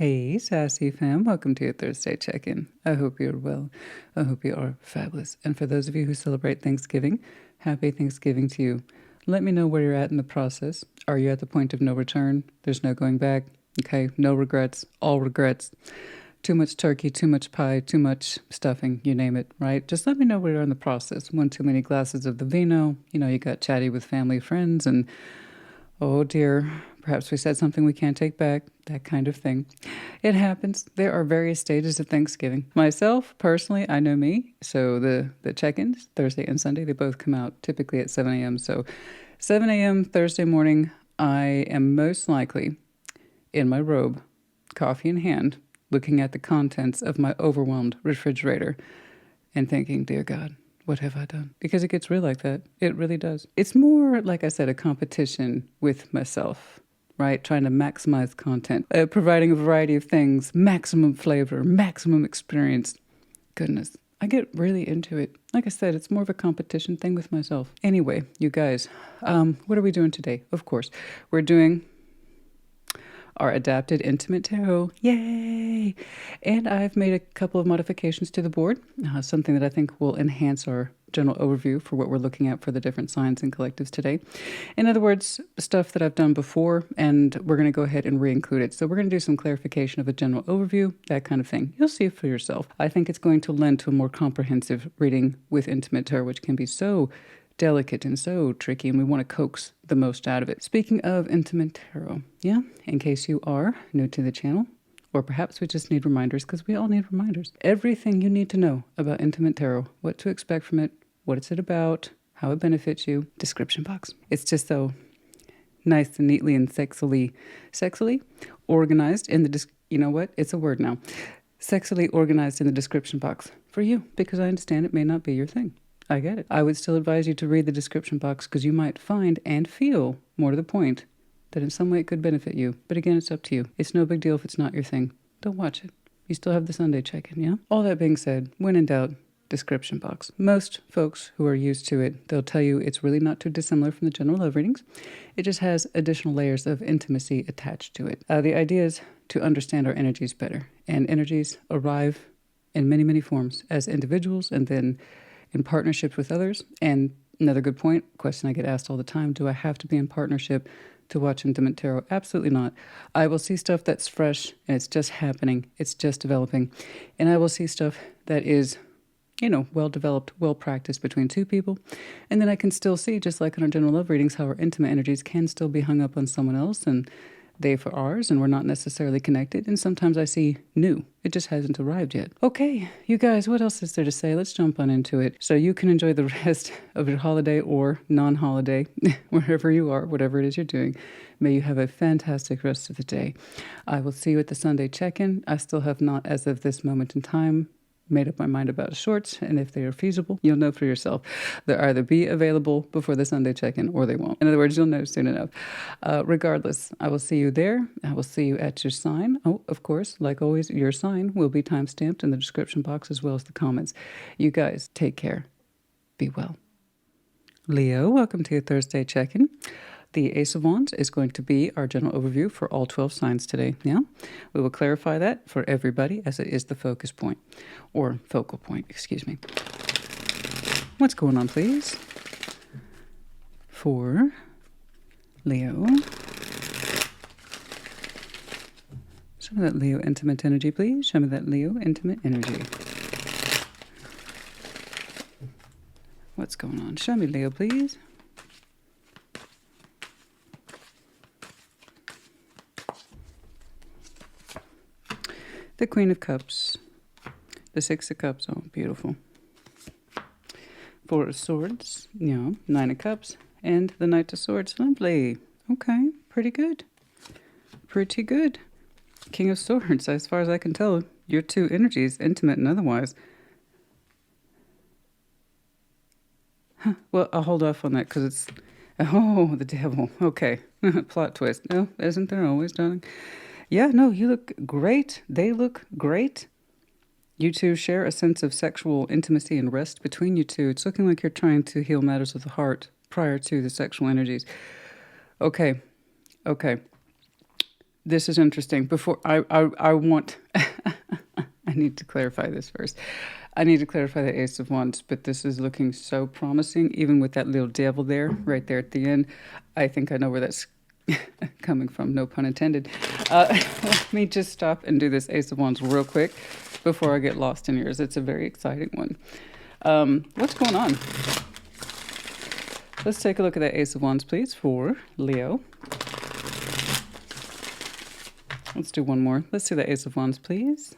Hey, Sassy fam, welcome to your Thursday check-in. I hope you're well. I hope you are fabulous. And for those of you who celebrate Thanksgiving, happy Thanksgiving to you. Let me know where you're at in the process. Are you at the point of no return? There's no going back. Okay, no regrets, all regrets. Too much turkey, too much pie, too much stuffing, you name it, right? Just let me know where you're in the process. One too many glasses of the vino. You know, you got chatty with family, friends, and oh dear, perhaps we said something we can't take back, that kind of thing. It happens. There are various stages of Thanksgiving. Myself, personally, I know me. So the check-ins, Thursday and Sunday, they both come out typically at 7 a.m. So 7 a.m. Thursday morning, I am most likely in my robe, coffee in hand, looking at the contents of my overwhelmed refrigerator and thinking, dear God, what have I done? Because it gets real like that. It really does. It's more, like I said, a competition with myself, right? Trying to maximize content, providing a variety of things, maximum flavor, maximum experience. Goodness, I get really into it. Like I said, it's more of a competition thing with myself. Anyway, you guys, what are we doing today? Of course, we're doing our adapted intimate tarot. Yay! And I've made a couple of modifications to the board, something that I think will enhance our general overview for what we're looking at for the different signs and collectives today. In other words, stuff that I've done before, and we're going to go ahead and re-include it. So we're going to do some clarification of a general overview, that kind of thing. You'll see it for yourself. I think it's going to lend to a more comprehensive reading with intimate tarot, which can be so delicate and so tricky, and we want to coax the most out of it. Speaking of intimate tarot, yeah, in case you are new to the channel, or perhaps we just need reminders, because we all need reminders. Everything you need to know about intimate tarot, what to expect from it, what it's about, how it benefits you, description box. It's just so nice and neatly and sexily organized in the, you know what, it's a word now, sexily organized in the description box for you, because I understand it may not be your thing. I get it. I would still advise you to read the description box because you might find and feel, more to the point, that in some way it could benefit you. But again, it's up to you. It's no big deal if it's not your thing. Don't watch it. You still have the Sunday check-in, yeah? All that being said, when in doubt, description box. Most folks who are used to it, they'll tell you it's really not too dissimilar from the general love readings. It just has additional layers of intimacy attached to it. The idea is to understand our energies better. And energies arrive in many, many forms as individuals and then in partnerships with others. And another good point, question I get asked all the time, do I have to be in partnership to watch intimate tarot? Absolutely not. I will see stuff that's fresh and it's just happening, it's just developing. And I will see stuff that is, you know, well developed, well practiced between two people. And then I can still see, just like in our general love readings, how our intimate energies can still be hung up on someone else and they for ours, and we're not necessarily connected. And sometimes I see new. It just hasn't arrived yet. Okay, you guys, what else is there to say? Let's jump on into it. So you can enjoy the rest of your holiday or non-holiday, wherever you are, whatever it is you're doing. May you have a fantastic rest of the day. I will see you at the Sunday check-in. I still have not, as of this moment in time, made up my mind about shorts, and if they are feasible, you'll know for yourself. They'll either be available before the Sunday check-in or they won't. In other words, you'll know soon enough. Regardless, I will see you there. I will see you at your sign. Oh, of course, like always, your sign will be time-stamped in the description box as well as the comments. You guys, take care. Be well. Leo, welcome to your Thursday check-in. The Ace of Wands is going to be our general overview for all 12 signs today. Yeah, we will clarify that for everybody as it is the focus point, or focal point, excuse me. What's going on, please? For Leo. Show me that Leo intimate energy, please. Show me that Leo intimate energy. What's going on? Show me Leo, please. The Queen of Cups, the Six of Cups, oh, beautiful. Four of Swords, yeah, Nine of Cups, and the Knight of Swords, lovely. Okay, pretty good. Pretty good. King of Swords, as far as I can tell, your two energies, intimate and otherwise. Huh, well, I'll hold off on that because it's, oh, the devil. Okay, plot twist. No, isn't there always, darling? Yeah, no, you look great. They look great. You two share a sense of sexual intimacy and rest between you two. It's looking like you're trying to heal matters of the heart prior to the sexual energies. Okay. This is interesting. Before I want, I need to clarify this first. I need to clarify the Ace of Wands, but this is looking so promising, even with that little devil there, right there at the end. I think I know where that's coming from, no pun intended. Let me just stop and do this Ace of Wands real quick before I get lost in yours. It's a very exciting one. What's going on? Let's take a look at that Ace of Wands, please, for Leo. Let's do one more. Let's do the Ace of Wands, please.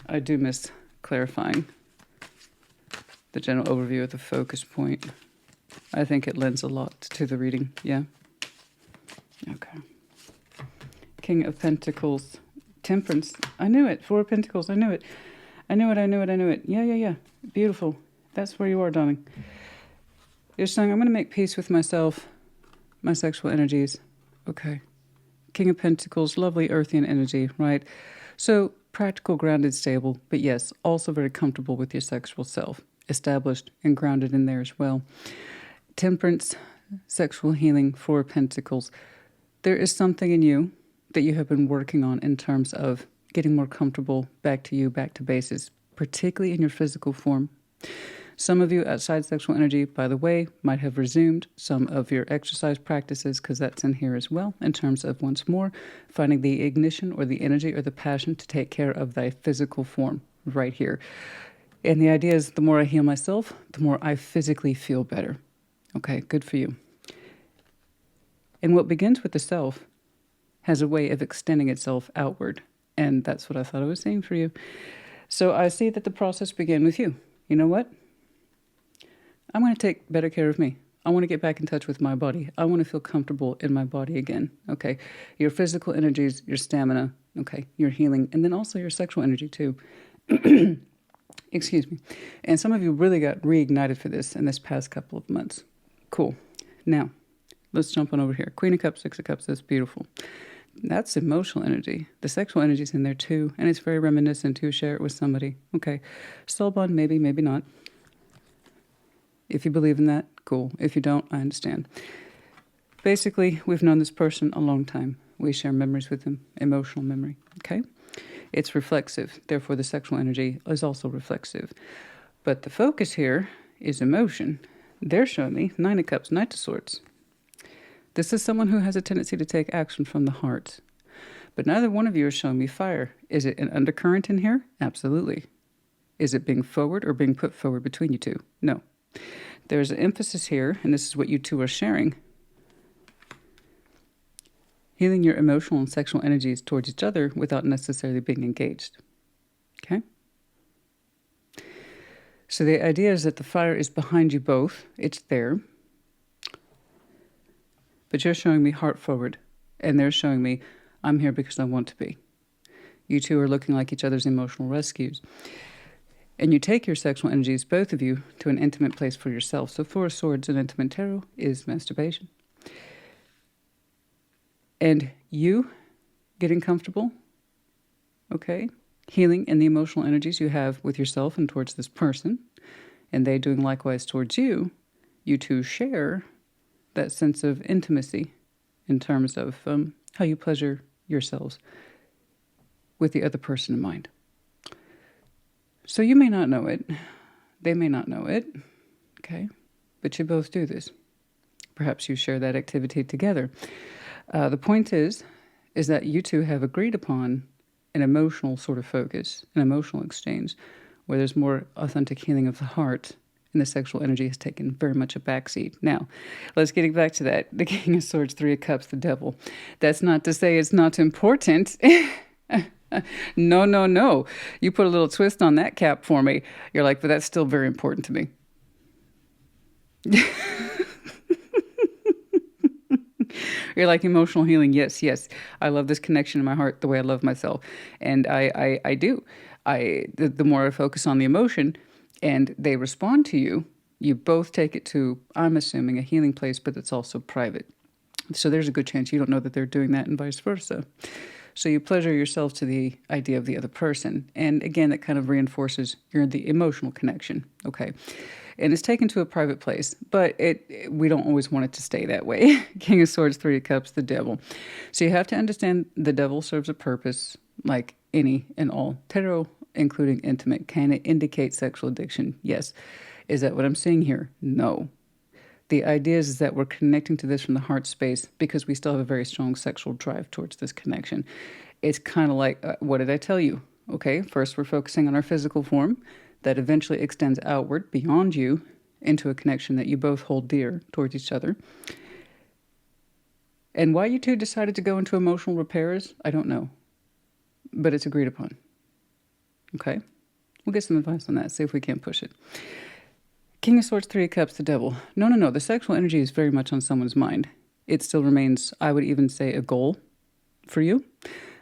I do miss clarifying the general overview of the focus point. I think it lends a lot to the reading. Yeah. Okay. King of Pentacles. Temperance. I knew it. Four of Pentacles. I knew it. I knew it. I knew it. I knew it. Yeah, yeah, yeah. Beautiful. That's where you are, darling. You're saying, I'm going to make peace with myself, my sexual energies. Okay. King of Pentacles. Lovely earthy energy, right? So practical, grounded, stable, but yes, also very comfortable with your sexual self, established and grounded in there as well. Temperance, sexual healing, Four of Pentacles. There is something in you that you have been working on in terms of getting more comfortable, back to you, back to bases, particularly in your physical form. Some of you outside sexual energy, by the way, might have resumed some of your exercise practices, because that's in here as well, in terms of, once more, finding the ignition or the energy or the passion to take care of thy physical form right here. And the idea is, the more I heal myself, the more I physically feel better. Okay, good for you. And what begins with the self has a way of extending itself outward. And that's what I thought I was saying for you. So I see that the process began with you. You know what? I'm going to take better care of me. I want to get back in touch with my body. I want to feel comfortable in my body again. Okay. Your physical energies, your stamina, okay, your healing, and then also your sexual energy too. Excuse me. And some of you really got reignited for this in this past couple of months. Cool. Now, let's jump on over here. Queen of Cups, Six of Cups. That's beautiful. That's emotional energy. The sexual energy is in there too, and it's very reminiscent to share it with somebody. Okay. Soul bond, maybe, maybe not. If you believe in that, cool. If you don't, I understand. Basically, we've known this person a long time. We share memories with them, emotional memory, okay? It's reflexive. Therefore, the sexual energy is also reflexive. But the focus here is emotion. They're showing me Nine of Cups, Knight of Swords. This is someone who has a tendency to take action from the heart. But neither one of you is showing me fire. Is it an undercurrent in here? Absolutely. Is it being forward or being put forward between you two? No. There's an emphasis here, and this is what you two are sharing. Healing your emotional and sexual energies towards each other without necessarily being engaged. Okay? So the idea is that the fire is behind you both. It's there. But you're showing me heart forward, and they're showing me I'm here because I want to be. You two are looking like each other's emotional rescues. And you take your sexual energies, both of you, to an intimate place for yourself. So Four of Swords in intimate tarot is masturbation. And you getting comfortable, okay, healing in the emotional energies you have with yourself and towards this person, and they doing likewise towards you, you two share that sense of intimacy in terms of how you pleasure yourselves with the other person in mind. So you may not know it. They may not know it. Okay. But you both do this. Perhaps you share that activity together. The point is that you two have agreed upon an emotional sort of focus, an emotional exchange, where there's more authentic healing of the heart, and the sexual energy has taken very much a backseat. Now, let's get back to that. The King of Swords, Three of Cups, the Devil. That's not to say it's not important. No, no, no. You put a little twist on that cap for me. You're like, but that's still very important to me. You're like, emotional healing. Yes, yes. I love this connection in my heart the way I love myself. And I do. The more I focus on the emotion and they respond to you, you both take it to, I'm assuming, a healing place, but it's also private. So there's a good chance you don't know that they're doing that and vice versa. So you pleasure yourself to the idea of the other person. And again, that kind of reinforces the emotional connection. Okay. And it's taken to a private place, but we don't always want it to stay that way. King of Swords, Three of Cups, the devil. So you have to understand the devil serves a purpose like any and all tarot, including intimate. Can it indicate sexual addiction? Yes. Is that what I'm seeing here? No. The idea is that we're connecting to this from the heart space because we still have a very strong sexual drive towards this connection. It's kind of like, what did I tell you? Okay, first we're focusing on our physical form that eventually extends outward beyond you into a connection that you both hold dear towards each other. And why you two decided to go into emotional repairs, I don't know. But it's agreed upon. Okay? We'll get some advice on that, see if we can't push it. King of Swords, Three of Cups, the devil. No. The sexual energy is very much on someone's mind. It still remains, I would even say, a goal for you.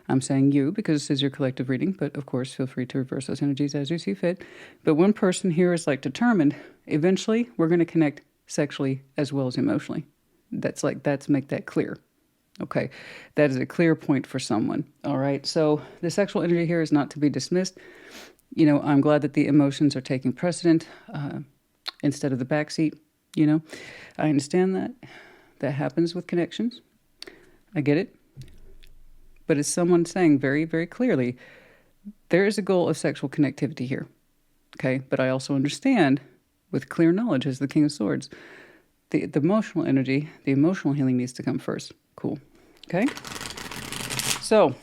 I'm saying you because this is your collective reading, but of course, feel free to reverse those energies as you see fit. But one person here is like determined, eventually, we're going to connect sexually as well as emotionally. That's make that clear. Okay, that is a clear point for someone. All right, so the sexual energy here is not to be dismissed. I'm glad that the emotions are taking precedent instead of the backseat. I understand that. That happens with connections. I get it. But as someone saying very, very clearly, there is a goal of sexual connectivity here. Okay, but I also understand with clear knowledge as the King of Swords, the emotional energy, the emotional healing needs to come first. Cool. Okay? So,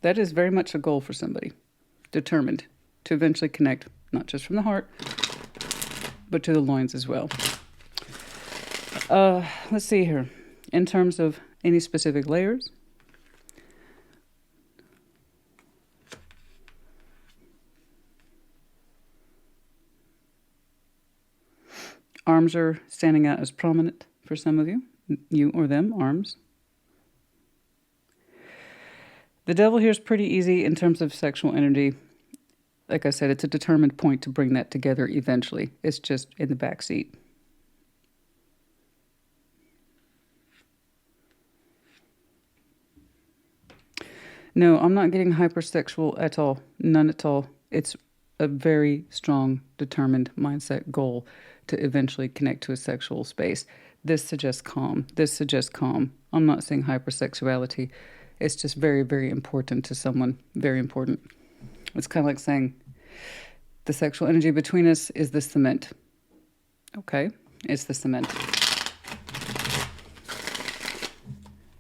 that is very much a goal for somebody. Determined to eventually connect, not just from the heart, but to the loins as well. Let's see here. In terms of any specific layers, arms are standing out as prominent for some of you. You or them, arms. The devil here is pretty easy in terms of sexual energy. Like I said, it's a determined point to bring that together eventually. It's just in the back seat. No, I'm not getting hypersexual at all. None at all. It's a very strong, determined mindset goal to eventually connect to a sexual space. This suggests calm. This suggests calm. I'm not saying hypersexuality. It's just very, very important to someone. Very important. It's kind of like saying the sexual energy between us is the cement. Okay? It's the cement.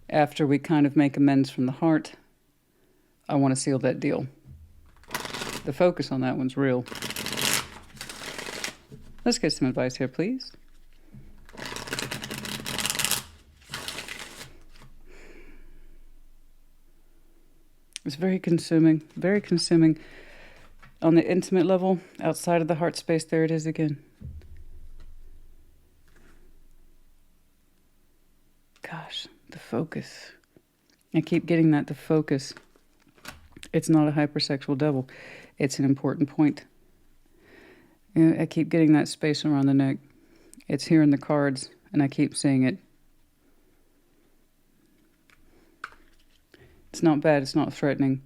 After we kind of make amends from the heart, I want to seal that deal. The focus on that one's real. Let's get some advice here, please. It's very consuming on the intimate level, outside of the heart space. There it is again. Gosh, the focus. I keep getting that, the focus. It's not a hypersexual devil. It's an important point. I keep getting that space around the neck. It's here in the cards, and I keep seeing it. It's not bad. It's not threatening.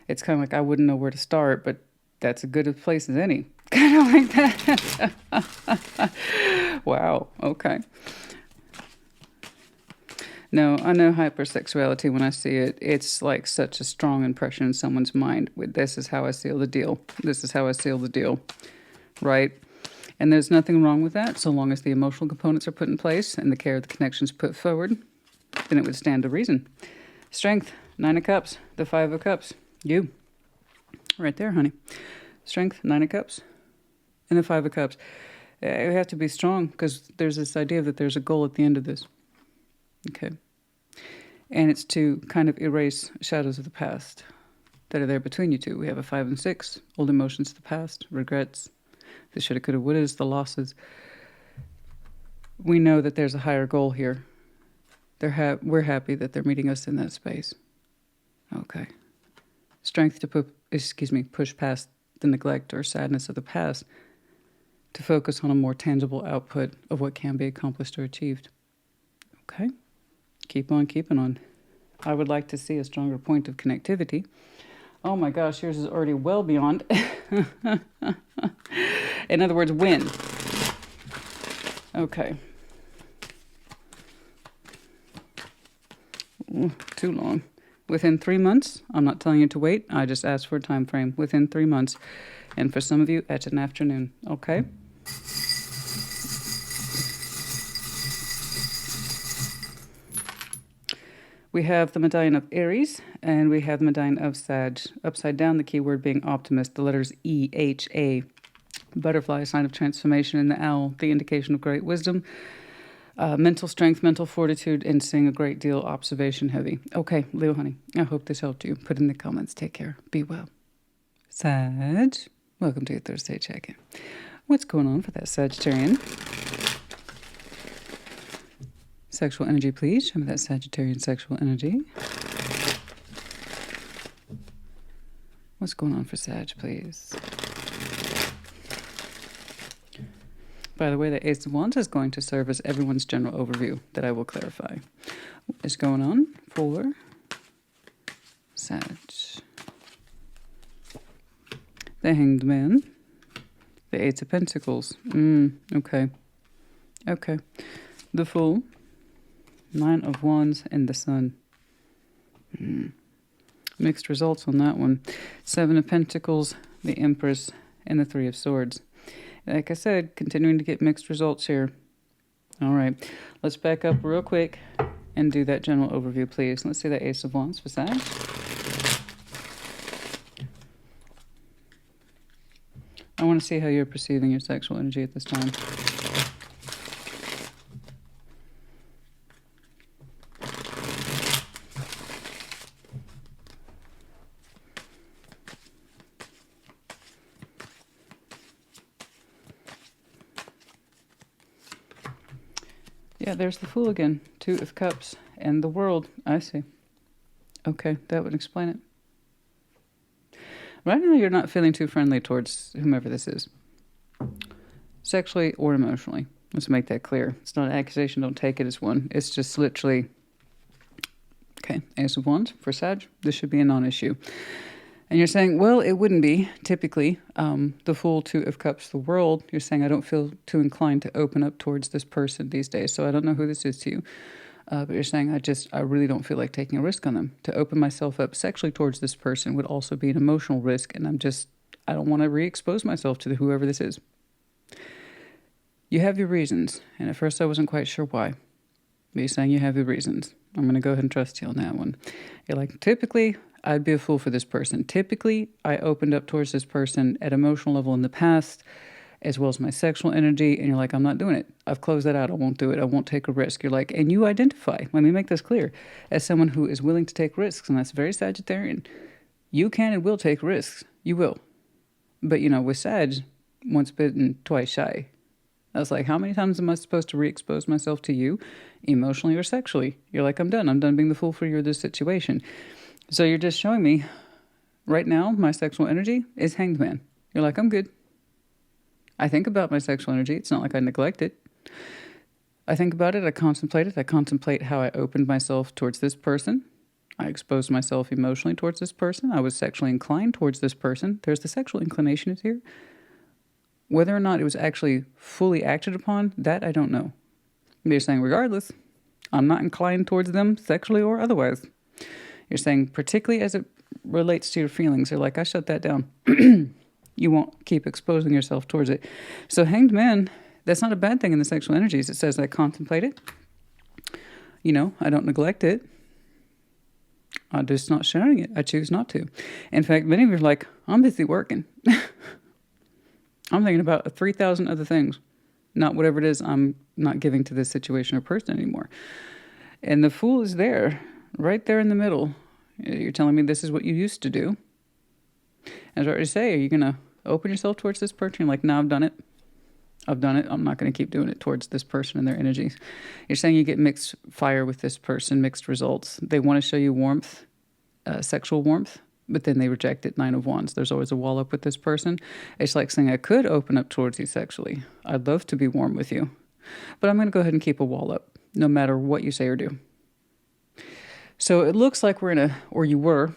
It's kind of like I wouldn't know where to start, but that's as good a place as any. Kind of like that. Wow. Okay. No, I know hypersexuality when I see it. It's like such a strong impression in someone's mind. This is how I seal the deal. This is how I seal the deal. Right? And there's nothing wrong with that, so long as the emotional components are put in place and the care of the connections put forward, then it would stand to reason. Strength, 9 of Cups, the 5 of Cups. You. Right there, honey. Strength, 9 of Cups, and the 5 of Cups. You have to be strong because there's this idea that there's a goal at the end of this. Okay. And it's to kind of erase shadows of the past that are there between you two. We have a 5 and 6, old emotions of the past, regrets, the shoulda, coulda, wouldas, the losses. We know that there's a higher goal here. We're happy that they're meeting us in that space. Okay. Strength to push past the neglect or sadness of the past to focus on a more tangible output of what can be accomplished or achieved. Okay? Keep on keeping on. I would like to see a stronger point of connectivity. Oh my gosh, yours is already well beyond. In other words, when. Okay. Ooh, too long. Within 3 months, I'm not telling you to wait. I just asked for a time frame. Within 3 months. And for some of you, at an afternoon. Okay? We have the medallion of Aries, and we have the medallion of Sag. Upside down, the keyword being optimist. The letters E, H, A. Butterfly, sign of transformation, and the owl, the indication of great wisdom. Mental strength, mental fortitude, and seeing a great deal, observation heavy. Okay, Leo, honey, I hope this helped you. Put in the comments. Take care. Be well. Sag, welcome to your Thursday check-in. What's going on for that Sagittarian? Sexual energy, please. Show me that Sagittarian sexual energy. What's going on for Sag, please? By the way, the Ace of Wands is going to serve as everyone's general overview that I will clarify. What is going on for Sag? The Hanged Man. The Eight of Pentacles. Okay. Okay. The Fool. Nine of Wands and the Sun. Mixed results on that one. Seven of Pentacles, the Empress, and the Three of Swords. Like I said, continuing to get mixed results here. All right, let's back up real quick and do that general overview, please. Let's see that Ace of Wands for Sag. I want to see how you're perceiving your sexual energy at this time. Yeah, there's the Fool again. Two of Cups and the World. I see. Okay, that would explain it. Right now, you're not feeling too friendly towards whomever this is. Sexually or emotionally. Let's make that clear. It's not an accusation. Don't take it as one. It's just literally... Okay, Ace of Wands for Sag. This should be a non-issue. And you're saying, well, it wouldn't be. Typically, the Fool, Two of Cups, the World, you're saying, I don't feel too inclined to open up towards this person these days. So I don't know who this is to you. But you're saying, I really don't feel like taking a risk on them. To open myself up sexually towards this person would also be an emotional risk. And I don't want to re-expose myself to whoever this is. You have your reasons. And at first I wasn't quite sure why. But you're saying you have your reasons. I'm going to go ahead and trust you on that one. You're like, typically... I'd be a fool for this person. Typically, I opened up towards this person at emotional level in the past, as well as my sexual energy, and you're like, I'm not doing it. I've closed that out. I won't do it. I won't take a risk. You're like, and you identify, let me make this clear, as someone who is willing to take risks, and that's very Sagittarian. You can and will take risks. You will. But, with Sag, once bitten, twice shy. I was like, how many times am I supposed to re-expose myself to you, emotionally or sexually? You're like, I'm done. I'm done being the fool for you in this situation. So you're just showing me, right now, my sexual energy is Hanged Man. You're like, I'm good. I think about my sexual energy. It's not like I neglect it. I think about it. I contemplate it. I contemplate how I opened myself towards this person. I exposed myself emotionally towards this person. I was sexually inclined towards this person. There's the sexual inclination is here. Whether or not it was actually fully acted upon, that I don't know. They're saying, regardless, I'm not inclined towards them sexually or otherwise. You're saying, particularly as it relates to your feelings, you're like, I shut that down. You won't keep exposing yourself towards it. So Hanged Man, that's not a bad thing in the sexual energies. It says I contemplate it. I don't neglect it. I'm just not sharing it. I choose not to. In fact, many of you are like, I'm busy working. I'm thinking about 3,000 other things. Not whatever it is I'm not giving to this situation or person anymore. And the Fool is there. Right there in the middle. You're telling me this is what you used to do. As I already say, are you going to open yourself towards this person? You're like, no, I've done it. I've done it. I'm not going to keep doing it towards this person and their energies. You're saying you get mixed fire with this person, mixed results. They want to show you warmth, sexual warmth, but then they reject it. Nine of Wands. There's always a wall up with this person. It's like saying, I could open up towards you sexually. I'd love to be warm with you. But I'm going to go ahead and keep a wall up, no matter what you say or do. So it looks like we're in a, or you were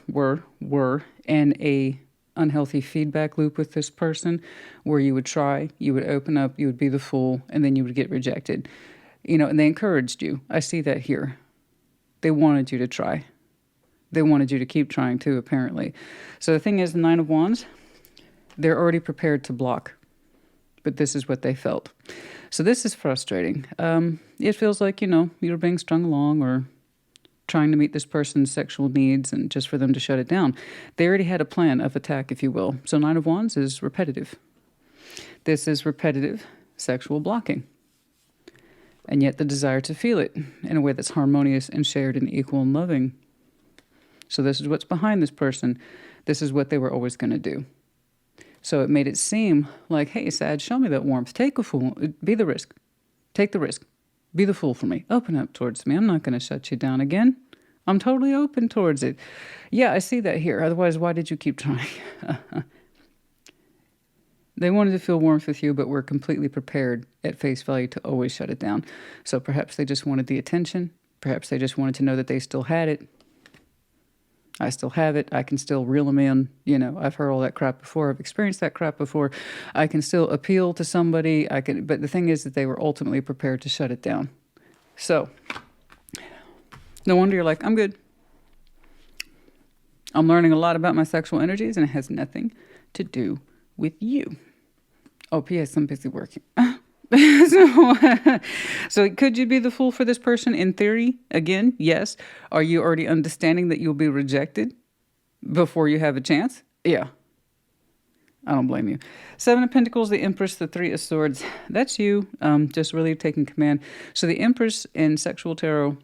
in a unhealthy feedback loop with this person where you would try, you would open up, you would be the fool, and then you would get rejected. And they encouraged you. I see that here. They wanted you to try. They wanted you to keep trying too, apparently. So the thing is, the Nine of Wands, they're already prepared to block. But this is what they felt. So this is frustrating. It feels like, you're being strung along or trying to meet this person's sexual needs and just for them to shut it down. They already had a plan of attack, if you will. So Nine of Wands is repetitive. This is repetitive sexual blocking. And yet the desire to feel it in a way that's harmonious and shared and equal and loving. So this is what's behind this person. This is what they were always going to do. So it made it seem like, hey, Sag, show me that warmth. Take a fool. Be the risk. Take the risk. Be the fool for me. Open up towards me. I'm not going to shut you down again. I'm totally open towards it. Yeah, I see that here. Otherwise, why did you keep trying? They wanted to feel warmth with you, but were completely prepared at face value to always shut it down. So perhaps they just wanted the attention. Perhaps they just wanted to know that they still had it. I still have it. I can still reel them in. I've heard all that crap before. I've experienced that crap before. I can still appeal to somebody. But the thing is that they were ultimately prepared to shut it down. So no wonder you're like, I'm good. I'm learning a lot about my sexual energies, and it has nothing to do with you. Oh, P.S. I'm busy working. So could you be the fool for this person? In theory, again, yes. Are you already understanding that you'll be rejected before you have a chance? Yeah. I don't blame you. Seven of Pentacles, the Empress, the Three of Swords. That's you, just really taking command. So the Empress in sexual tarot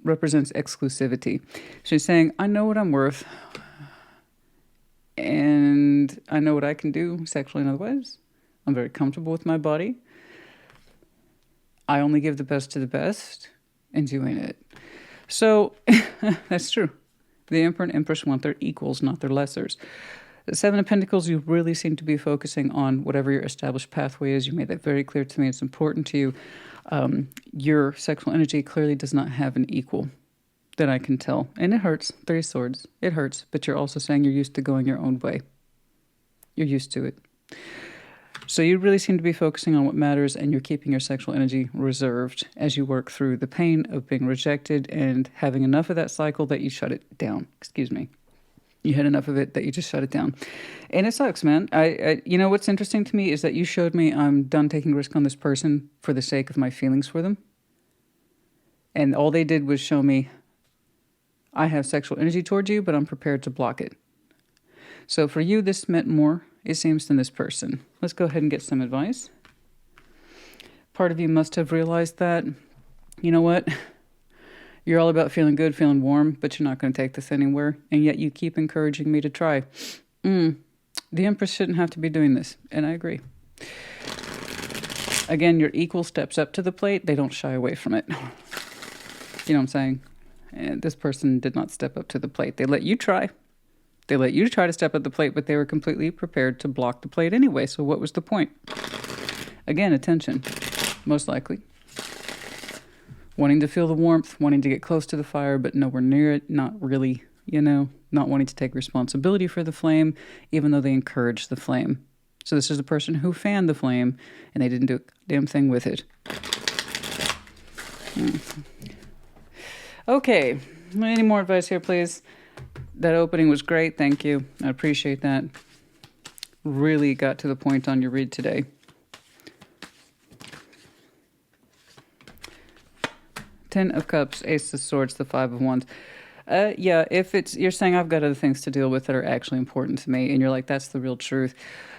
represents exclusivity. She's saying, I know what I'm worth. And I know what I can do sexually and otherwise. I'm very comfortable with my body. I only give the best to the best, and you ain't it. So that's true. The Emperor and Empress want their equals, not their lessers. The Seven of Pentacles, you really seem to be focusing on whatever your established pathway is. You made that very clear to me. It's important to you. Your sexual energy clearly does not have an equal that I can tell. And it hurts. Three of Swords. It hurts. But you're also saying you're used to going your own way. You're used to it. So you really seem to be focusing on what matters, and you're keeping your sexual energy reserved as you work through the pain of being rejected and having enough of that cycle that you shut it down. Excuse me. You had enough of it that you just shut it down. And it sucks, man. What's interesting to me is that you showed me I'm done taking risk on this person for the sake of my feelings for them. And all they did was show me I have sexual energy towards you, but I'm prepared to block it. So for you, this meant more, it seems, than this person. Let's go ahead and get some advice. Part of you must have realized that, you know what? You're all about feeling good, feeling warm, but you're not going to take this anywhere. And yet you keep encouraging me to try. The Empress shouldn't have to be doing this. And I agree. Again, your equal steps up to the plate. They don't shy away from it. You know what I'm saying? And this person did not step up to the plate. They let you try. They let you try to step up the plate, but they were completely prepared to block the plate anyway. So what was the point? Again, attention, most likely. Wanting to feel the warmth, wanting to get close to the fire, but nowhere near it. Not really, not wanting to take responsibility for the flame, even though they encouraged the flame. So this is the person who fanned the flame, and they didn't do a damn thing with it. Okay, any more advice here, please? That opening was great. Thank you. I appreciate that. Really got to the point on your read today. Ten of Cups, Ace of Swords, the Five of Wands. Yeah, if you're saying I've got other things to deal with that are actually important to me, and you're like, that's the real truth.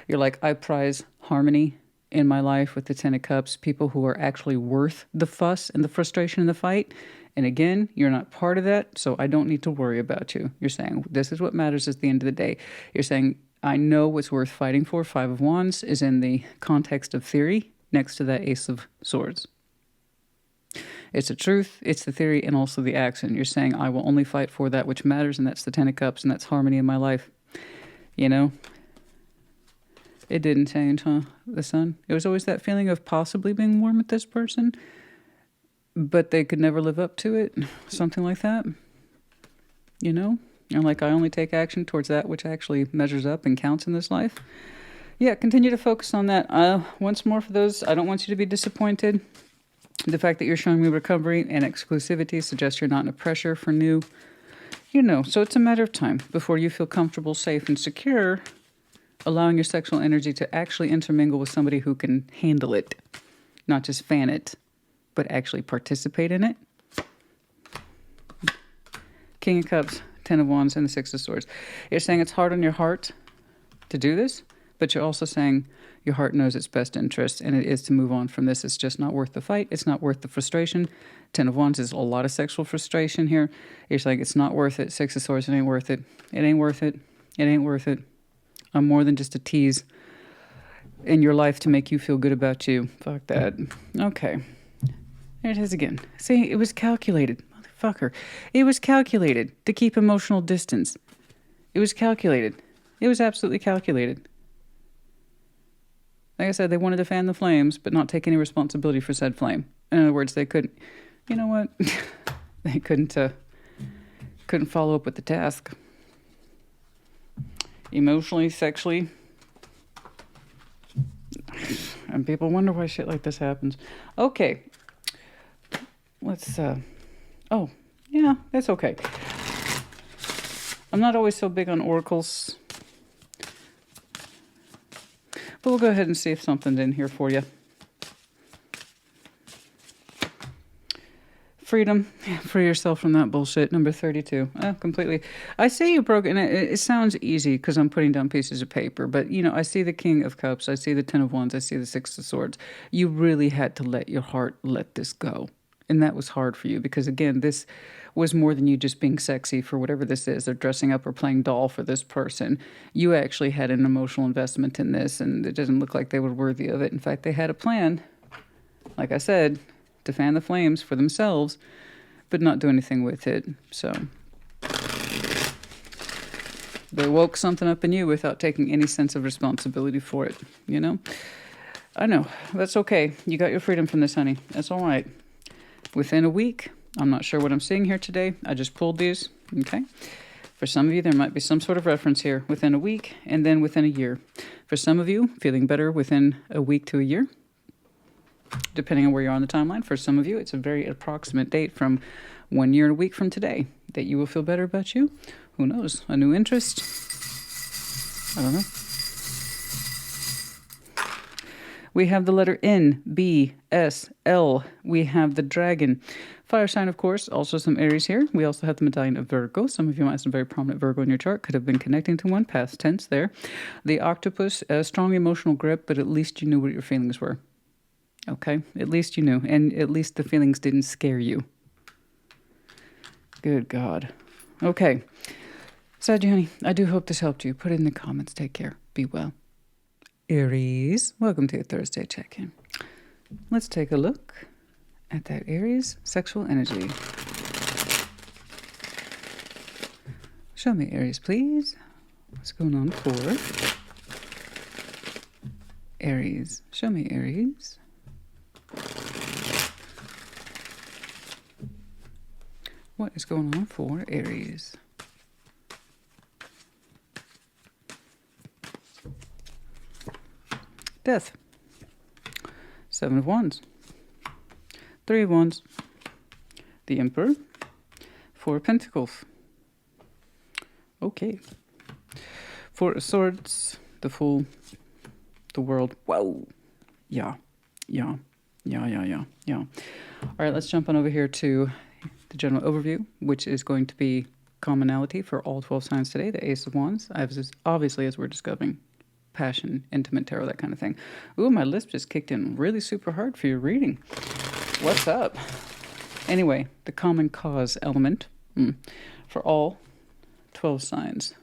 You're like, I prize harmony in my life with the Ten of Cups, people who are actually worth the fuss and the frustration and the fight. And again, you're not part of that, so I don't need to worry about you. You're saying, this is what matters at the end of the day. You're saying, I know what's worth fighting for. Five of Wands is in the context of theory next to that Ace of Swords. It's the truth, it's the theory, and also the action. You're saying, I will only fight for that which matters, and that's the Ten of Cups, and that's harmony in my life. It didn't change, huh, the Sun? It was always that feeling of possibly being warm with this person, but they could never live up to it, something like that. you know? And like, I only take action towards that which actually measures up and counts in this life. Yeah, continue to focus on that. Once more, for those, I don't want you to be disappointed. The fact that you're showing me recovery and exclusivity suggests you're not in a pressure for new, so it's a matter of time before you feel comfortable, safe, and secure, allowing your sexual energy to actually intermingle with somebody who can handle it, not just fan it, but actually participate in it. King of Cups, Ten of Wands, and the Six of Swords. You're saying it's hard on your heart to do this, but you're also saying your heart knows its best interest, and it is to move on from this. It's just not worth the fight. It's not worth the frustration. Ten of Wands is a lot of sexual frustration here. You're saying it's not worth it. Six of Swords, it ain't worth it. It ain't worth it. It ain't worth it. I'm more than just a tease in your life to make you feel good about you. Fuck that. Okay. There it is again. See, it was calculated. Motherfucker. It was calculated to keep emotional distance. It was calculated. It was absolutely calculated. Like I said, they wanted to fan the flames, but not take any responsibility for said flame. In other words, they couldn't, you know what? They couldn't follow up with the task. Emotionally, sexually. And people wonder why shit like this happens. Okay. Let's, oh, yeah, that's okay. I'm not always so big on oracles. But we'll go ahead and see if something's in here for you. Freedom. Free yourself from that bullshit. Number 32. Completely. I say you broke, and it sounds easy because I'm putting down pieces of paper. But, I see the King of Cups. I see the Ten of Wands. I see the Six of Swords. You really had to let your heart let this go. And that was hard for you because, again, this was more than you just being sexy for whatever this is. They're dressing up or playing doll for this person. You actually had an emotional investment in this, and it doesn't look like they were worthy of it. In fact, they had a plan, like I said, to fan the flames for themselves, but not do anything with it. So they woke something up in you without taking any sense of responsibility for it, I know. That's okay. You got your freedom from this, honey. That's all right. Within a week, I'm not sure what I'm seeing here today. I just pulled these, okay? For some of you, there might be some sort of reference here within a week and then within a year. For some of you, feeling better within a week to a year, depending on where you are on the timeline. For some of you, it's a very approximate date from 1 year and a week from today that you will feel better about you. Who knows? A new interest? I don't know. We have the letter N, B, S, L. We have the dragon. Fire sign, of course. Also some Aries here. We also have the medallion of Virgo. Some of you might have some very prominent Virgo in your chart. Could have been connecting to one. Past tense there. The octopus, a strong emotional grip, but at least you knew what your feelings were. Okay? At least you knew. And at least the feelings didn't scare you. Good God. Okay. Sag, honey, I do hope this helped you. Put it in the comments. Take care. Be well. Aries, welcome to your Thursday check-in. Let's take a look at that Aries sexual energy. Show me Aries, please. What's going on for Aries? Show me Aries. What is going on for Aries? Death. Seven of Wands. Three of Wands. The Emperor. Four of Pentacles. Okay. Four of Swords. The Fool. The World. Whoa. Yeah. All right, let's jump on over here to the general overview, which is going to be commonality for all 12 signs today. The Ace of Wands. Obviously, as we're discovering, passion, intimate tarot, that kind of thing. Ooh, my lisp just kicked in really super hard for your reading. What's up? Anyway, the common cause element for all 12 signs.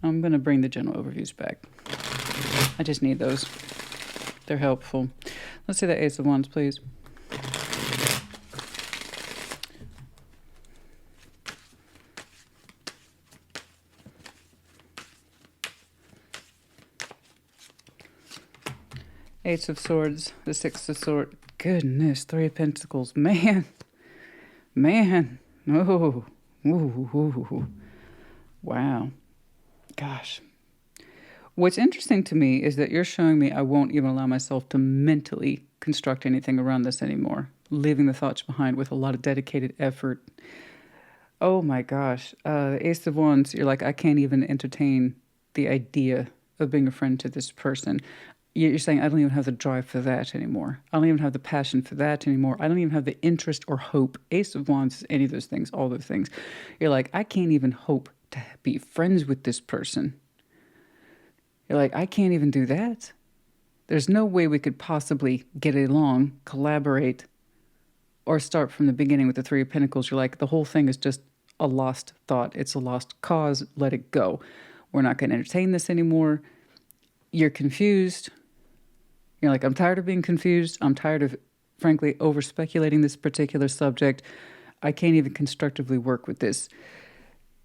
I'm going to bring the general overviews back. I just need those. They're helpful. Let's see the Ace of Wands, please. Ace of Swords, the Six of Swords. Goodness, Three of Pentacles. Man. Oh, Ooh, ooh, ooh. Wow. Gosh. What's interesting to me is that you're showing me I won't even allow myself to mentally construct anything around this anymore, leaving the thoughts behind with a lot of dedicated effort. Oh my gosh. Ace of Wands, you're like, I can't even entertain the idea of being a friend to this person. You're saying, I don't even have the drive for that anymore. I don't even have the passion for that anymore. I don't even have the interest or hope. Ace of Wands is any of those things, all those things. You're like, I can't even hope to be friends with this person. You're like, I can't even do that. There's no way we could possibly get along, collaborate, or start from the beginning with the Three of Pentacles. You're like, the whole thing is just a lost thought. It's a lost cause. Let it go. We're not going to entertain this anymore. You're confused. You're like, I'm tired of being confused. I'm tired of, frankly, over-speculating this particular subject. I can't even constructively work with this.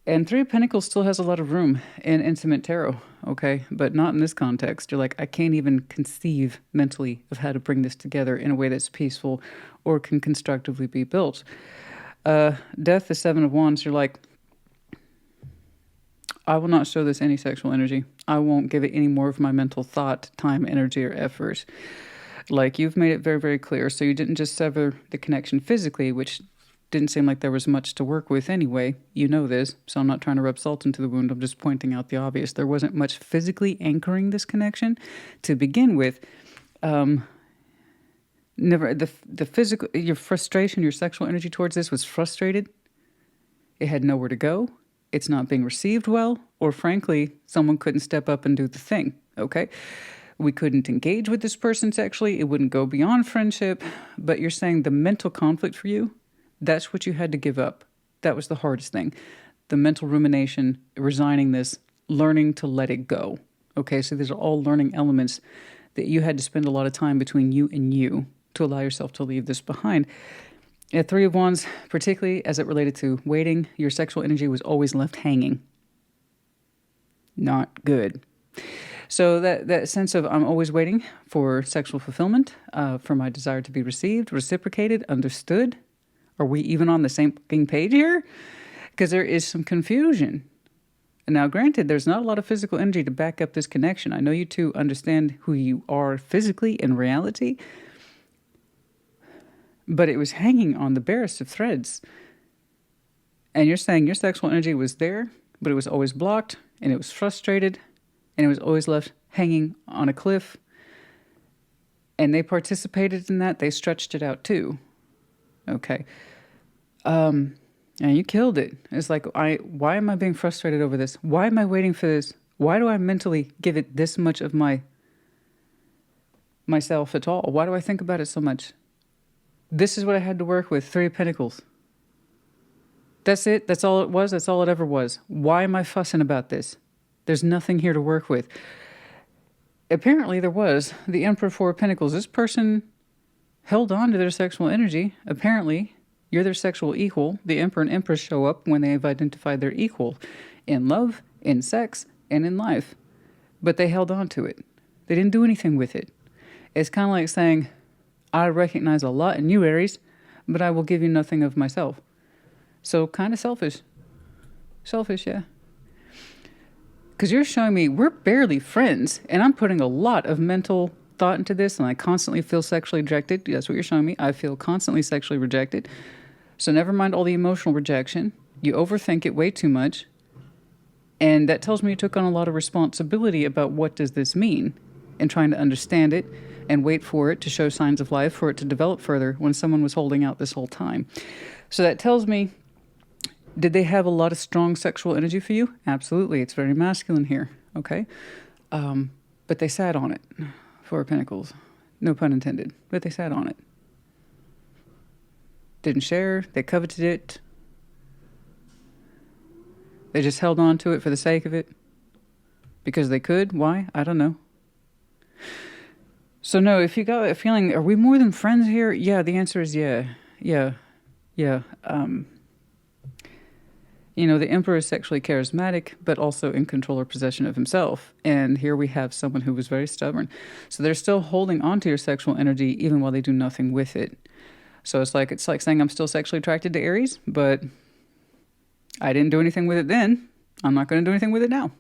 And Three of Pentacles still has a lot of room in Intimate Tarot, okay? But not in this context. You're like, I can't even conceive mentally of how to bring this together in a way that's peaceful or can constructively be built. Death, the Seven of Wands, you're like, I will not show this any sexual energy. I won't give it any more of my mental thought, time, energy, or effort. Like, you've made it very, very clear. So you didn't just sever the connection physically, which didn't seem like there was much to work with anyway. You know this, so I'm not trying to rub salt into the wound. I'm just pointing out the obvious. There wasn't much physically anchoring this connection to begin with. Never the physical, your frustration, your sexual energy towards this was frustrated. It had nowhere to go. It's not being received well, or frankly, someone couldn't step up and do the thing, okay? We couldn't engage with this person sexually. It wouldn't go beyond friendship. But you're saying the mental conflict for you, that's what you had to give up. That was the hardest thing. The mental rumination, resigning this, learning to let it go. Okay, so these are all learning elements that you had to spend a lot of time between you and you to allow yourself to leave this behind. At Three of Wands, particularly as it related to waiting, your sexual energy was always left hanging. Not good. So that sense of I'm always waiting for sexual fulfillment, for my desire to be received, reciprocated, understood. Are we even on the same page here? Because there is some confusion. Now, granted, there's not a lot of physical energy to back up this connection. I know you two understand who you are physically in reality, but it was hanging on the barest of threads. And you're saying your sexual energy was there, but it was always blocked, and it was frustrated, and it was always left hanging on a cliff. And they participated in that. They stretched it out too. Okay. And you killed it. It's like, why am I being frustrated over this? Why am I waiting for this? Why do I mentally give it this much of myself at all? Why do I think about it so much? This is what I had to work with. Three of Pentacles. That's it. That's all it was. That's all it ever was. Why am I fussing about this? There's nothing here to work with. Apparently there was. The Emperor, Four of Pentacles. This person held on to their sexual energy. Apparently you're their sexual equal. The Emperor and Empress show up when they have identified their equal in love, in sex, and in life. But they held on to it. They didn't do anything with it. It's kind of like saying, I recognize a lot in you, Aries, but I will give you nothing of myself. So kind of selfish. Selfish, yeah. Because you're showing me we're barely friends, and I'm putting a lot of mental thought into this, and I constantly feel sexually rejected. That's what you're showing me. I feel constantly sexually rejected. So never mind all the emotional rejection. You overthink it way too much. And that tells me you took on a lot of responsibility about what does this mean, and trying to understand it and wait for it to show signs of life, for it to develop further when someone was holding out this whole time. So that tells me, did they have a lot of strong sexual energy for you? Absolutely. It's very masculine here, okay? But they sat on it. Four of Pentacles. No pun intended. But they sat on it. Didn't share. They coveted it. They just held on to it for the sake of it. Because they could. Why? I don't know. So no, if you got a feeling, are we more than friends here? Yeah, the answer is yeah. Yeah. Yeah. You know, the Emperor is sexually charismatic, but also in control or possession of himself. And here we have someone who was very stubborn. So they're still holding on to your sexual energy even while they do nothing with it. So it's like saying I'm still sexually attracted to Aries, but I didn't do anything with it then. I'm not going to do anything with it now.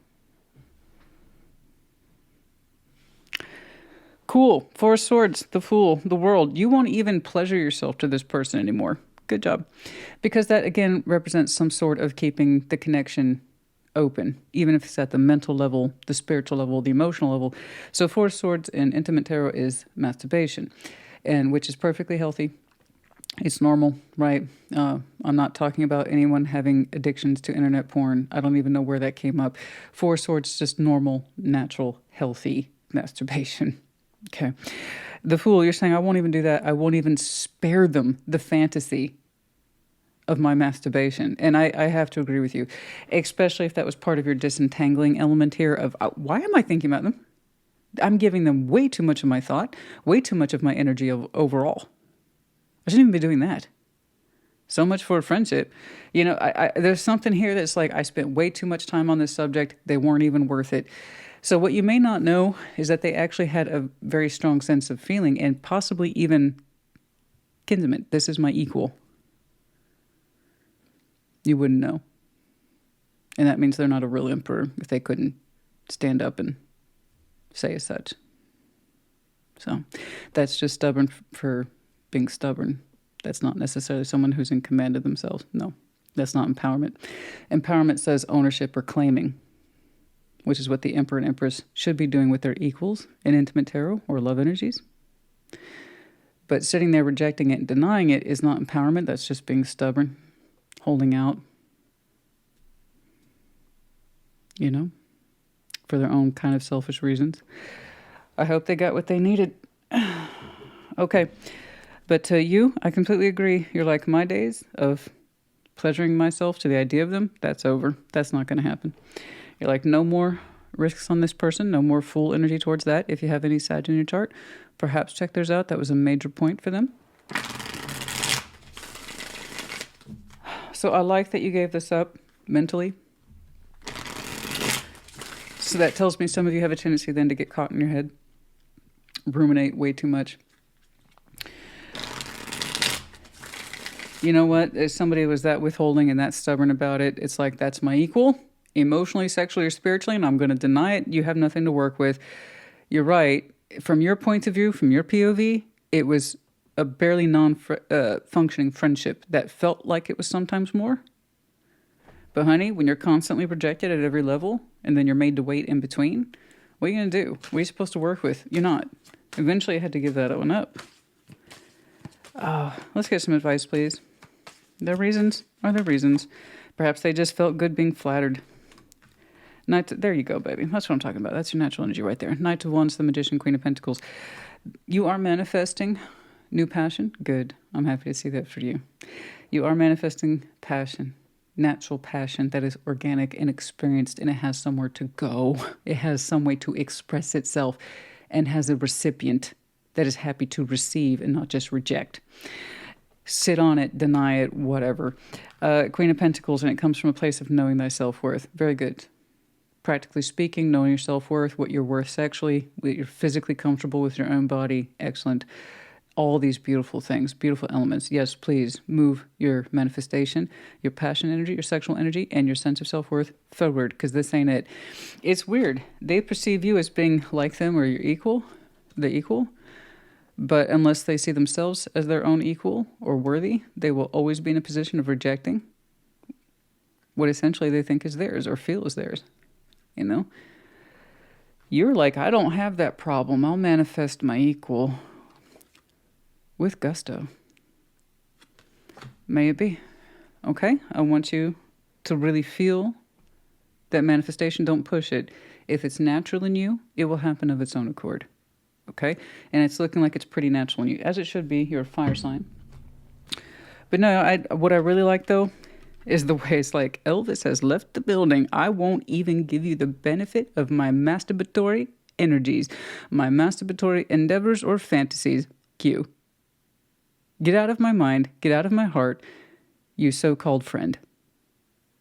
Cool. Four of Swords, the Fool, the World. You won't even pleasure yourself to this person anymore. Good job. Because that, again, represents some sort of keeping the connection open, even if it's at the mental level, the spiritual level, the emotional level. So Four of Swords in Intimate Tarot is masturbation, and which is perfectly healthy. It's normal, right? I'm not talking about anyone having addictions to internet porn. I don't even know where that came up. Four of Swords is just normal, natural, healthy masturbation. Okay. The Fool, you're saying, I won't even do that. I won't even spare them the fantasy of my masturbation. And I have to agree with you, especially if that was part of your disentangling element here of, why am I thinking about them? I'm giving them way too much of my thought, way too much of my energy overall. I shouldn't even be doing that. So much for a friendship. You know, there's something here that's like, I spent way too much time on this subject. They weren't even worth it. So what you may not know is that they actually had a very strong sense of feeling and possibly even kinsman. This is my equal. You wouldn't know. And that means they're not a real emperor if they couldn't stand up and say as such. So that's just stubborn for being stubborn. That's not necessarily someone who's in command of themselves. No, that's not empowerment. Empowerment says ownership or claiming, which is what the Emperor and Empress should be doing with their equals in Intimate Tarot or love energies. But sitting there rejecting it and denying it is not empowerment. That's just being stubborn, holding out, you know, for their own kind of selfish reasons. I hope they got what they needed. Okay. But to you, I completely agree. You're like, my days of pleasuring myself to the idea of them, that's over. That's not going to happen. You're like, no more risks on this person, no more full energy towards that. If you have any Sag in your chart, perhaps check theirs out. That was a major point for them. So I like that you gave this up mentally. So that tells me some of you have a tendency then to get caught in your head, ruminate way too much. You know what? As somebody who was that withholding and that stubborn about it, it's like, that's my equal. Emotionally, sexually, or spiritually, and I'm going to deny it. You have nothing to work with. You're right. From your point of view, from your POV, it was a barely non-functioning friendship that felt like it was sometimes more. But honey, when you're constantly rejected at every level, and then you're made to wait in between, what are you going to do? What are you supposed to work with? You're not. Eventually, I had to give that one up. Let's get some advice, please. Their reasons are their reasons. Perhaps they just felt good being flattered. There you go, baby. That's what I'm talking about. That's your natural energy right there. Knight of Wands, the Magician, Queen of Pentacles. You are manifesting new passion. Good. I'm happy to see that for you. You are manifesting passion, natural passion that is organic and experienced, and it has somewhere to go. It has some way to express itself and has a recipient that is happy to receive and not just reject. Sit on it, deny it, whatever. Queen of Pentacles, and it comes from a place of knowing thy self-worth. Very good. Practically speaking, knowing your self-worth, what you're worth sexually, what you're physically comfortable with your own body. Excellent. All these beautiful things, beautiful elements. Yes, please move your manifestation, your passion energy, your sexual energy, and your sense of self-worth forward, because this ain't it. It's weird. They perceive you as being like them or your equal, the equal. But unless they see themselves as their own equal or worthy, they will always be in a position of rejecting what essentially they think is theirs or feel is theirs. You know? You're like, I don't have that problem. I'll manifest my equal with gusto. May it be. Okay? I want you to really feel that manifestation. Don't push it. If it's natural in you, it will happen of its own accord. Okay? And it's looking like it's pretty natural in you, as it should be. You're a fire sign. But no, what I really like, though, is the way it's like, Elvis has left the building. I won't even give you the benefit of my masturbatory energies, my masturbatory endeavors or fantasies. Q. Get out of my mind. Get out of my heart, you so-called friend.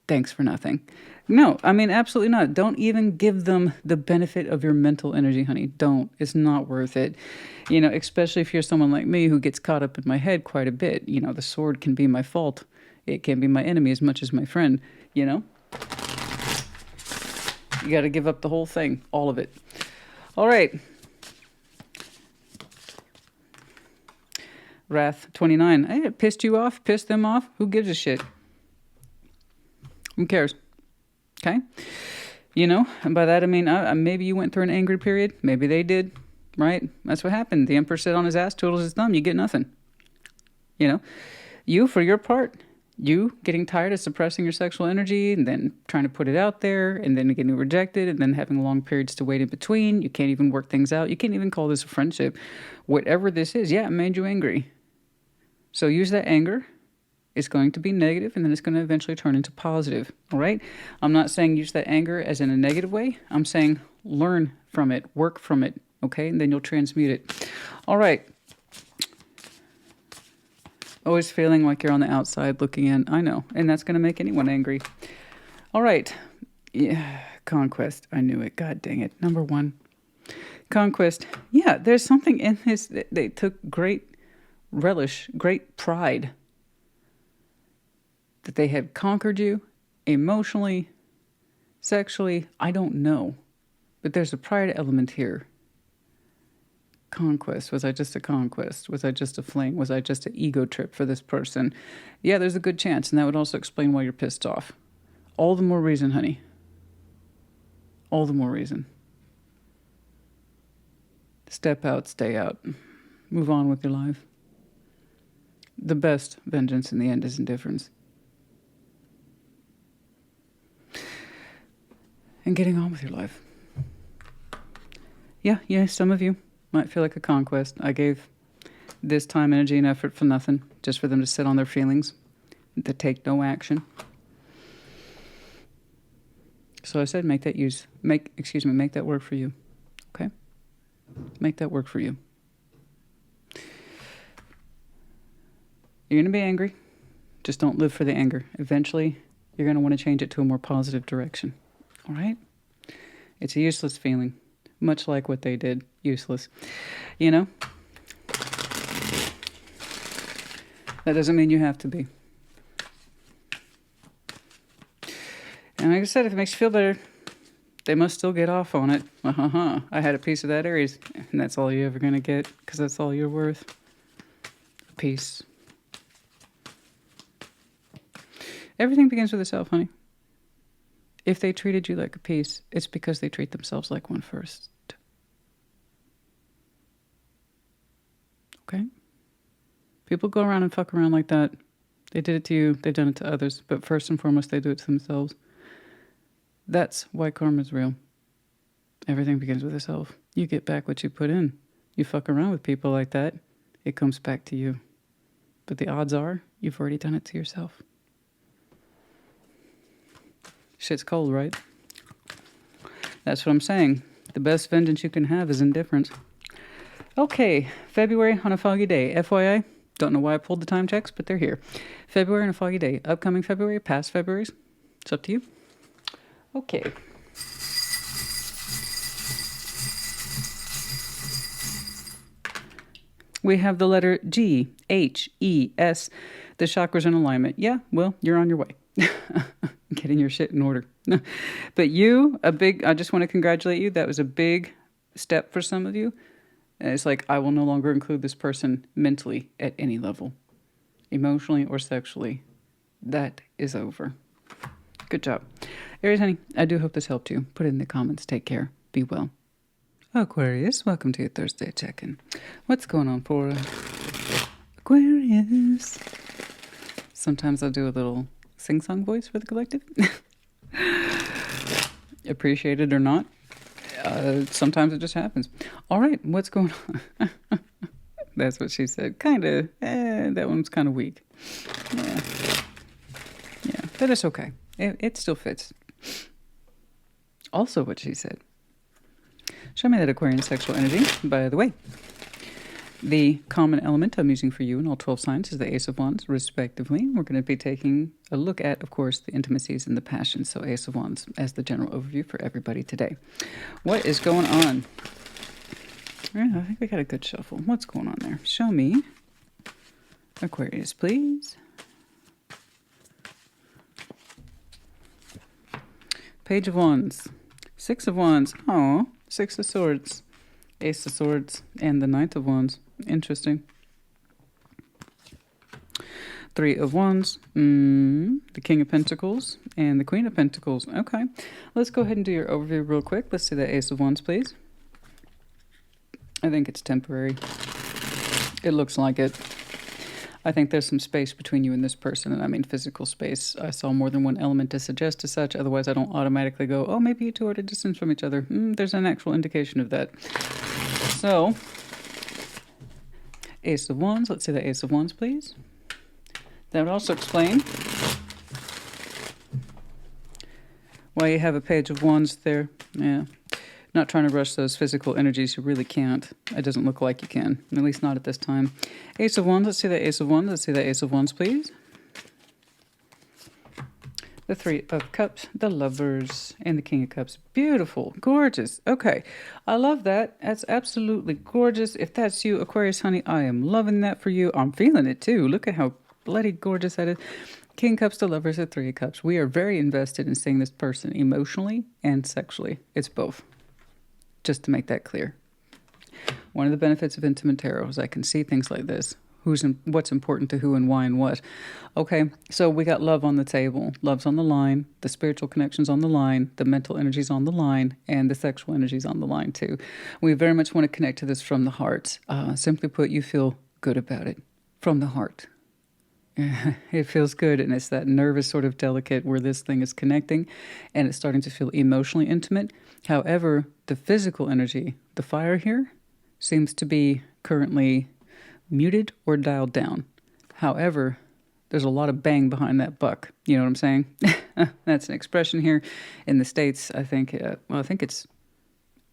Thanks for nothing. No, I mean, absolutely not. Don't even give them the benefit of your mental energy, honey. Don't. It's not worth it. You know, especially if you're someone like me who gets caught up in my head quite a bit. You know, the sword can be my fault. It can be my enemy as much as my friend. You know? You got to give up the whole thing. All of it. All right. Wrath 29. Hey, it pissed you off? Pissed them off? Who gives a shit? Who cares? Okay? You know, and by that I mean maybe you went through an angry period. Maybe they did, right? That's what happened. The emperor sat on his ass, twiddles his thumb. You get nothing. You know? You, for your part, you getting tired of suppressing your sexual energy and then trying to put it out there and then getting rejected and then having long periods to wait in between. You can't even work things out. You can't even call this a friendship. Whatever this is, yeah, it made you angry. So use that anger. It's going to be negative, and then it's going to eventually turn into positive, all right? I'm not saying use that anger as in a negative way. I'm saying learn from it, work from it, okay? And then you'll transmute it. All right. Always feeling like you're on the outside looking in. I know, and that's going to make anyone angry. All right. Yeah, conquest. I knew it. God dang it. Number 1. Conquest. Yeah, there's something in this. They took great relish, great pride that they had conquered you emotionally, sexually. I don't know. But there's a pride element here. Conquest. Was I just a conquest? Was I just a fling? Was I just an ego trip for this person? Yeah, there's a good chance. And that would also explain why you're pissed off. All the more reason, honey. All the more reason. Step out, stay out. Move on with your life. The best vengeance in the end is indifference. And getting on with your life. Yeah, some of you might feel like a conquest. I gave this time, energy, and effort for nothing, just for them to sit on their feelings, to take no action. So I said, make that work for you. Okay? Make that work for you. You're going to be angry. Just don't live for the anger. Eventually, you're going to want to change it to a more positive direction. All right? It's a useless feeling. Much like what they did. Useless. You know? That doesn't mean you have to be. And like I said, if it makes you feel better, they must still get off on it. I had a piece of that, Aries. And that's all you're ever going to get, because that's all you're worth. A piece. Everything begins with a self, honey. If they treated you like a piece, it's because they treat themselves like one first. Okay? People go around and fuck around like that. They did it to you. They've done it to others. But first and foremost, they do it to themselves. That's why karma's real. Everything begins with a self. You get back what you put in. You fuck around with people like that, it comes back to you. But the odds are, you've already done it to yourself. Shit's cold, right? That's what I'm saying. The best vengeance you can have is indifference. Okay, February on a foggy day. FYI, don't know why I pulled the time checks, but they're here. February on a foggy day. Upcoming February, past Februaries. It's up to you. Okay. We have the letter G, H, E, S. The chakras in alignment. Yeah, well, you're on your way. Getting your shit in order. But you, I just want to congratulate you. That was a big step for some of you. And it's like, I will no longer include this person mentally at any level, emotionally or sexually. That is over. Good job. Aries, honey, I do hope this helped you. Put it in the comments. Take care. Be well. Aquarius, welcome to your Thursday check-in. What's going on for Aquarius? Sometimes I'll do a little sing-song voice for the collective. Appreciate it or not. Sometimes it just happens. All right, what's going on? That's what she said. Kind of. That one's kind of weak. Yeah, but it's okay. It still fits. Also what she said. Show me that Aquarian sexual energy. By the way, the common element I'm using for you in all 12 signs is the Ace of Wands, respectively. We're going to be taking a look at, of course, the intimacies and the passions. So Ace of Wands as the general overview for everybody today. What is going on? Yeah, I think we got a good shuffle. What's going on there? Show me Aquarius, please. Page of Wands. Six of Wands. Oh, Six of Swords. Ace of Swords. And the Knight of Wands. Interesting. Three of Wands, the King of Pentacles, and the Queen of Pentacles. Okay, let's go ahead and do your overview real quick. Let's see the Ace of Wands, please. I think it's temporary. It looks like it. I think there's some space between you and this person, and I mean physical space. I saw more than one element to suggest as such. Otherwise, I don't automatically go, oh, maybe you two are at a distance from each other. There's an actual indication of that. So, Ace of Wands. Let's see the Ace of Wands, please. That would also explain why you have a Page of Wands there. Yeah. Not trying to rush those physical energies. You really can't. It doesn't look like you can. At least not at this time. Ace of Wands. Let's see the Ace of Wands. Let's see the Ace of Wands, please. The Three of Cups, the Lovers, and the King of Cups. Beautiful. Gorgeous. Okay. I love that. That's absolutely gorgeous. If that's you, Aquarius, honey, I am loving that for you. I'm feeling it too. Look at how bloody gorgeous that is. King of Cups, the Lovers, the Three of Cups. We are very invested in seeing this person emotionally and sexually. It's both. Just to make that clear. One of the benefits of intimate tarot is I can see things like this. What's important to who and why and what. Okay, so we got love on the table. Love's on the line. The spiritual connection's on the line. The mental energy's on the line. And the sexual energy's on the line too. We very much want to connect to this from the heart. Simply put, you feel good about it. From the heart. It feels good, and it's that nervous sort of delicate where this thing is connecting and it's starting to feel emotionally intimate. However, the physical energy, the fire here, seems to be currently muted or dialed down. However, there's a lot of bang behind that buck. You know what I'm saying? That's an expression here in the States. I think, I think it's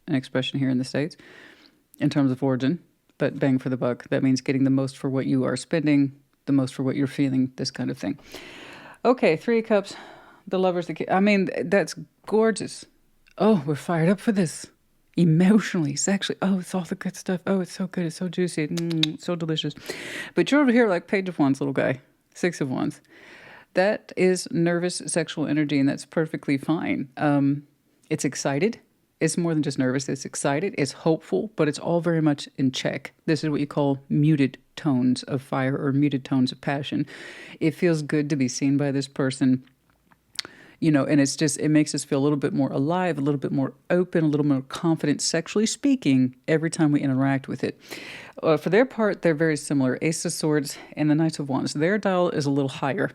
an expression here in the States in terms of origin, but bang for the buck. That means getting the most for what you are spending, the most for what you're feeling, this kind of thing. Okay, Three of Cups, the Lovers, I mean, that's gorgeous. Oh, we're fired up for this. Emotionally, sexually. Oh, it's all the good stuff. Oh, it's so good. It's so juicy. So delicious. But you're over here like Page of Wands, little guy. Six of Wands. That is nervous sexual energy, and that's perfectly fine. It's excited. It's more than just nervous. It's excited. It's hopeful, but it's all very much in check. This is what you call muted tones of fire or muted tones of passion. It feels good to be seen by this person, you know, and it makes us feel a little bit more alive, a little bit more open, a little more confident, sexually speaking, every time we interact with it. For their part, they're very similar. Ace of Swords and the Knight of Wands. Their dial is a little higher.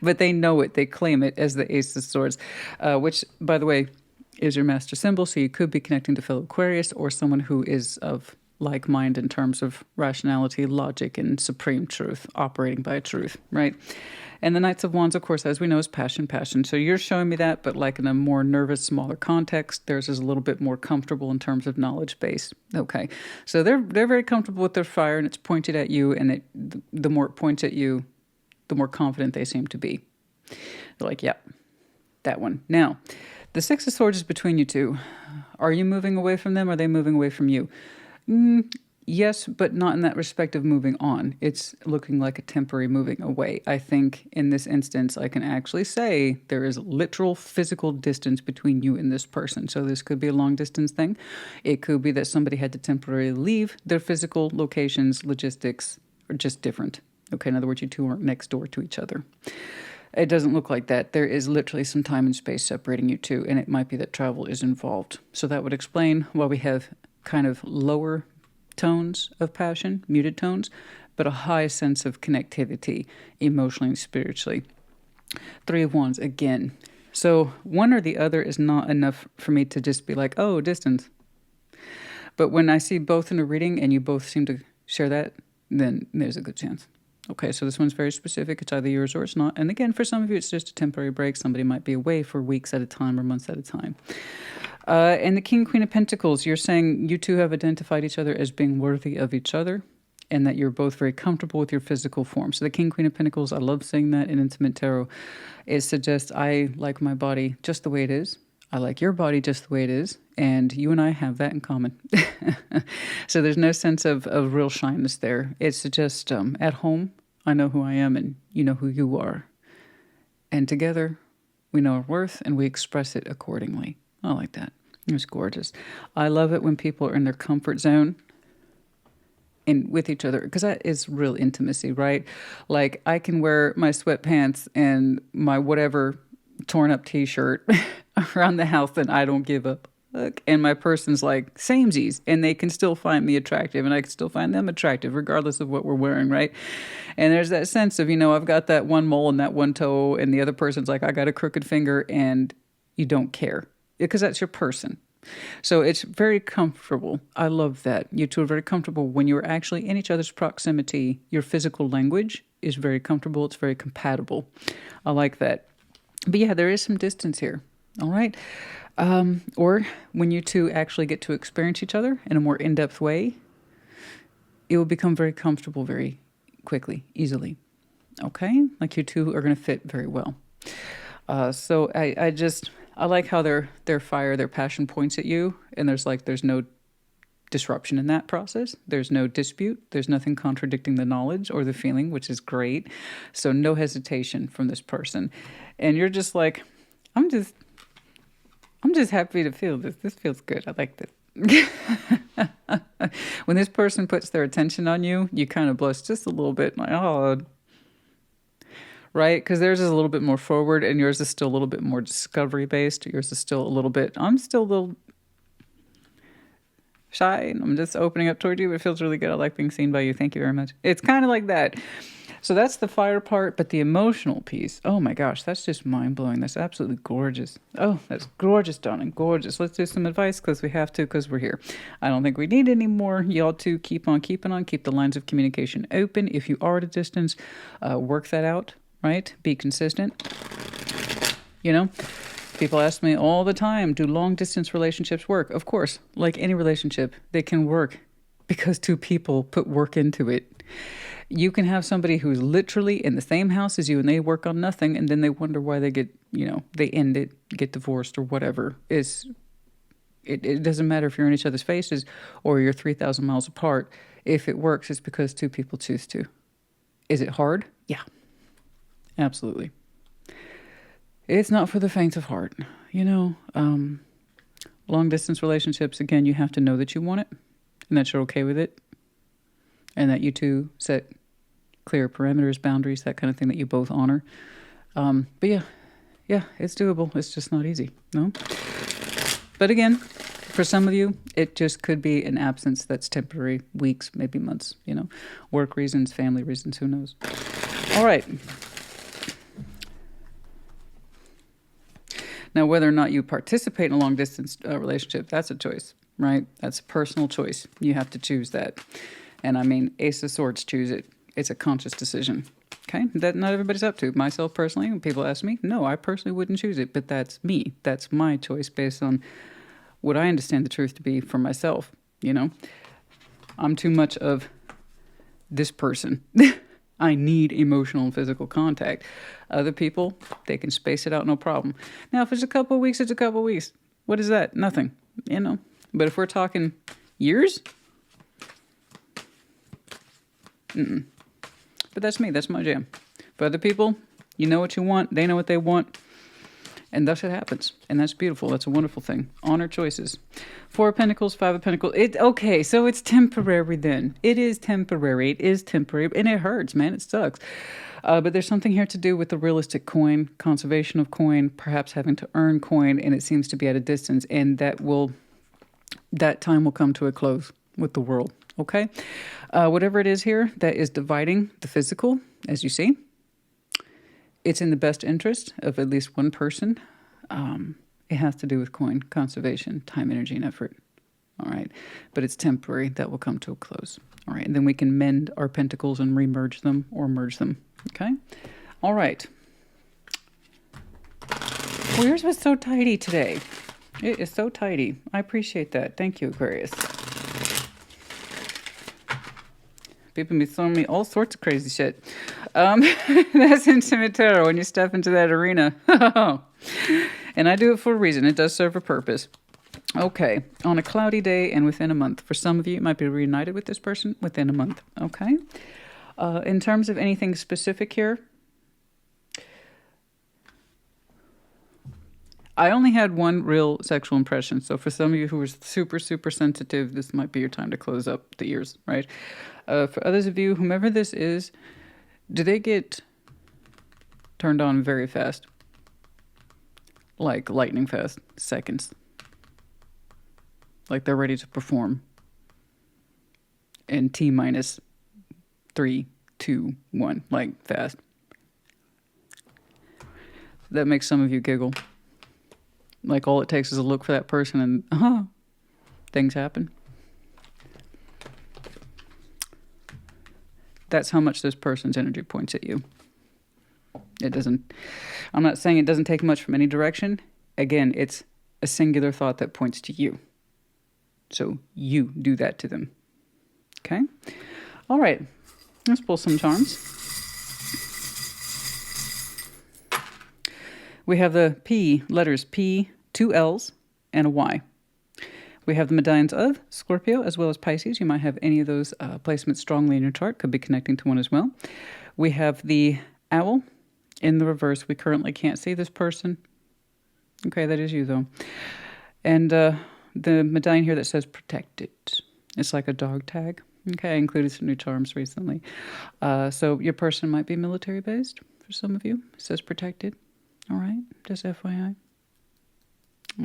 But they know it. They claim it as the Ace of Swords, which, by the way, is your master symbol. So you could be connecting to fellow Aquarius or someone who is of like mind in terms of rationality, logic, and supreme truth, operating by truth, right? And the Knights of Wands, of course, as we know, is passion, passion. So you're showing me that, but like in a more nervous, smaller context. Theirs is a little bit more comfortable in terms of knowledge base. Okay, so they're very comfortable with their fire, and it's pointed at you, and the more it points at you, the more confident they seem to be. They're like, yep, that one. Now, the Six of Swords is between you two. Are you moving away from them? Or are they moving away from you? Yes, but not in that respect of moving on. It's looking like a temporary moving away. I think in this instance, I can actually say there is literal physical distance between you and this person. So this could be a long distance thing. It could be that somebody had to temporarily leave. Their physical locations, logistics are just different. Okay, in other words, you two aren't next door to each other. It doesn't look like that. There is literally some time and space separating you two, and it might be that travel is involved. So that would explain why we have kind of lower tones of passion, muted tones, but a high sense of connectivity emotionally and spiritually. Three of Wands again. So one or the other is not enough for me to just be like, oh, distance. But when I see both in a reading and you both seem to share that, then there's a good chance. Okay, so this one's very specific. It's either yours or it's not. And again, for some of you, it's just a temporary break. Somebody might be away for weeks at a time or months at a time. And the King, Queen of Pentacles, you're saying you two have identified each other as being worthy of each other and that you're both very comfortable with your physical form. So the King, Queen of Pentacles, I love saying that in Intimate Tarot. It suggests I like my body just the way it is. I like your body just the way it is. And you and I have that in common. So there's no sense of real shyness there. It's just at home, I know who I am and you know who you are. And together, We know our worth and we express it accordingly. I like that. It's gorgeous. I love it when people are in their comfort zone and with each other, because that is real intimacy, right? Like I can wear my sweatpants and my whatever torn up t-shirt around the house and I don't give up. Look, and my person's like samesies, and they can still find me attractive and I can still find them attractive regardless of what we're wearing, right? And there's that sense of, I've got that one mole and that one toe, and the other person's like, I got a crooked finger, and you don't care because that's your person. So it's very comfortable. I love that. You two are very comfortable when you're actually in each other's proximity. Your physical language is very comfortable. It's very compatible. I like that. But yeah, there is some distance here. All right. Or when you two actually get to experience each other in a more in-depth way, it will become very comfortable very quickly, easily. Okay? Like you two are going to fit very well. So I like how their fire, their passion points at you, and there's no disruption in that process. There's no dispute. There's nothing contradicting the knowledge or the feeling, which is great. So no hesitation from this person. And you're just like, I'm just happy to feel this. This feels good. I like this. When this person puts their attention on you, you kind of blush just a little bit. Like, oh, right? Because theirs is a little bit more forward and yours is still a little bit more discovery based. Yours is still a little bit, I'm still a little shy and I'm just opening up toward you, but it feels really good. I like being seen by you. Thank you very much. It's kind of like that. So that's the fire part, but the emotional piece, oh my gosh, that's just mind-blowing. That's absolutely gorgeous. Oh, that's gorgeous, darling, gorgeous. Let's do some advice because we have to, because we're here. I don't think we need any more. Y'all two keep on keeping on. Keep the lines of communication open. If you are at a distance, work that out, right? Be consistent. People ask me all the time, do long-distance relationships work? Of course, like any relationship, they can work because two people put work into it. You can have somebody who's literally in the same house as you and they work on nothing, and then they wonder why they get, they end it, get divorced or whatever. It doesn't matter if you're in each other's faces or you're 3,000 miles apart. If it works, it's because two people choose to. Is it hard? Yeah, absolutely. It's not for the faint of heart. Long distance relationships, again, you have to know that you want it and that you're okay with it and that you two set clear parameters, boundaries, that kind of thing that you both honor. But yeah, it's doable. It's just not easy, no? But again, for some of you, it just could be an absence that's temporary, weeks, maybe months, work reasons, family reasons, who knows? All right. Now, whether or not you participate in a long-distance relationship, that's a choice, right? That's a personal choice. You have to choose that. And I mean, Ace of Swords choose it. It's a conscious decision, okay? That not everybody's up to. Myself personally, when people ask me, no, I personally wouldn't choose it, but that's me. That's my choice based on what I understand the truth to be for myself, I'm too much of this person. I need emotional and physical contact. Other people, they can space it out, no problem. Now, if it's a couple of weeks, it's a couple of weeks. What is that? Nothing, But if we're talking years, But that's me. That's my jam. For other people, you know what you want. They know what they want. And thus it happens. And that's beautiful. That's a wonderful thing. Honor choices. 4 of Pentacles, 5 of Pentacles. Okay, so it's temporary then. It is temporary. It is temporary. And it hurts, man. It sucks. But there's something here to do with the realistic coin, conservation of coin, perhaps having to earn coin, and it seems to be at a distance. And that time will come to a close with the world. Okay? Whatever it is here that is dividing the physical, as you see, it's in the best interest of at least one person. It has to do with coin, conservation, time, energy, and effort. All right? But it's temporary. That will come to a close. All right? And then we can mend our pentacles and remerge them or merge them. Okay? All right. Well, yours was so tidy today. It is so tidy. I appreciate that. Thank you, Aquarius. People be throwing me all sorts of crazy shit. That's intimate tarot when you step into that arena. And I do it for a reason. It does serve a purpose. Okay. On a cloudy day and within a month. For some of you, it might be reunited with this person within a month. Okay. In terms of anything specific here, I only had one real sexual impression. So for some of you who are super, super sensitive, this might be your time to close up the ears, right? For others of you, whomever this is, do they get turned on very fast? Like lightning fast, seconds. Like they're ready to perform in T minus 3, 2, 1, like fast. That makes some of you giggle. Like all it takes is a look for that person and things happen. That's how much this person's energy points at you. It doesn't, I'm not saying it doesn't take much from any direction. Again, it's a singular thought that points to you. So you do that to them. Okay? All right. Let's pull some charms. We have the P letters P, 2 L's, and a Y. We have the medallions of Scorpio as well as Pisces. You might have any of those placements strongly in your chart. Could be connecting to one as well. We have the owl in the reverse. We currently can't see this person. Okay, that is you though. And the medallion here that says protected. It's like a dog tag. Okay, I included some new charms recently. So your person might be military based for some of you. It says protected. All right, just FYI.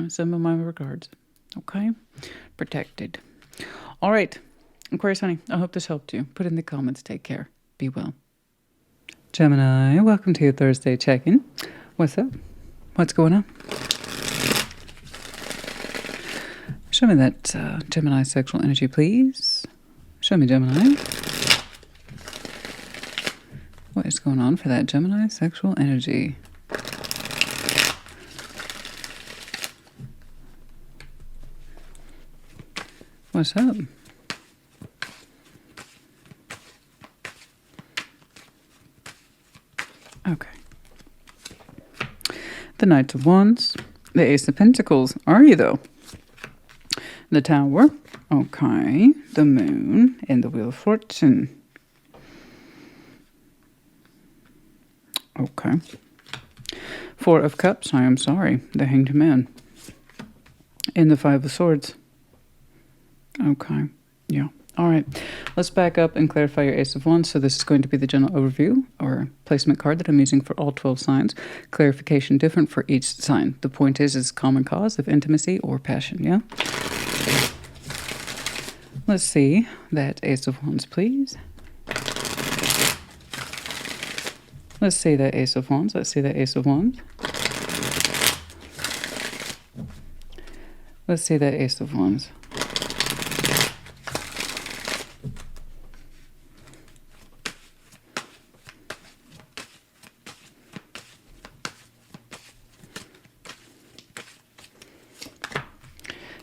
Send them my regards. Okay, protected. All right, Aquarius honey, I hope this helped you. Put in the comments. Take care. Be well. Gemini, welcome to your Thursday check-in. What's up? What's going on? Show me that Gemini sexual energy, please. Show me Gemini. What is going on for that Gemini sexual energy? What's up? Okay. The Knight of Wands. The Ace of Pentacles. Are you, though? The Tower. Okay. The Moon. And the Wheel of Fortune. Okay. 4 of Cups. I am sorry. The Hanged Man. And the 5 of Swords. Okay. Yeah. All right. Let's back up and clarify your Ace of Wands. So this is going to be the general overview or placement card that I'm using for all 12 signs. Clarification different for each sign. The point is common cause of intimacy or passion. Yeah. Let's see that Ace of Wands, please. Let's see that Ace of Wands. Let's see that Ace of Wands. Let's see that Ace of Wands.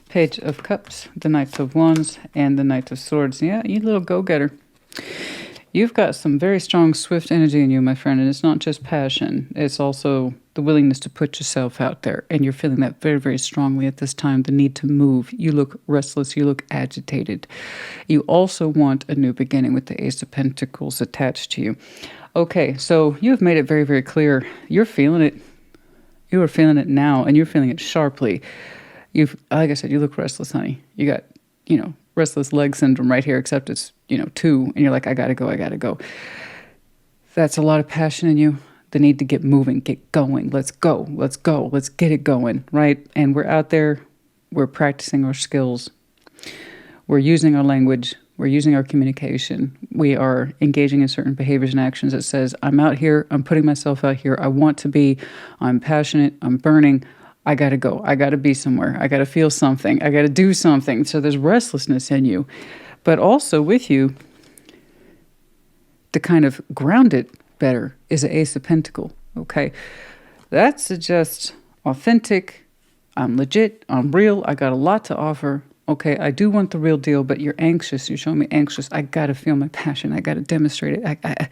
Page of Cups, the Knight of Wands, and the Knight of Swords. Yeah, you little go-getter. You've got some very strong, swift energy in you, my friend, and it's not just passion. It's also the willingness to put yourself out there, and you're feeling that very, very strongly at this time, the need to move. You look restless. You look agitated. You also want a new beginning with the Ace of Pentacles attached to you. Okay, so you have made it very, very clear. You're feeling it. You are feeling it now, and you're feeling it sharply. Like I said, you look restless, honey. You got, restless leg syndrome right here, except it's, 2, and you're like, I gotta go, I gotta go. That's a lot of passion in you. The need to get moving, get going. Let's go, let's get it going, right? And we're out there, we're practicing our skills. We're using our language. We're using our communication. We are engaging in certain behaviors and actions that says, I'm out here, I'm putting myself out here. I want to be, I'm passionate, I'm burning. I got to go. I got to be somewhere. I got to feel something. I got to do something. So there's restlessness in you. But also with you, to kind of ground it better, is an Ace of Pentacles. Okay. That suggests authentic. I'm legit. I'm real. I got a lot to offer. Okay. I do want the real deal, but you're anxious. You're showing me anxious. I got to feel my passion. I got to demonstrate it.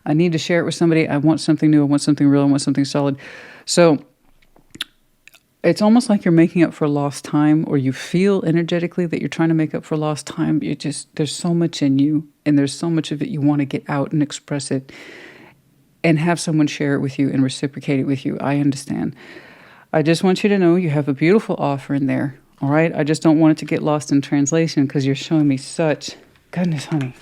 I need to share it with somebody. I want something new. I want something real. I want something solid. So it's almost like you're making up for lost time, or you feel energetically that you're trying to make up for lost time. There's so much in you, and there's so much of it you want to get out and express it and have someone share it with you and reciprocate it with you. I understand. I just want you to know you have a beautiful offer in there. All right. I just don't want it to get lost in translation because you're showing me such goodness, honey.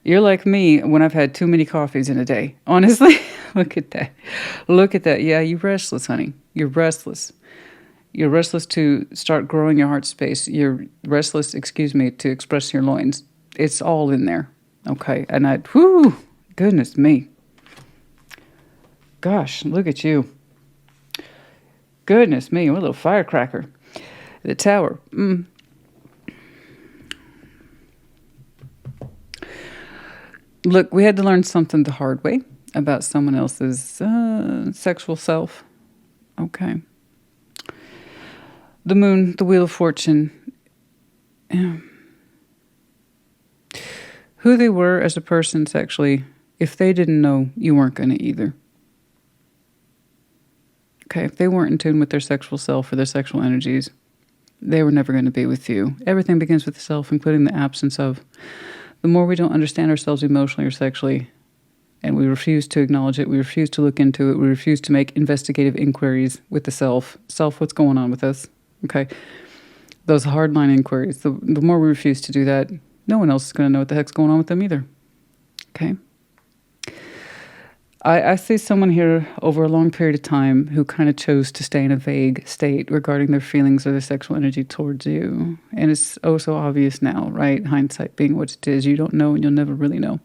You're like me when I've had too many coffees in a day. Honestly, look at that. Look at that. Yeah, you're restless, honey. You're restless. You're restless to start growing your heart space. You're restless, to express your loins. It's all in there. Okay. And whoo, goodness me. Gosh, look at you. Goodness me, what a little firecracker. The Tower. Look, we had to learn something the hard way about someone else's sexual self. Okay. The Moon, the Wheel of Fortune. Who they were as a person sexually, if they didn't know, you weren't going to either. Okay, if they weren't in tune with their sexual self or their sexual energies, they were never going to be with you. Everything begins with the self, including the absence of. The more we don't understand ourselves emotionally or sexually, and we refuse to acknowledge it, we refuse to look into it, we refuse to make investigative inquiries with the self. Self, what's going on with us? Okay? Those hardline inquiries, the more we refuse to do that, no one else is going to know what the heck's going on with them either. Okay? I see someone here over a long period of time who kind of chose to stay in a vague state regarding their feelings or their sexual energy towards you. And it's oh so obvious now, right? Hindsight being what it is. You don't know and you'll never really know.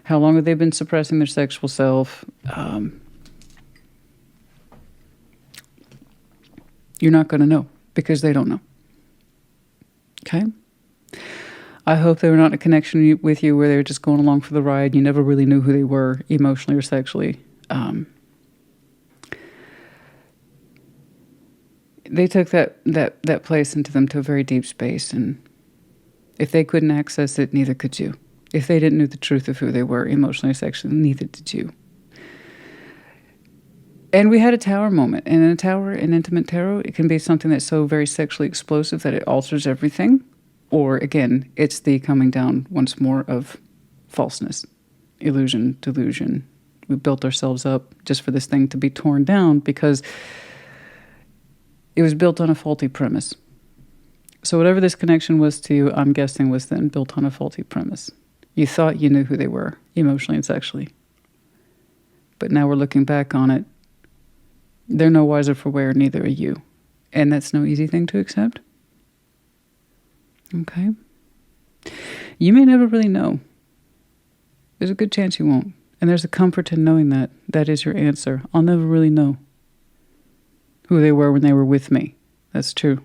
How long have they been suppressing their sexual self? You're not going to know because they don't know. Okay? I hope they were not in a connection with you where they were just going along for the ride. You never really knew who they were emotionally or sexually. They took that place into them to a very deep space. And if they couldn't access it, neither could you. If they didn't know the truth of who they were emotionally or sexually, neither did you. And we had a Tower moment. And in a Tower, in Intimate Tarot, it can be something that's so very sexually explosive that it alters everything. Or, again, it's the coming down once more of falseness, illusion, delusion. We built ourselves up just for this thing to be torn down because it was built on a faulty premise. So whatever this connection was to you, I'm guessing was then built on a faulty premise. You thought you knew who they were, emotionally and sexually. But now we're looking back on it. They're no wiser for wear, neither are you. And that's no easy thing to accept. Okay. You may never really know. There's a good chance you won't. And there's a comfort in knowing that. That is your answer. I'll never really know who they were when they were with me. That's true.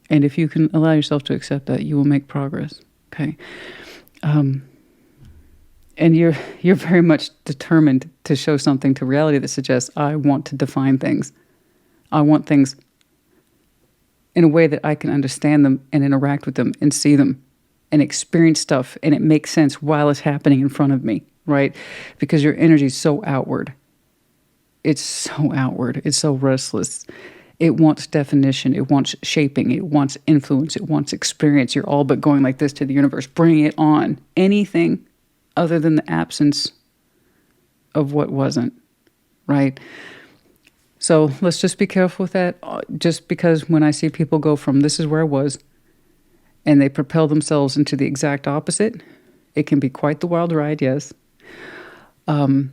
And if you can allow yourself to accept that, you will make progress. Okay. And you're very much determined to show something to reality that suggests, I want to define things. I want things in a way that I can understand them and interact with them and see them and experience stuff and it makes sense while it's happening in front of me, right? Because your energy is so outward. It's so outward. It's so restless. It wants definition. It wants shaping. It wants influence. It wants experience. You're all but going like this to the universe. Bring it on. Anything other than the absence of what wasn't, right? So let's just be careful with that. Just because when I see people go from this is where I was and they propel themselves into the exact opposite, it can be quite the wild ride, yes. But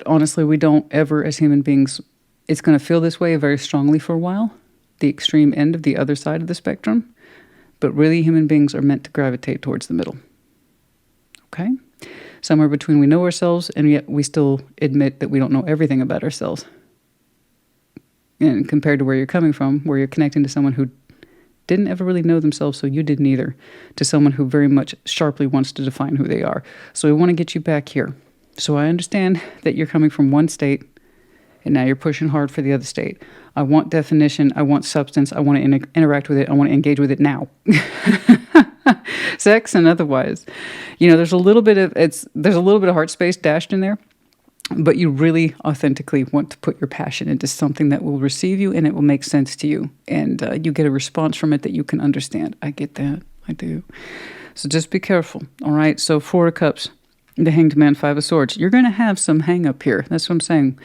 honestly, we don't ever as human beings, it's going to feel this way very strongly for a while, the extreme end of the other side of the spectrum. But really human beings are meant to gravitate towards the middle. Okay? Somewhere between we know ourselves and yet we still admit that we don't know everything about ourselves. And compared to where you're coming from, where you're connecting to someone who didn't ever really know themselves, so you didn't either, to someone who very much sharply wants to define who they are. So we want to get you back here. So I understand that you're coming from one state and now you're pushing hard for the other state. I want definition. I want substance. I want to interact with it. I want to engage with it now. Sex and otherwise. You know, there's a little bit of heart space dashed in there, but you really authentically want to put your passion into something that will receive you and it will make sense to you. And you get a response from it that you can understand. I get that. I do. So just be careful. All right. So 4 of Cups. The Hanged Man, Five of Swords. You're going to have some hang up here. That's what I'm saying.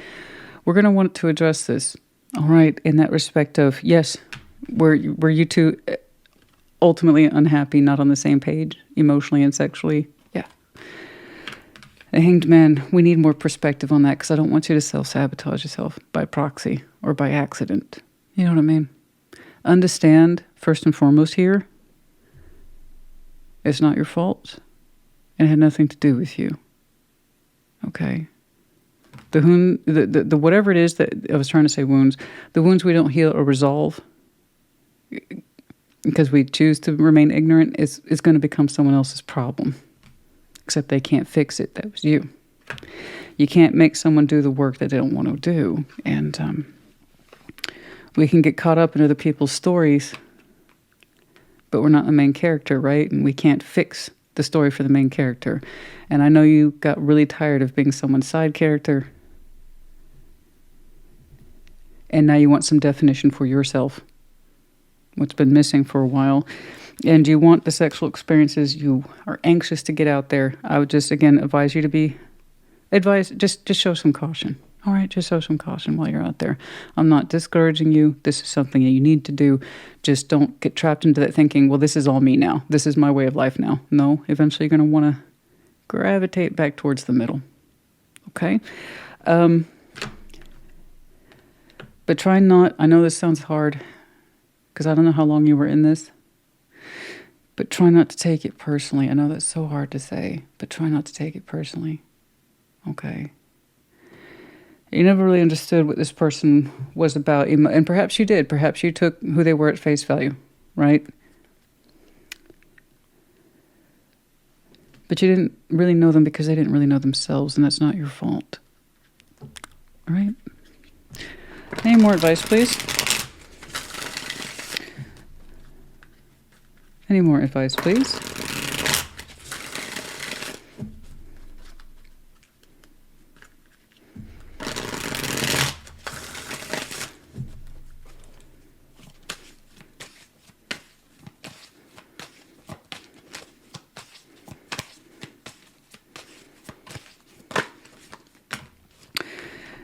We're going to want to address this. All right. In that respect of, yes, were you two ultimately unhappy, not on the same page, emotionally and sexually? Yeah. The Hanged Man, we need more perspective on that because I don't want you to self-sabotage yourself by proxy or by accident. You know what I mean? Understand, first and foremost here, it's not your fault. It had nothing to do with you. Okay? The whatever it is that I was trying to say, wounds, the wounds we don't heal or resolve because we choose to remain ignorant is going to become someone else's problem. Except they can't fix it. That was you. You can't make someone do the work that they don't want to do. And we can get caught up in other people's stories, but we're not the main character, right? And we can't fix the story for the main character. And I know you got really tired of being someone's side character. And now you want some definition for yourself. What's been missing for a while. And you want the sexual experiences. You are anxious to get out there. I would just, again, advise you to be advised. Just show some caution. All right, just show some caution while you're out there. I'm not discouraging you. This is something that you need to do. Just don't get trapped into that thinking, well, this is all me now. This is my way of life now. No, eventually you're going to want to gravitate back towards the middle. Okay? But try not, I know this sounds hard because I don't know how long you were in this, but try not to take it personally. I know that's so hard to say, but try not to take it personally. Okay? You never really understood what this person was about. And perhaps you did. Perhaps you took who they were at face value, right? But you didn't really know them because they didn't really know themselves, and that's not your fault. All right? Any more advice, please? Any more advice, please?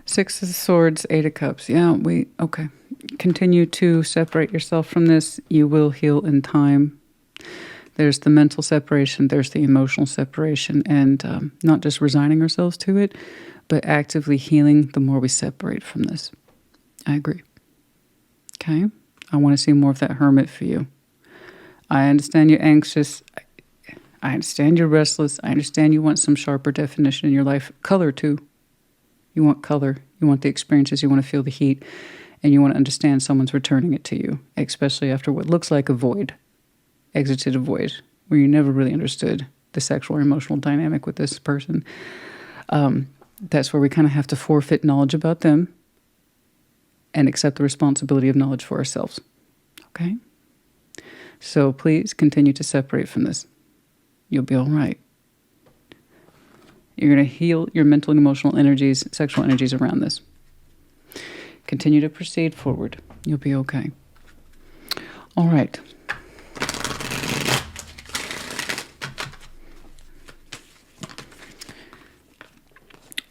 Six of Swords, Eight of Cups. Yeah, okay. Continue to separate yourself from this. You will heal in time. There's the mental separation. There's the emotional separation. And not just resigning ourselves to it, but actively healing the more we separate from this. I agree. Okay? I want to see more of that hermit for you. I understand you're anxious. I understand you're restless. I understand you want some sharper definition in your life. Color, too. You want color. You want the experiences. You want to feel the heat. And you want to understand someone's returning it to you, especially after what looks like a void, exited a void, where you never really understood the sexual or emotional dynamic with this person. That's where we kind of have to forfeit knowledge about them and accept the responsibility of knowledge for ourselves. Okay? So please continue to separate from this. You'll be all right. You're going to heal your mental and emotional energies, sexual energies around this. Continue to proceed forward. You'll be okay. All right.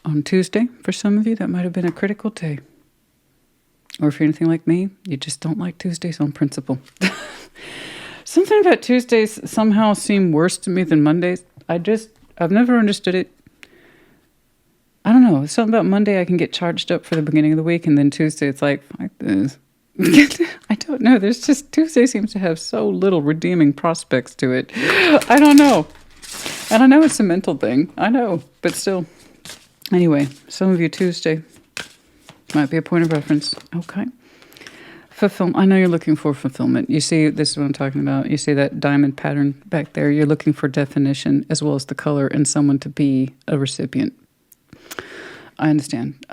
On Tuesday, for some of you, that might have been a critical day. Or if you're anything like me, you just don't like Tuesdays on principle. Something about Tuesdays somehow seem worse to me than Mondays. I've never understood it. I don't know. Something about Monday I can get charged up for the beginning of the week, and then Tuesday it's like this. I don't know. There's just, Tuesday seems to have so little redeeming prospects to it. I don't know. And I know it's a mental thing. I know. But still. Anyway, some of you Tuesday might be a point of reference. Okay. Fulfillment. I know you're looking for fulfillment. You see, this is what I'm talking about. You see that diamond pattern back there. You're looking for definition as well as the color and someone to be a recipient. I understand.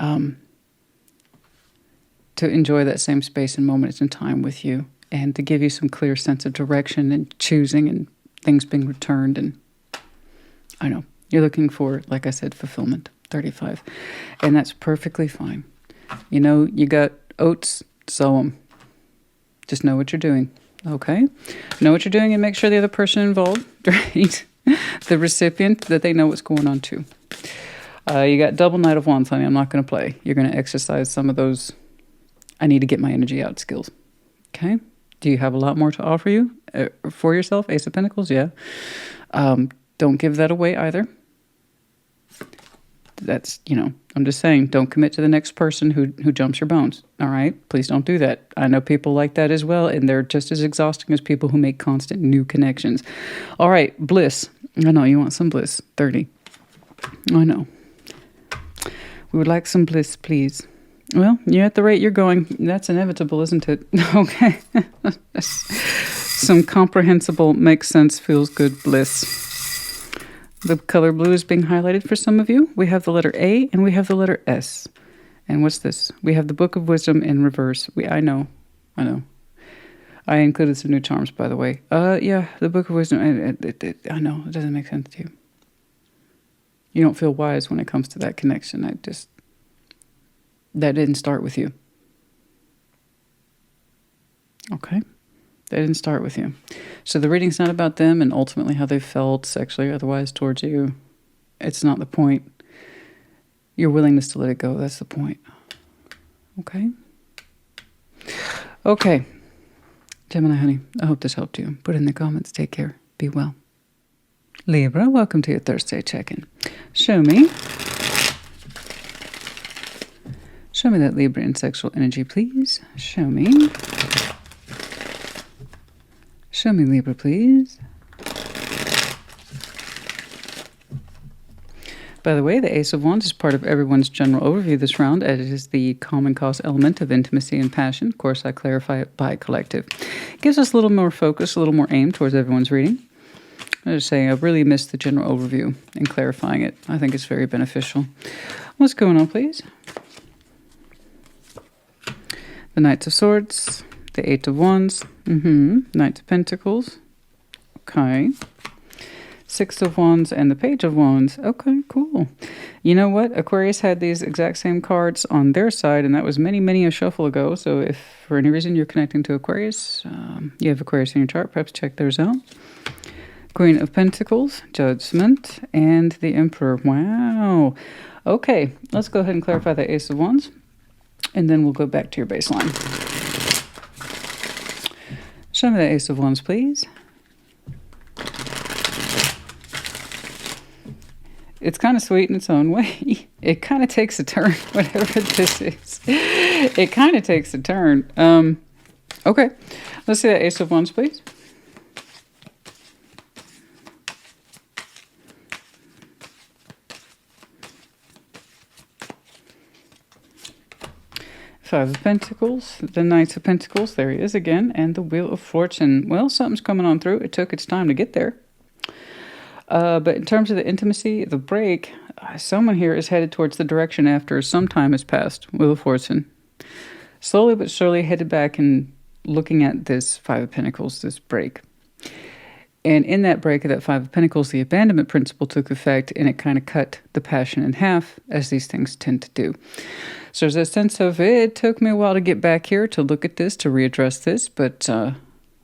To enjoy that same space and moment in time with you and to give you some clear sense of direction and choosing and things being returned. And I know. You're looking for, like I said, fulfillment. 35. And that's perfectly fine. You know, you got oats, sow them. Just know what you're doing. Okay? Know what you're doing and make sure the other person involved, right? the recipient, that they know what's going on too. You got double Knight of Wands, honey. I'm not going to play. You're going to exercise some of those I need to get my energy out skills. Okay? Do you have a lot more to offer you for yourself? Ace of Pentacles, yeah. Don't give that away either. That's, I'm just saying, don't commit to the next person who jumps your bones. All right? Please don't do that. I know people like that as well, and they're just as exhausting as people who make constant new connections. All right, bliss. I know you want some bliss. 30. I know. We would like some bliss, please. Well, you're at the rate you're going. That's inevitable, isn't it? Okay. Some comprehensible, makes sense, feels good bliss. The color blue is being highlighted for some of you. We have the letter A and we have the letter S. And what's this? We have the Book of Wisdom in reverse. I know. I included some new charms, by the way. Yeah, the Book of Wisdom. I know, it doesn't make sense to you. You don't feel wise when it comes to that connection. That didn't start with you. Okay? That didn't start with you. So the reading's not about them and ultimately how they felt sexually or otherwise towards you. It's not the point. Your willingness to let it go, that's the point. Okay? Okay. Gemini, honey, I hope this helped you. Put it in the comments. Take care. Be well. Libra, welcome to your Thursday check-in. Show me that Librian sexual energy, please. Show me. Show me Libra, please. By the way, the Ace of Wands is part of everyone's general overview this round, as it is the common cause element of intimacy and passion. Of course, I clarify it by collective. It gives us a little more focus, a little more aim towards everyone's reading. I was saying, I really missed the general overview and clarifying it. I think it's very beneficial. What's going on, please? The Knights of Swords, the Eight of Wands, Knights of Pentacles, okay. Six of Wands and the Page of Wands. Okay, cool. You know what? Aquarius had these exact same cards on their side, and that was many, many a shuffle ago. So if for any reason you're connecting to Aquarius, you have Aquarius in your chart, perhaps check theirs out. Queen of Pentacles, Judgment, and the Emperor. Wow. Okay, let's go ahead and clarify the Ace of Wands, and then we'll go back to your baseline. Show me the Ace of Wands, please. It's kind of sweet in its own way. It kind of takes a turn, whatever this is. It kind of takes a turn. Okay, let's see that Ace of Wands, please. Five of Pentacles, the Knights of Pentacles, there he is again, and the Wheel of Fortune. Well, something's coming on through. It took its time to get there. But in terms of the intimacy, the break, someone here is headed towards the direction after some time has passed. Wheel of Fortune. Slowly but surely headed back and looking at this Five of Pentacles, this break. And in that break of that Five of Pentacles, the abandonment principle took effect, and it kind of cut the passion in half, as these things tend to do. So there's a sense of, it took me a while to get back here, to look at this, to readdress this, but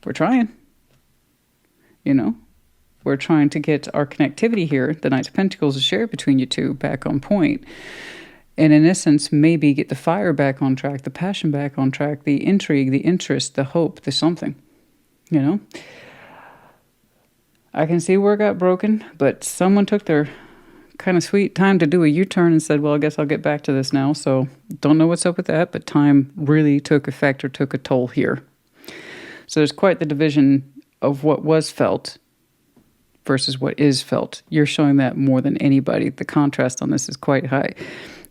we're trying. We're trying to get our connectivity here, the Knight of Pentacles is shared between you two, back on point. And in essence, maybe get the fire back on track, the passion back on track, the intrigue, the interest, the hope, the something. I can see where it got broken, but someone took their kind of sweet time to do a U-turn and said, well, I guess I'll get back to this now. So don't know what's up with that, but time really took effect or took a toll here. So there's quite the division of what was felt versus what is felt. You're showing that more than anybody. The contrast on this is quite high.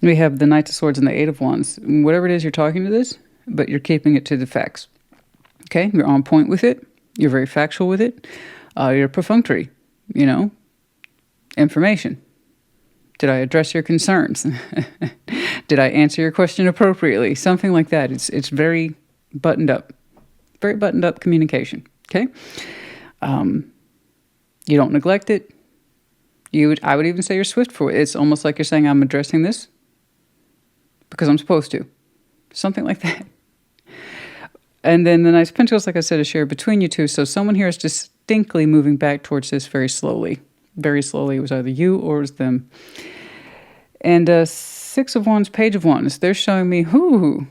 We have the Knight of Swords and the Eight of Wands. Whatever it is, you're talking to this, but you're keeping it to the facts. Okay? You're on point with it. You're very factual with it. You're perfunctory, information. Did I address your concerns? Did I answer your question appropriately? Something like that. It's very buttoned up. Very buttoned up communication. Okay? You don't neglect it. I would even say you're swift for it. It's almost like you're saying, I'm addressing this because I'm supposed to. Something like that. And then the Knight of Pentacles, like I said, is shared between you two. So someone here is distinctly moving back towards this very slowly. very slowly. It was either you or it was them. And Six of Wands, Page of Wands. They're showing me, ooh,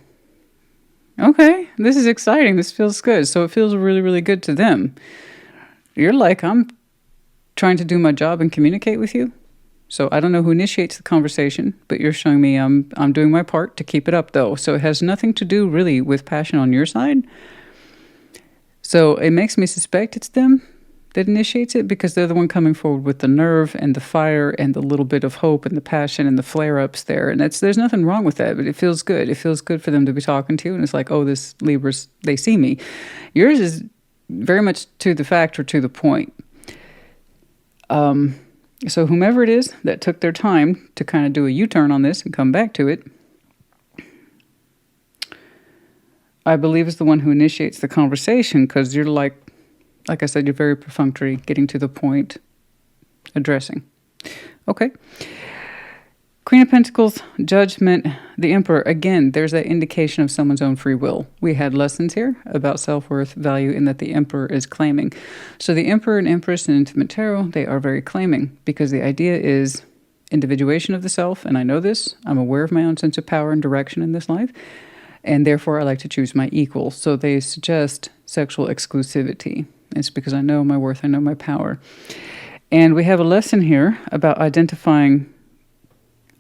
okay, this is exciting. This feels good. So it feels really, really good to them. You're like, I'm trying to do my job and communicate with you. So I don't know who initiates the conversation, but you're showing me I'm doing my part to keep it up, though. So it has nothing to do really with passion on your side. So it makes me suspect it's them that initiates it, because they're the one coming forward with the nerve and the fire and the little bit of hope and the passion and the flare-ups there. And there's nothing wrong with that, but it feels good. It feels good for them to be talking to you. And it's like, oh, this Libra's, they see me. Yours is very much to the fact or to the point. So whomever it is that took their time to kind of do a U-turn on this and come back to it, I believe is the one who initiates the conversation, because you're like I said, you're very perfunctory, getting to the point, addressing. Okay. Queen of Pentacles, Judgment, the Emperor. Again, there's that indication of someone's own free will. We had lessons here about self-worth, value, and that the Emperor is claiming. So the Emperor and Empress in Intimate Tarot, they are very claiming, because the idea is individuation of the self, and I know this. I'm aware of my own sense of power and direction in this life, and therefore I like to choose my equal. So they suggest sexual exclusivity. It's because I know my worth, I know my power. And we have a lesson here about identifying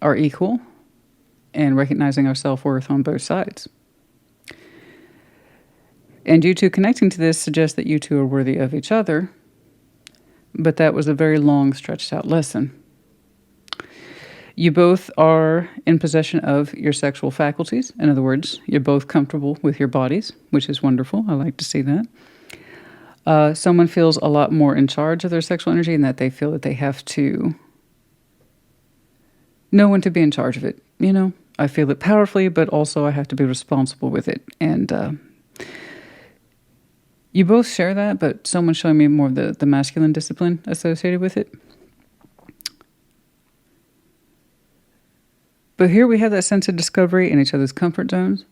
our equal and recognizing our self-worth on both sides. And you two connecting to this suggests that you two are worthy of each other, but that was a very long, stretched out lesson. You both are in possession of your sexual faculties. In other words, you're both comfortable with your bodies, which is wonderful. I like to see that. Someone feels a lot more in charge of their sexual energy, and that they feel that they have to know when to be in charge of it. You know, I feel it powerfully, but also I have to be responsible with it. And you both share that, but someone's showing me more of the masculine discipline associated with it. But here we have that sense of discovery in each other's comfort zones,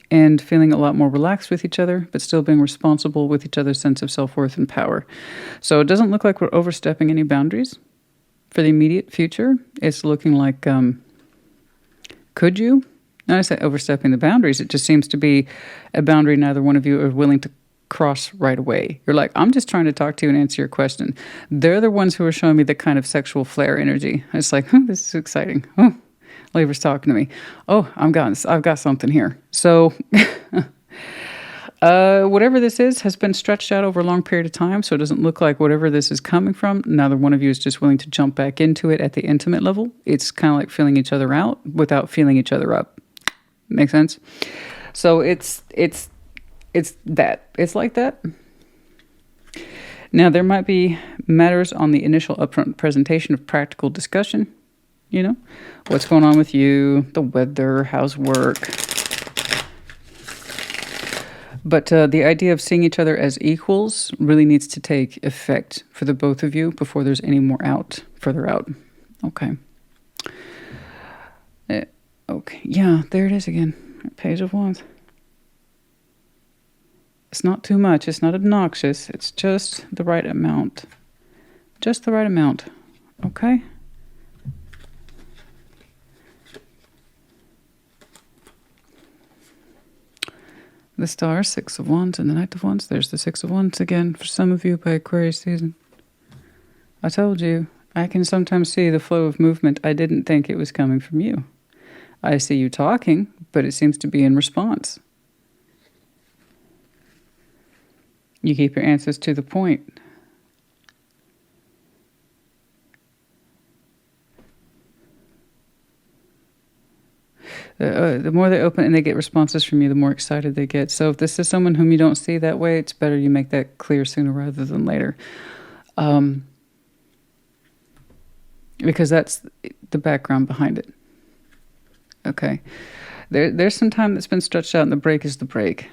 and feeling a lot more relaxed with each other, but still being responsible with each other's sense of self-worth and power. So it doesn't look like we're overstepping any boundaries for the immediate future. It's looking like, could you? Not I say overstepping the boundaries. It just seems to be a boundary neither one of you are willing to cross right away. You're like, I'm just trying to talk to you and answer your question. They're the ones who are showing me the kind of sexual flare energy. It's like, this is exciting. Oh, Libra's talking to me. Oh, I've got something here. So whatever this is has been stretched out over a long period of time, so it doesn't look like whatever this is coming from, neither one of you is just willing to jump back into it at the intimate level. It's kind of like feeling each other out without feeling each other up. Make sense? So it's that. It's like that. Now, there might be matters on the initial upfront presentation of practical discussion. You know, what's going on with you, the weather, how's work. But the idea of seeing each other as equals really needs to take effect for the both of you before there's any more further out. Okay. Okay. Yeah, there it is again. Page of Wands. It's not too much. It's not obnoxious. It's just the right amount. Just the right amount. Okay. The Star, Six of Wands, and the Knight of Wands. There's the Six of Wands again for some of you by Aquarius season. I told you, I can sometimes see the flow of movement. I didn't think it was coming from you. I see you talking, but it seems to be in response. You keep your answers to the point. The more they open and they get responses from you, the more excited they get. So if this is someone whom you don't see that way, it's better you make that clear sooner rather than later. Because that's the background behind it. Okay. There's some time that's been stretched out, and the break is the break.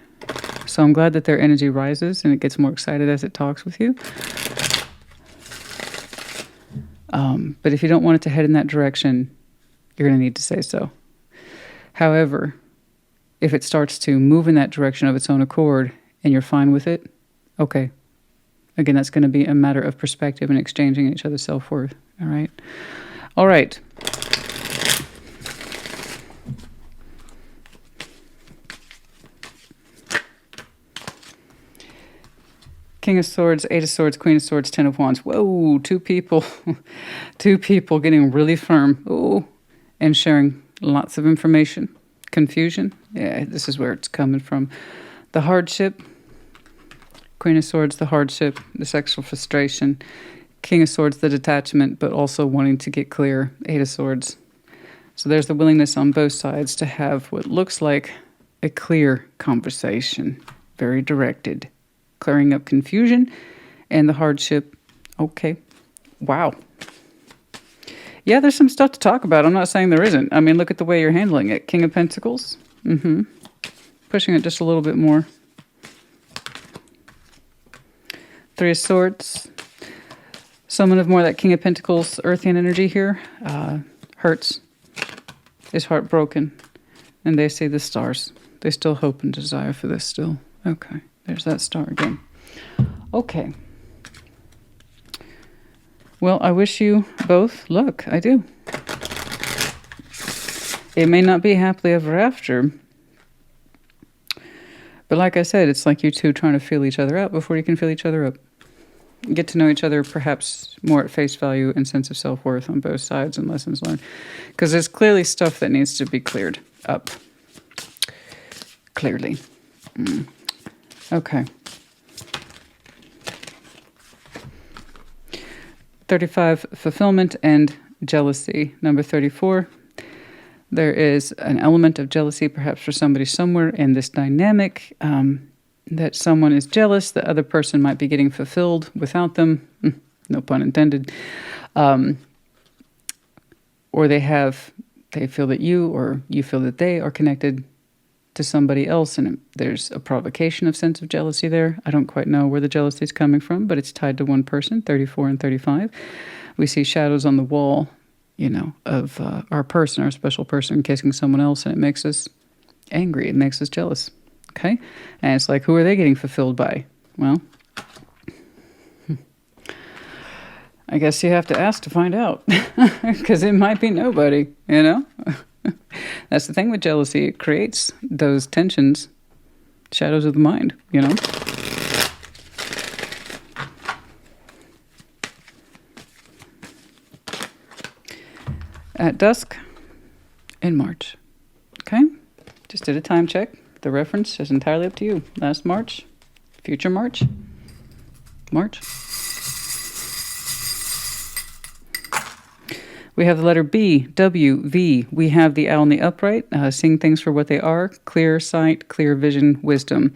So I'm glad that their energy rises and it gets more excited as it talks with you. But if you don't want it to head in that direction, you're going to need to say so. However, if it starts to move in that direction of its own accord and you're fine with it, okay, Again, that's going to be a matter of perspective and exchanging each other's self-worth. All right. All right. King of Swords, Eight of Swords, Queen of Swords, Ten of Wands. Whoa, two people. Two people getting really firm. Ooh, and sharing lots of information. Confusion. Yeah, this is where it's coming from. The hardship. Queen of Swords, the hardship, the sexual frustration. King of Swords, the detachment, but also wanting to get clear. Eight of Swords. So there's the willingness on both sides to have what looks like a clear conversation. Very directed. Clearing up confusion and the hardship. Okay. Wow. Yeah, there's some stuff to talk about. I'm not saying there isn't. I mean, look at the way you're handling it. King of Pentacles. Pushing it just a little bit more. Three of Swords. Someone of more that King of Pentacles earthian energy here. Hurts. Is heartbroken. And they see the stars. They still hope and desire for this still. Okay. There's that star again. Okay. Well, I wish you both luck. I do. It may not be happily ever after. But like I said, it's like you two trying to feel each other out before you can feel each other up. Get to know each other perhaps more at face value and sense of self-worth on both sides and lessons learned. Because there's clearly stuff that needs to be cleared up. Clearly. Okay. 35, fulfillment and jealousy. Number 34. There is an element of jealousy perhaps for somebody somewhere in this dynamic, that someone is jealous, the other person might be getting fulfilled without them. No pun intended. Or they feel that you or you feel that they are connected to somebody else, and there's a provocation of sense of jealousy there. I don't quite know where the jealousy is coming from, but it's tied to one person, 34 and 35. We see shadows on the wall, you know, of our person, our special person kissing someone else, and it makes us angry. It makes us jealous. Okay? And it's like, who are they getting fulfilled by? Well, I guess you have to ask to find out, because it might be nobody, you know? That's the thing with jealousy. It creates those tensions, shadows of the mind, you know? At dusk in March. Okay? Just did a time check. The reference is entirely up to you. Last March, future March, March. We have the letter B, W, V. We have the owl in the upright, seeing things for what they are, clear sight, clear vision, wisdom.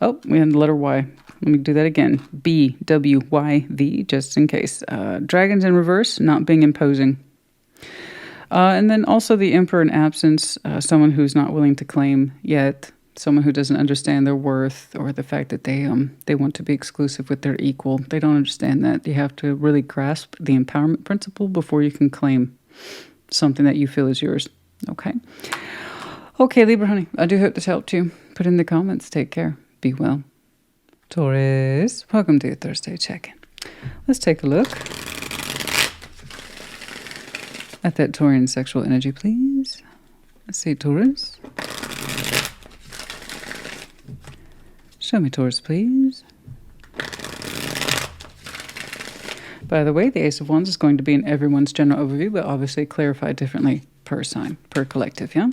Oh, we have the letter Y. Let me do that again. B, W, Y, V, just in case. Dragons in reverse, not being imposing. And then also the emperor in absence, someone who's not willing to claim yet, someone who doesn't understand their worth or the fact that they want to be exclusive with their equal. They don't understand that. You have to really grasp the empowerment principle before you can claim something that you feel is yours. Okay? Okay, Libra honey, I do hope this helped you. Put in the comments. Take care. Be well. Taurus, welcome to your Thursday check-in. Let's take a look at that Taurian sexual energy, please. Let's see, Taurus. Show me Taurus, please. By the way, the Ace of Wands is going to be in everyone's general overview, but obviously clarified differently per sign, per collective, yeah?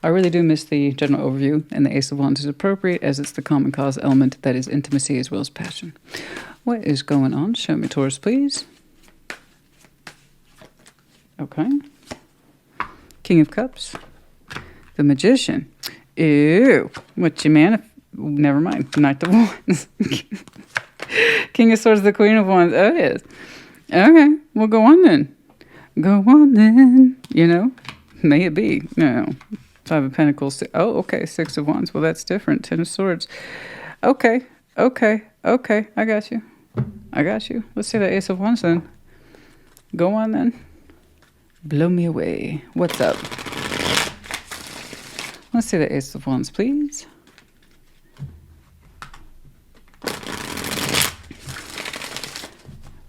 I really do miss the general overview, and the Ace of Wands is appropriate as it's the common cause element that is intimacy as well as passion. What is going on? Show me Taurus, please. Okay. King of Cups. The Magician. Ew. What you man? Never mind. Knight of Wands. King of Swords, the Queen of Wands. Oh, yes. Okay. Well, go on then. Go on then. You know? May it be. No. Five of Pentacles. Oh, okay. Six of Wands. Well, that's different. Ten of Swords. Okay. Okay. Okay. I got you. I got you. Let's see the Ace of Wands then. Go on then. Blow me away. What's up? Let's see the Ace of Wands, please.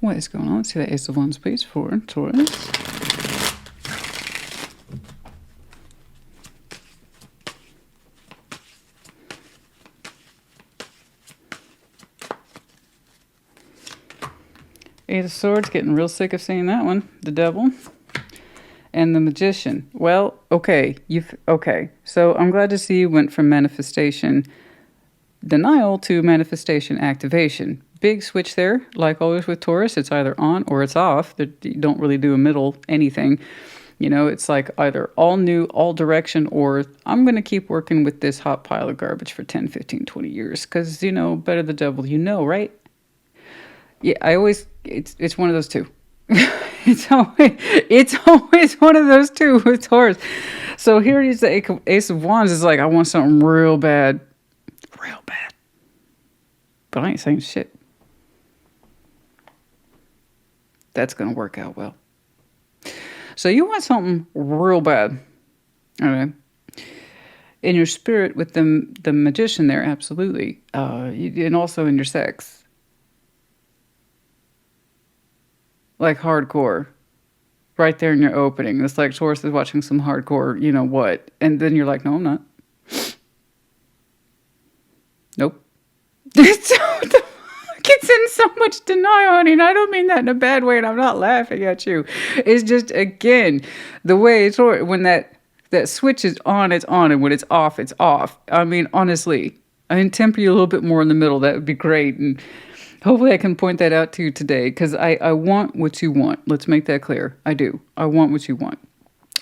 What is going on? Let's see the Ace of Wands, please, for Taurus. Eight of Swords, getting real sick of seeing that one. The Devil. And the Magician. Well, okay. Okay. So I'm glad to see you went from manifestation denial to manifestation activation. Big switch there. Like always with Taurus, it's either on or it's off. You don't really do a middle anything. You know, it's like either all new, all direction, or I'm going to keep working with this hot pile of garbage for 10, 15, 20 years. Because, you know, better the devil you know, right? Yeah, it's one of those two. it's always one of those two with Taurus. So here it is, the Ace of Wands is like, I want something real bad. Real bad. But I ain't saying shit. That's going to work out well. So you want something real bad. Okay. In your spirit with the Magician there, absolutely. And also in your sex. Like hardcore. Right there in your opening. It's like Taurus is watching some hardcore, you know what. And then you're like, no, I'm not. Nope. It's in so much denial, honey. And I don't mean that in a bad way, and I'm not laughing at you. It's just, again, the way it's when that switch is on, it's on, and when it's off. I mean, honestly, I can temper you a little bit more in the middle. That would be great. And hopefully I can point that out to you today, because I want what you want. Let's make that clear. I do. I want what you want.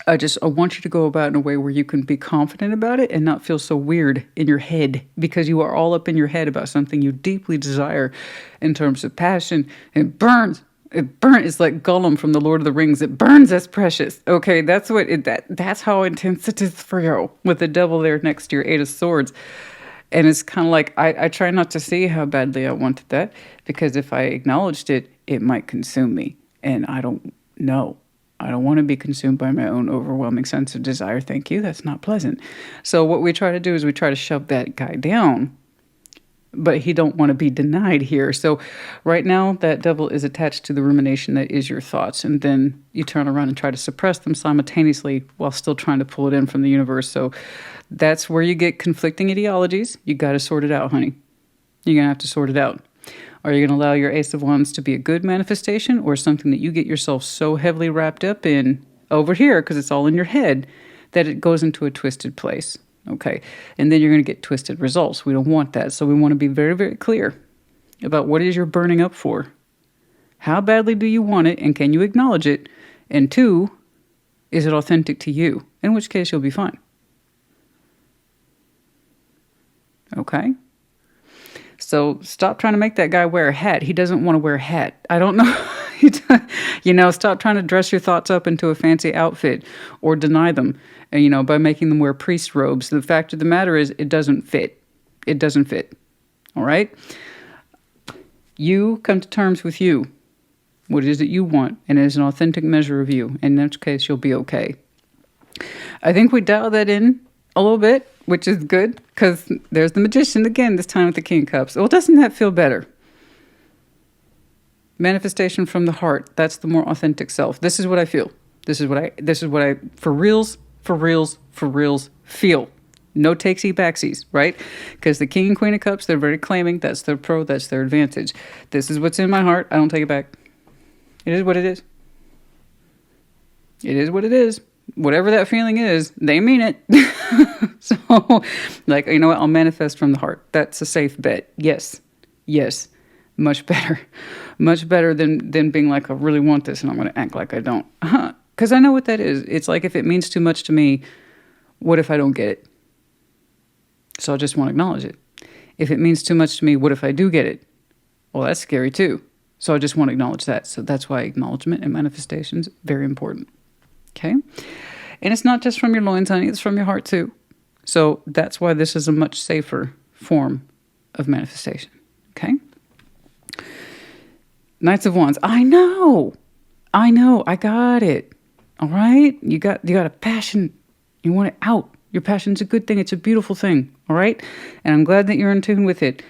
I want you to go about in a way where you can be confident about it and not feel so weird in your head, because you are all up in your head about something you deeply desire in terms of passion. It burns. It's like Gollum from the Lord of the Rings. It burns as precious. Okay, that's how intense it is for you, with the devil there next to your Eight of Swords. And it's kind of like, I try not to see how badly I wanted that, because if I acknowledged it, it might consume me. And I don't know. I don't want to be consumed by my own overwhelming sense of desire. Thank you. That's not pleasant. So what we try to do is we try to shove that guy down, but he don't want to be denied here. So right now that devil is attached to the rumination that is your thoughts. And then you turn around and try to suppress them simultaneously while still trying to pull it in from the universe. So that's where you get conflicting ideologies. You got to sort it out, honey. You're going to have to sort it out. Are you going to allow your Ace of Wands to be a good manifestation, or something that you get yourself so heavily wrapped up in over here, because it's all in your head, that it goes into a twisted place? Okay. And then you're going to get twisted results. We don't want that. So we want to be very, very clear about what it is you're burning up for. How badly do you want it, and can you acknowledge it? And two, is it authentic to you? In which case you'll be fine. Okay? So stop trying to make that guy wear a hat. He doesn't want to wear a hat. I don't know. You know, stop trying to dress your thoughts up into a fancy outfit or deny them, you know, by making them wear priest robes. The fact of the matter is, it doesn't fit. It doesn't fit. All right? You come to terms with you, what it is that you want, and it is an authentic measure of you. In which case, you'll be okay. I think we dial that in a little bit, which is good, because there's the Magician again, this time with the King of Cups. Well, doesn't that feel better? Manifestation from the heart. That's the more authentic self. This is what I feel. This is what I, for reals, feel. No takesy backsies, right? Because the King and Queen of Cups, they're very claiming. That's their pro, that's their advantage. This is what's in my heart. I don't take it back. It is what it is. It is what it is. Whatever that feeling is, they mean it. So, like, you know what? I'll manifest from the heart. That's a safe bet. Yes. Yes. Much better. Much better than being like, I really want this and I'm going to act like I don't. Because I know what that is. It's like, if it means too much to me, what if I don't get it? So I just want to acknowledge it. If it means too much to me, what if I do get it? Well, that's scary too. So I just want to acknowledge that. So that's why acknowledgement and manifestation is very important. Okay? And it's not just from your loins, honey. It's from your heart too. So that's why this is a much safer form of manifestation. Okay? Knights of Wands. I know. I got it. All right? You got a passion. You want it out. Your passion's a good thing. It's a beautiful thing. All right? And I'm glad that you're in tune with it.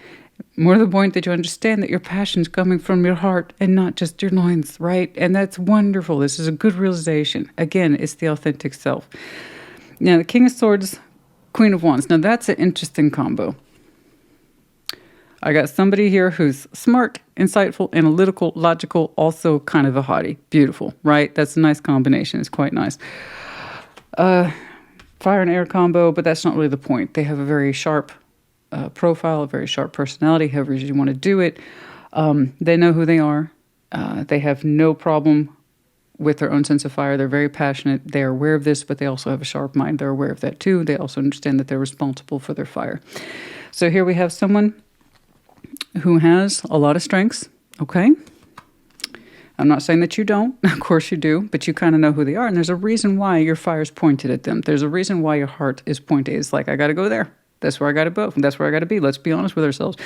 More to the point that you understand that your passion's coming from your heart and not just your loins, right? And that's wonderful. This is a good realization. Again, it's the authentic self. Now, the King of Swords, Queen of Wands. Now, that's an interesting combo. I got somebody here who's smart, insightful, analytical, logical, also kind of a hottie. Beautiful, right? That's a nice combination. It's quite nice. Fire and air combo, but that's not really the point. They have a very sharp profile, a very sharp personality, however you want to do it. They know who they are. They have no problem with their own sense of fire. They're very passionate. They're aware of this, but they also have a sharp mind. They're aware of that too. They also understand that they're responsible for their fire. So here we have someone who has a lot of strengths, okay? I'm not saying that you don't. Of course you do, but you kind of know who they are, and there's a reason why your fire's pointed at them. There's a reason why your heart is pointed. It's like, I got to go there. That's where I got to go. That's where I got to be. Let's be honest with ourselves.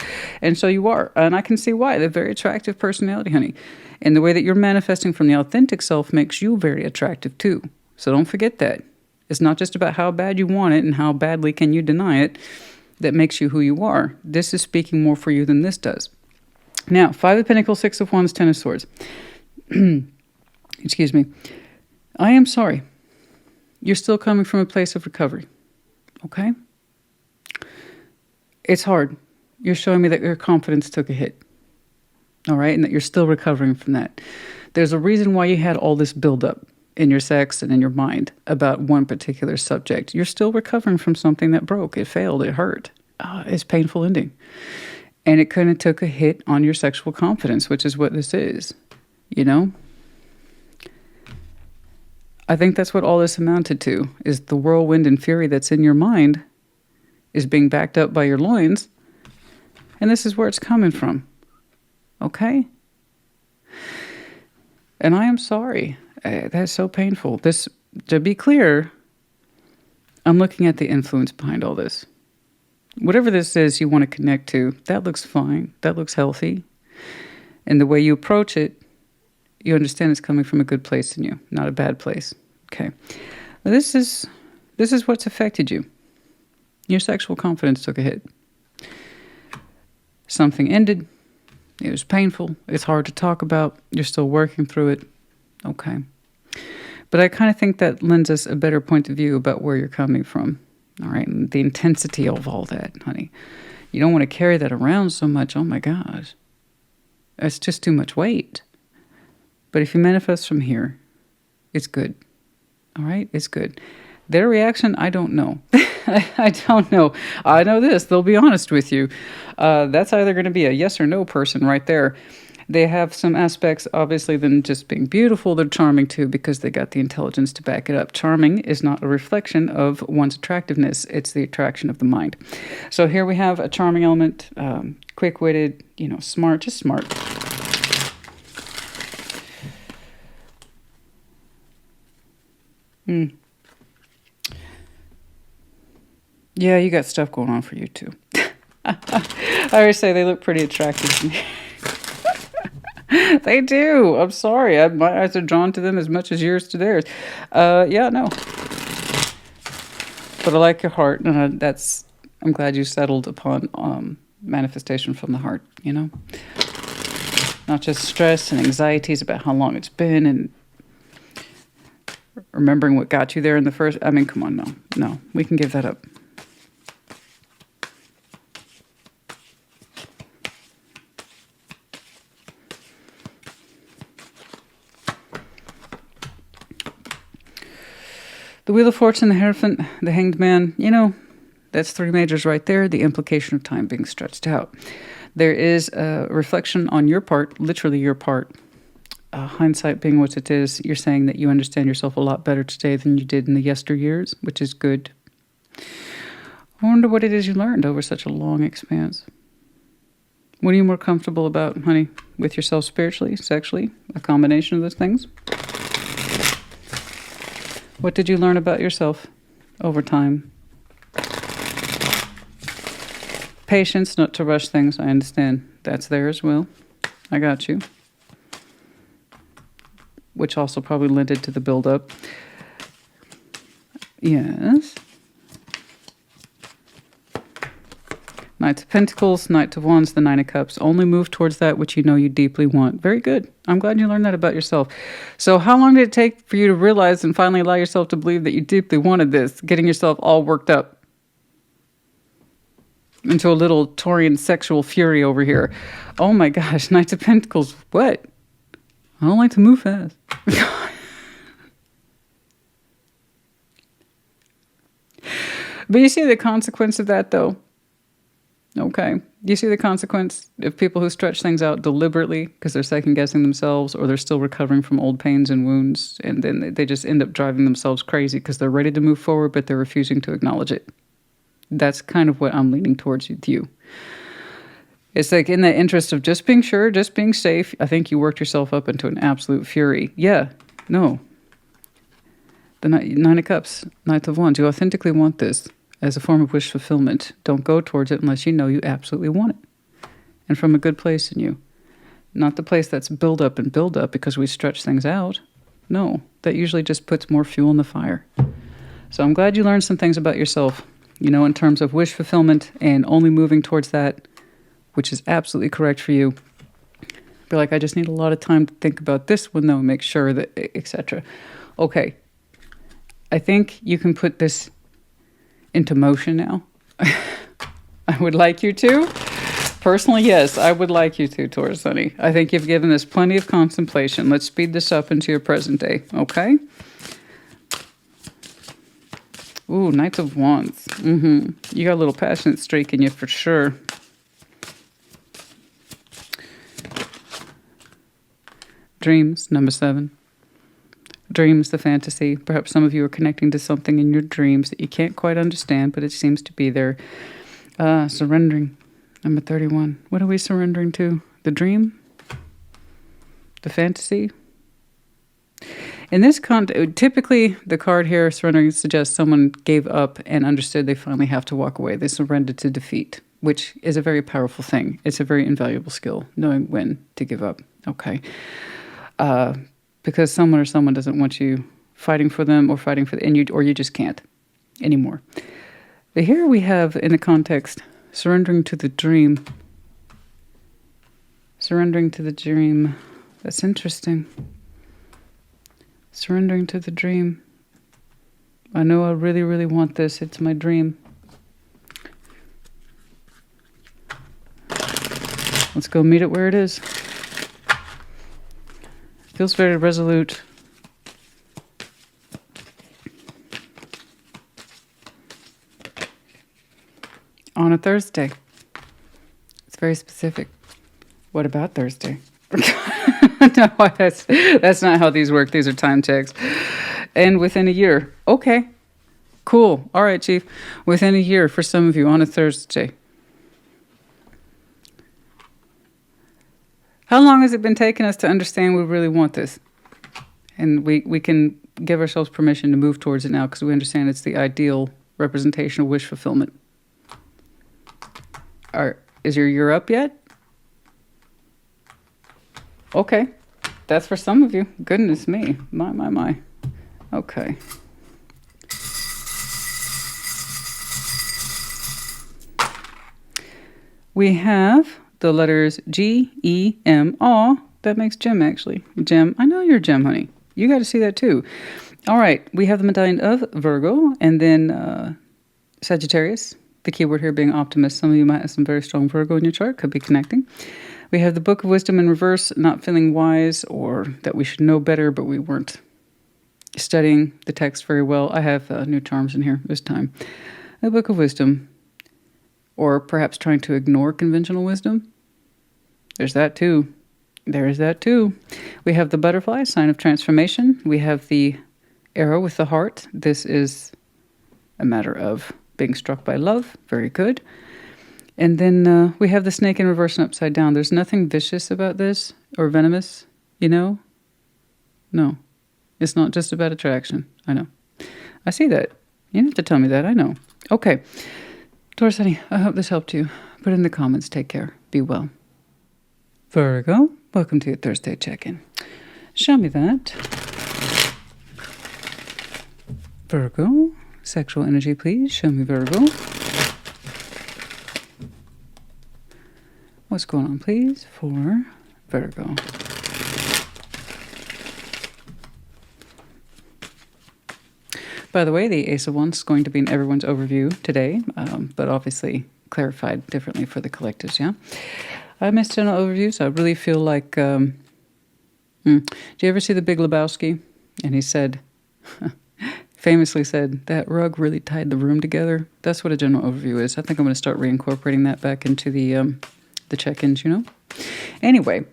And so you are. And I can see why. They're very attractive personality, honey. And the way that you're manifesting from the authentic self makes you very attractive too. So don't forget that. It's not just about how bad you want it and how badly can you deny it that makes you who you are. This is speaking more for you than this does. Now, 5 of Pentacles, 6 of Wands, 10 of Swords. Excuse me. I am sorry. You're still coming from a place of recovery. Okay? It's hard. You're showing me that your confidence took a hit. All right? And that you're still recovering from that. There's a reason why you had all this buildup in your sex and in your mind about one particular subject. You're still recovering from something that broke. It failed. It hurt. It's a painful ending. And it kind of took a hit on your sexual confidence, which is what this is. You know? I think that's what all this amounted to, is the whirlwind and fury that's in your mind is being backed up by your loins. And this is where it's coming from. Okay? And I am sorry. That's so painful. This, to be clear, I'm looking at the influence behind all this. Whatever this is you want to connect to, that looks fine. That looks healthy. And the way you approach it, you understand it's coming from a good place in you, not a bad place. Okay. Now this is what's affected you. Your sexual confidence took a hit. Something ended. It was painful. It's hard to talk about. You're still working through it. Okay. But I kind of think that lends us a better point of view about where you're coming from. All right. And the intensity of all that, honey. You don't want to carry that around so much. Oh my gosh. It's just too much weight. But if you manifest from here, it's good. All right? It's good. Their reaction, I don't know. I don't know. I know this. They'll be honest with you. That's either going to be a yes or no person right there. They have some aspects, obviously, than just being beautiful. They're charming, too, because they got the intelligence to back it up. Charming is not a reflection of one's attractiveness. It's the attraction of the mind. So here we have a charming element, quick-witted, smart, just smart. Yeah, you got stuff going on for you, too. I always say they look pretty attractive to me. They do. I'm sorry. My eyes are drawn to them as much as yours to theirs. Yeah, no. But I like your heart. And I'm glad you settled upon manifestation from the heart, Not just stress and anxieties about how long it's been and remembering what got you there in the first. I mean, come on, no. We can give that up. The Wheel of Fortune, the Hierophant, the Hanged Man, that's 3 majors right there. The implication of time being stretched out. There is a reflection on your part, literally your part. Hindsight being what it is, you're saying that you understand yourself a lot better today than you did in the yesteryears, which is good. I wonder what it is you learned over such a long expanse. What are you more comfortable about, honey? With yourself spiritually, sexually, a combination of those things? What did you learn about yourself over time? Patience, not to rush things. I understand. That's there as well. I got you. Which also probably led to the build-up. Yes. Knight of Pentacles, Knight of Wands, the Nine of Cups. Only move towards that which you know you deeply want. Very good. I'm glad you learned that about yourself. So how long did it take for you to realize and finally allow yourself to believe that you deeply wanted this, getting yourself all worked up into a little Taurian sexual fury over here? Oh my gosh, Knight of Pentacles. What? I don't like to move fast. But you see the consequence of that, though? Okay. You see the consequence of people who stretch things out deliberately because they're second-guessing themselves, or they're still recovering from old pains and wounds, and then they just end up driving themselves crazy because they're ready to move forward, but they're refusing to acknowledge it. That's kind of what I'm leaning towards with you. It's like in the interest of just being sure, just being safe, I think you worked yourself up into an absolute fury. Yeah. No. The Nine of Cups, Knight of Wands. You authentically want this as a form of wish fulfillment. Don't go towards it unless you know you absolutely want it. And from a good place in you. Not the place that's build up and build up because we stretch things out. No, that usually just puts more fuel in the fire. So I'm glad you learned some things about yourself, you know, in terms of wish fulfillment and only moving towards that, which is absolutely correct for you. Be like, I just need a lot of time to think about this one, though, make sure that, etc. Okay. I think you can put this into motion now. I would like you to. Personally, yes, I would like you to, Taurus, honey. I think you've given this plenty of contemplation. Let's speed this up into your present day, okay? Ooh, Knight of Wands. You got a little passionate streak in you for sure. Dreams, number 7. Dreams, the fantasy. Perhaps some of you are connecting to something in your dreams that you can't quite understand, but it seems to be there. Surrendering, number 31. What are we surrendering to? The dream? The fantasy? In this context, typically the card here, surrendering, suggests someone gave up and understood they finally have to walk away. They surrendered to defeat, which is a very powerful thing. It's a very invaluable skill, knowing when to give up. Okay. Because someone or someone doesn't want you fighting for them or fighting for and you, or you just can't anymore. But here we have in the context, surrendering to the dream. Surrendering to the dream. That's interesting. Surrendering to the dream. I know I really, really want this. It's my dream. Let's go meet it where it is. Feels very resolute. On a Thursday. It's very specific. What about Thursday? No, that's not how these work. These are time checks. And within a year. Okay. Cool. All right, Chief. Within a year for some of you on a Thursday. How long has it been taking us to understand we really want this? And we can give ourselves permission to move towards it now because we understand it's the ideal representation of wish fulfillment. Is your year up yet? Okay. That's for some of you. Goodness me. My. Okay. We have the letters G, E, M. Aw, that makes Gem, actually. Gem. I know you're a Gem, honey. You got to see that, too. All right. We have the medallion of Virgo, and then Sagittarius. The key word here being optimist. Some of you might have some very strong Virgo in your chart. Could be connecting. We have the Book of Wisdom in reverse, not feeling wise, or that we should know better, but we weren't studying the text very well. I have new charms in here this time. The Book of Wisdom. Or perhaps trying to ignore conventional wisdom. There's that too. There is that too. We have the butterfly, sign of transformation. We have the arrow with the heart. This is a matter of being struck by love. Very good. And then we have the snake in reverse and upside down. There's nothing vicious about this or venomous, you know? No. It's not just about attraction. I know. I see that. You don't have to tell me that. I know. Okay. Taurus, honey, I hope this helped you. Put it in the comments. Take care. Be well. Virgo, welcome to your Thursday check-in. Show me that. Virgo, sexual energy, please. Show me Virgo. What's going on, please, for Virgo? By the way, the Ace of Wands is going to be in everyone's overview today, but obviously clarified differently for the collectives, yeah? I missed general overviews. I really feel like... do you ever see The Big Lebowski? And he said, famously said, that rug really tied the room together. That's what a general overview is. I think I'm going to start reincorporating that back into the check-ins, you know? Anyway,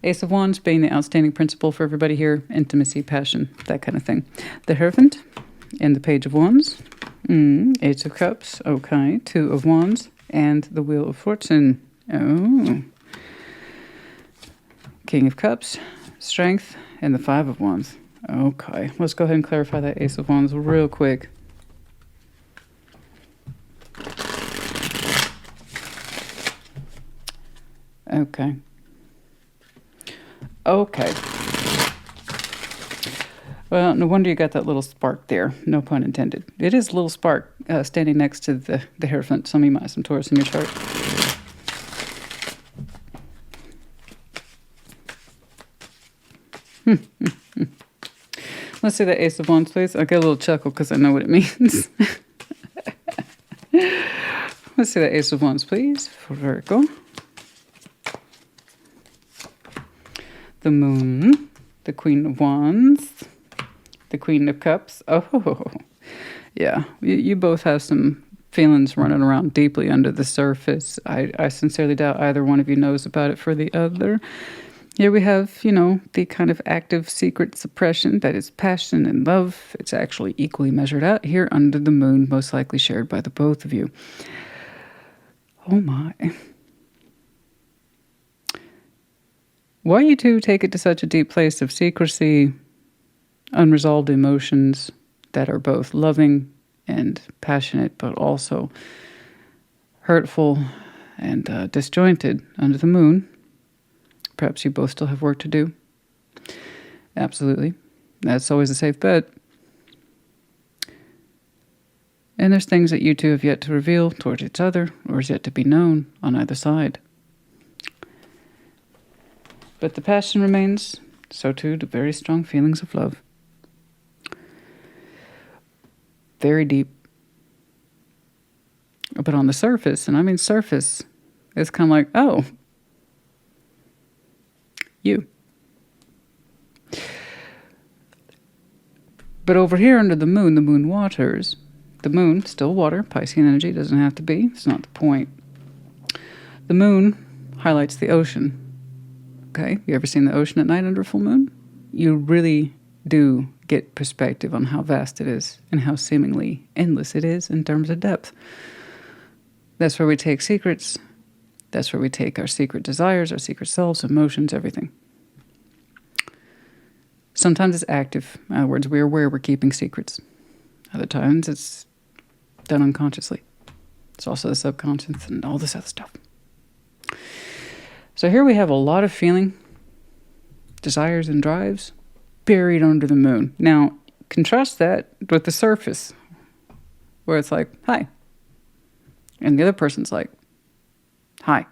Ace of Wands being the outstanding principle for everybody here. Intimacy, passion, that kind of thing. The Hierophant and the Page of Wands. Ace of Cups. Okay. Two of Wands. And the Wheel of Fortune. Oh. King of Cups. Strength. And the Five of Wands. Okay. Let's go ahead and clarify that Ace of Wands real quick. Okay. Okay. Well, no wonder you got that little spark there. No pun intended. It is a little spark standing next to the Hierophant. Some of you might have some Taurus in your chart. Let's see that Ace of Wands, please. I'll get a little chuckle because I know what it means. Let's see that Ace of Wands, please, for Virgo. The Moon, the Queen of Wands, the Queen of Cups. Oh, yeah. You both have some feelings running around deeply under the surface. I sincerely doubt either one of you knows about it for the other. Here we have, you know, the kind of active secret suppression that is passion and love. It's actually equally measured out here under the Moon, most likely shared by the both of you. Oh my. Why you two take it to such a deep place of secrecy, unresolved emotions that are both loving and passionate, but also hurtful and disjointed under the Moon? Perhaps you both still have work to do. Absolutely. That's always a safe bet. And there's things that you two have yet to reveal towards each other or is yet to be known on either side. But the passion remains, so too do very strong feelings of love. Very deep. But on the surface, and I mean surface, it's kind of like, oh, you. But over here under the Moon waters. The Moon, still water, Piscean energy, doesn't have to be. It's not the point. The Moon highlights the ocean. Okay, you ever seen the ocean at night under a full moon? You really do get perspective on how vast it is and how seemingly endless it is in terms of depth. That's where we take secrets. That's where we take our secret desires, our secret selves, emotions, everything. Sometimes it's active. In other words, we're aware we're keeping secrets. Other times it's done unconsciously. It's also the subconscious and all this other stuff. So here we have a lot of feeling, desires and drives buried under the Moon. Now, contrast that with the surface, where it's like, hi. And the other person's like, hi.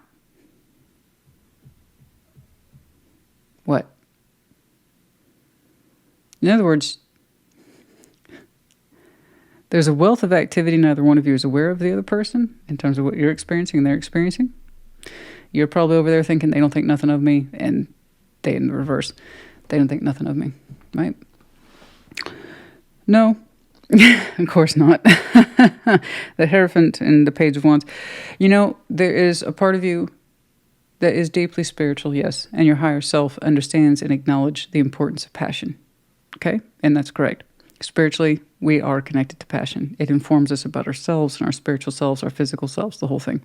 What? In other words, there's a wealth of activity neither one of you is aware of the other person in terms of what you're experiencing and they're experiencing. You're probably over there thinking they don't think nothing of me, and they in the reverse. They don't think nothing of me, right? No, of course not. The Hierophant and the Page of Wands. You know, there is a part of you that is deeply spiritual, yes, and your higher self understands and acknowledges the importance of passion, okay? And that's correct. Spiritually, we are connected to passion. It informs us about ourselves and our spiritual selves, our physical selves, the whole thing.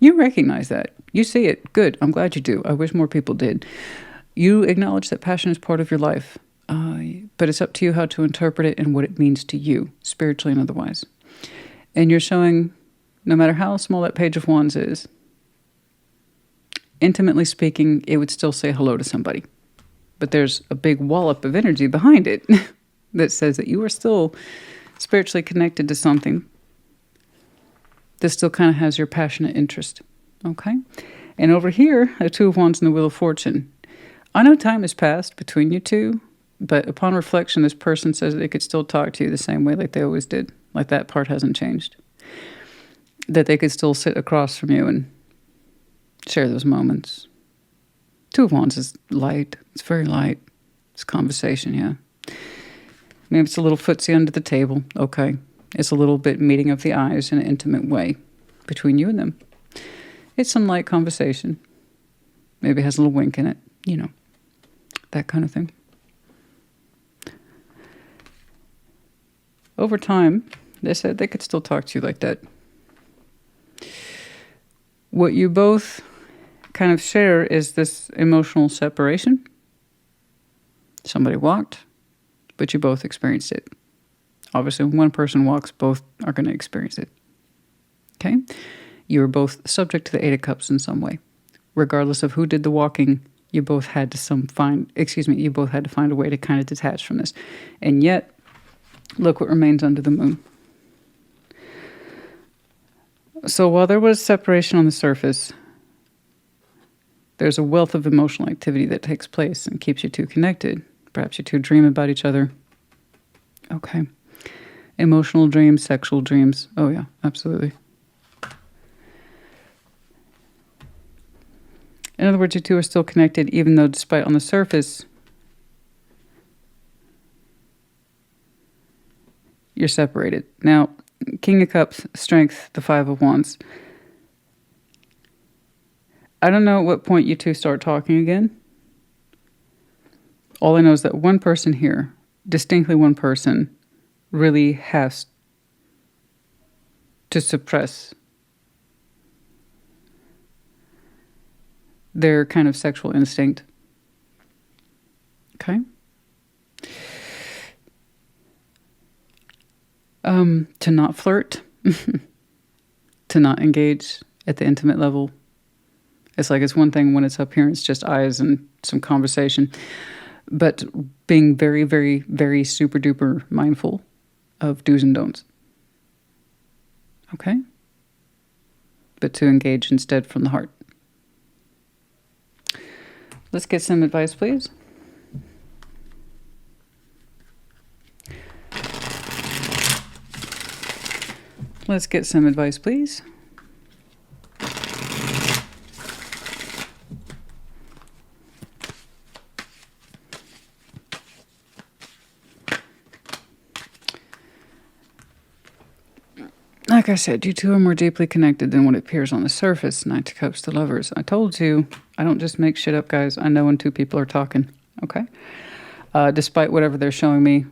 You recognize that. You see it. Good. I'm glad you do. I wish more people did. You acknowledge that passion is part of your life, but it's up to you how to interpret it and what it means to you, spiritually and otherwise. And you're showing, no matter how small that Page of Wands is, intimately speaking, it would still say hello to somebody. But there's a big wallop of energy behind it that says that you are still spiritually connected to something that still kind of has your passionate interest, okay? And over here, the Two of Wands and the Wheel of Fortune. I know time has passed between you two, but upon reflection, this person says they could still talk to you the same way like they always did. Like that part hasn't changed. That they could still sit across from you and share those moments. Two of Wands is light. It's very light. It's conversation, yeah. Maybe it's a little footsie under the table. Okay. It's a little bit meeting of the eyes in an intimate way between you and them. It's some light conversation. Maybe it has a little wink in it. You know, that kind of thing. Over time, they said they could still talk to you like that. What you both kind of share is this emotional separation. Somebody walked, but you both experienced it. Obviously, when one person walks, both are going to experience it. Okay? You are both subject to the Eight of Cups in some way. Regardless of who did the walking, you both had to find a way to kind of detach from this. And yet, look what remains under the moon. So while there was separation on the surface, there's a wealth of emotional activity that takes place and keeps you two connected. Perhaps you two dream about each other. Okay. Emotional dreams, sexual dreams. Oh yeah, absolutely. In other words, you two are still connected, even though despite on the surface, you're separated. Now, King of Cups, Strength, the Five of Wands. I don't know at what point you two start talking again. All I know is that one person here, distinctly one person, really has to suppress their kind of sexual instinct. Okay? To not flirt, to not engage at the intimate level. It's like it's one thing when it's up here and it's just eyes and some conversation, but being very, very, very super duper mindful of do's and don'ts. Okay? But to engage instead from the heart. Let's get some advice, please. Let's get some advice, please. Like I said, you two are more deeply connected than what appears on the surface. Knight of Cups to Lovers. I told you, I don't just make shit up, guys. I know when two people are talking, okay? Despite whatever they're showing me,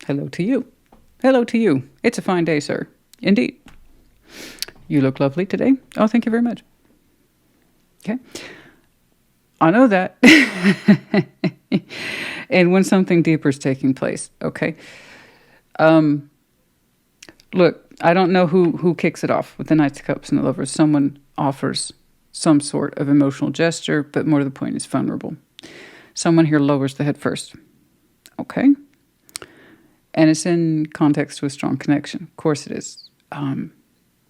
hello to you. Hello to you. It's a fine day, sir. Indeed. You look lovely today. Oh, thank you very much. Okay. I know that. And when something deeper is taking place, okay? Look, I don't know who kicks it off with the Knights of Cups and the Lovers. Someone offers some sort of emotional gesture, but more to the point is vulnerable. Someone here lowers the head first. Okay? And it's in context to a strong connection. Of course it is.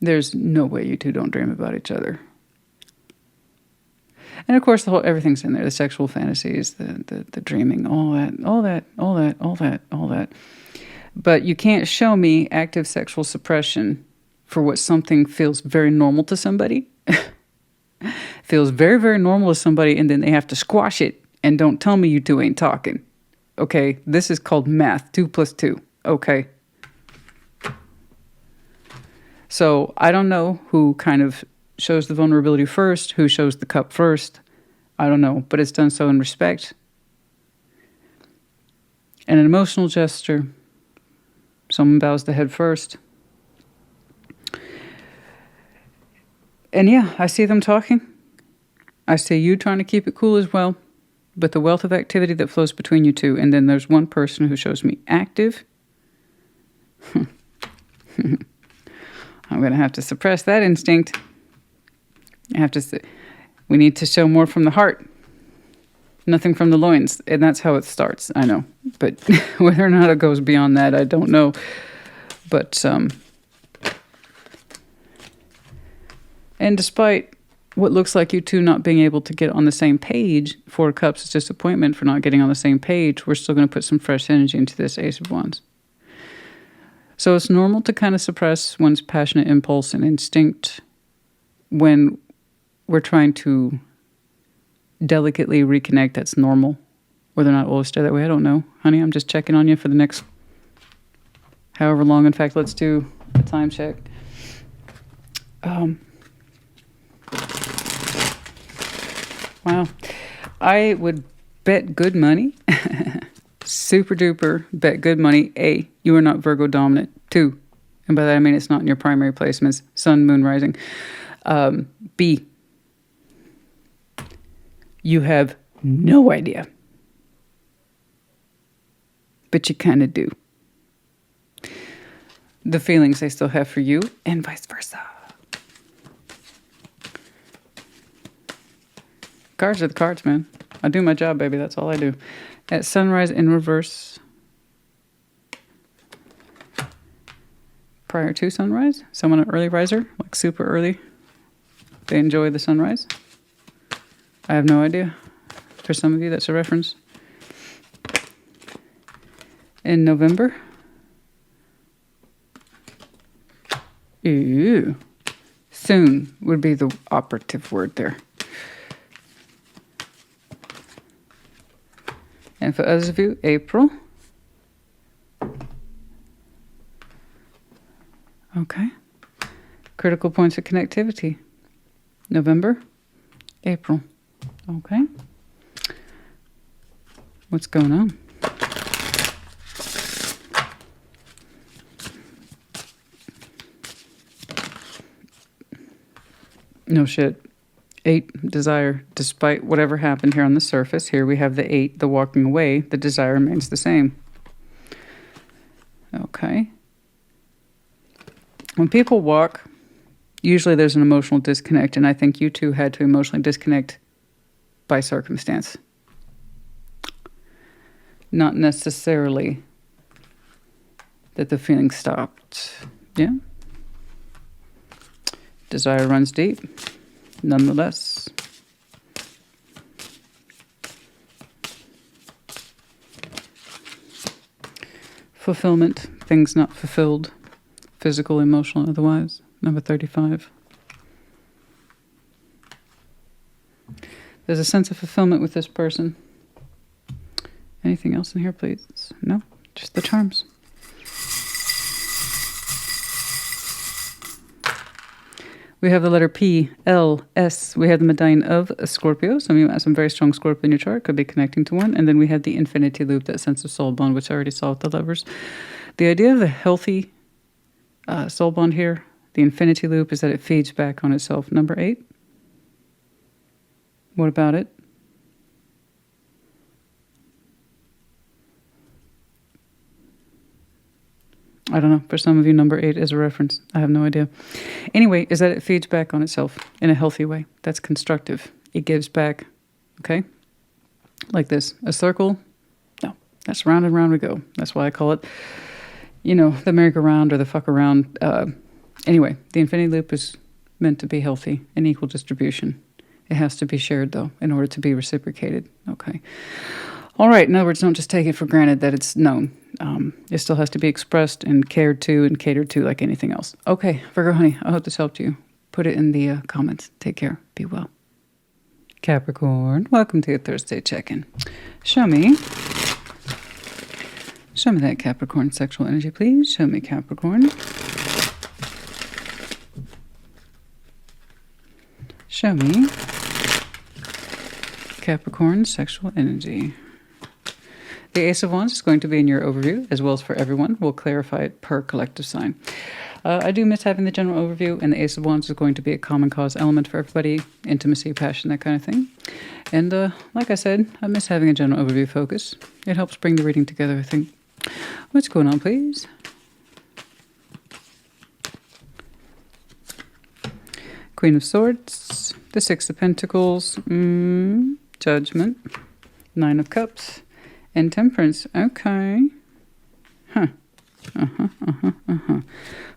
There's no way you two don't dream about each other. And of course, everything's in there. The sexual fantasies, the dreaming, all that. But you can't show me active sexual suppression for what something feels very normal to somebody. Feels very, very normal to somebody, and then they have to squash it and don't tell me you two ain't talking. Okay? This is called math. 2 + 2. Okay? So I don't know who kind of shows the vulnerability first, who shows the cup first. I don't know, but it's done so in respect. And an emotional gesture. Someone bows the head first. And yeah, I see them talking. I see you trying to keep it cool as well. But the wealth of activity that flows between you two. And then there's one person who shows me active. I'm going to have to suppress that instinct. I have to say, we need to show more from the heart. Nothing from the loins. And that's how it starts, I know. But whether or not it goes beyond that, I don't know. But, and despite what looks like you two not being able to get on the same page. Four of Cups is disappointment for not getting on the same page. We're still going to put some fresh energy into this Ace of Wands. So it's normal to kind of suppress one's passionate impulse and instinct when we're trying to delicately reconnect. That's normal. Whether or not we'll stay that way, I don't know. Honey, I'm just checking on you for the next however long. In fact, let's do a time check. Wow. I would bet good money. Super duper bet good money. A, you are not Virgo dominant. 2, and by that I mean it's not in your primary placements. Sun, moon, rising. B, you have no idea. But you kind of do. The feelings they still have for you, and vice versa. Cards are the cards, man. I do my job, baby. That's all I do. At sunrise in reverse. Prior to sunrise. Someone an early riser, like super early. They enjoy the sunrise. I have no idea. For some of you, that's a reference. In November. Ooh. Soon would be the operative word there. And for others of you, April. Okay. Critical points of connectivity. November, April. Okay. What's going on? No shit. 8, desire. Despite whatever happened here on the surface, here we have the 8, the walking away. The desire remains the same. Okay. When people walk, usually there's an emotional disconnect, and I think you two had to emotionally disconnect by circumstance. Not necessarily that the feeling stopped. Yeah? Desire runs deep. Nonetheless, fulfillment, things not fulfilled, physical, emotional, otherwise. Number 35. There's a sense of fulfillment with this person. Anything else in here, please? No, just the charms. We have the letter P, L, S. We have the medallion of a Scorpio. Some of you have some very strong Scorpio in your chart. Could be connecting to one. And then we have the infinity loop, that sense of soul bond, which I already saw with the lovers. The idea of a healthy soul bond here, the infinity loop, is that it feeds back on itself. Number 8. What about it? I don't know. For some of you, number 8 is a reference. I have no idea. Anyway, is that it feeds back on itself in a healthy way. That's constructive. It gives back. Okay? Like this. A circle. No. That's round and round we go. That's why I call it, you know, the merry-go-round or the fuck-around. Anyway, the infinity loop is meant to be healthy and equal distribution. It has to be shared, though, in order to be reciprocated. Okay. All right. In other words, don't just take it for granted that it's known. It still has to be expressed and cared to and catered to like anything else. Okay, Virgo honey, I hope this helped you. Put it in the comments. Take care. Be well. Capricorn, welcome to your Thursday check-in. Show me that Capricorn sexual energy, please. Show me Capricorn. Show me Capricorn sexual energy. The Ace of Wands is going to be in your overview, as well as for everyone. We'll clarify it per collective sign. I do miss having the general overview, and the Ace of Wands is going to be a common cause element for everybody. Intimacy, passion, that kind of thing. And like I said, I miss having a general overview focus. It helps bring the reading together, I think. What's going on, please? Queen of Swords, the Six of Pentacles, Judgment, Nine of Cups, and Temperance. Okay. Huh.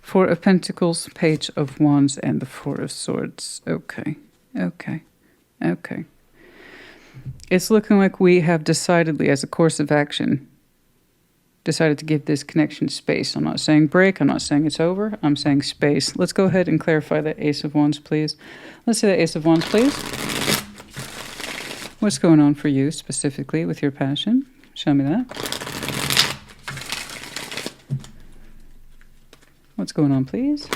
Four of Pentacles, Page of Wands, and the Four of Swords. Okay. Okay. Okay. It's looking like we have decidedly, as a course of action, decided to give this connection space. I'm not saying break. I'm not saying it's over. I'm saying space. Let's go ahead and clarify that Ace of Wands, please. Let's see that Ace of Wands, please. What's going on for you specifically with your passion? Show me that. What's going on, please?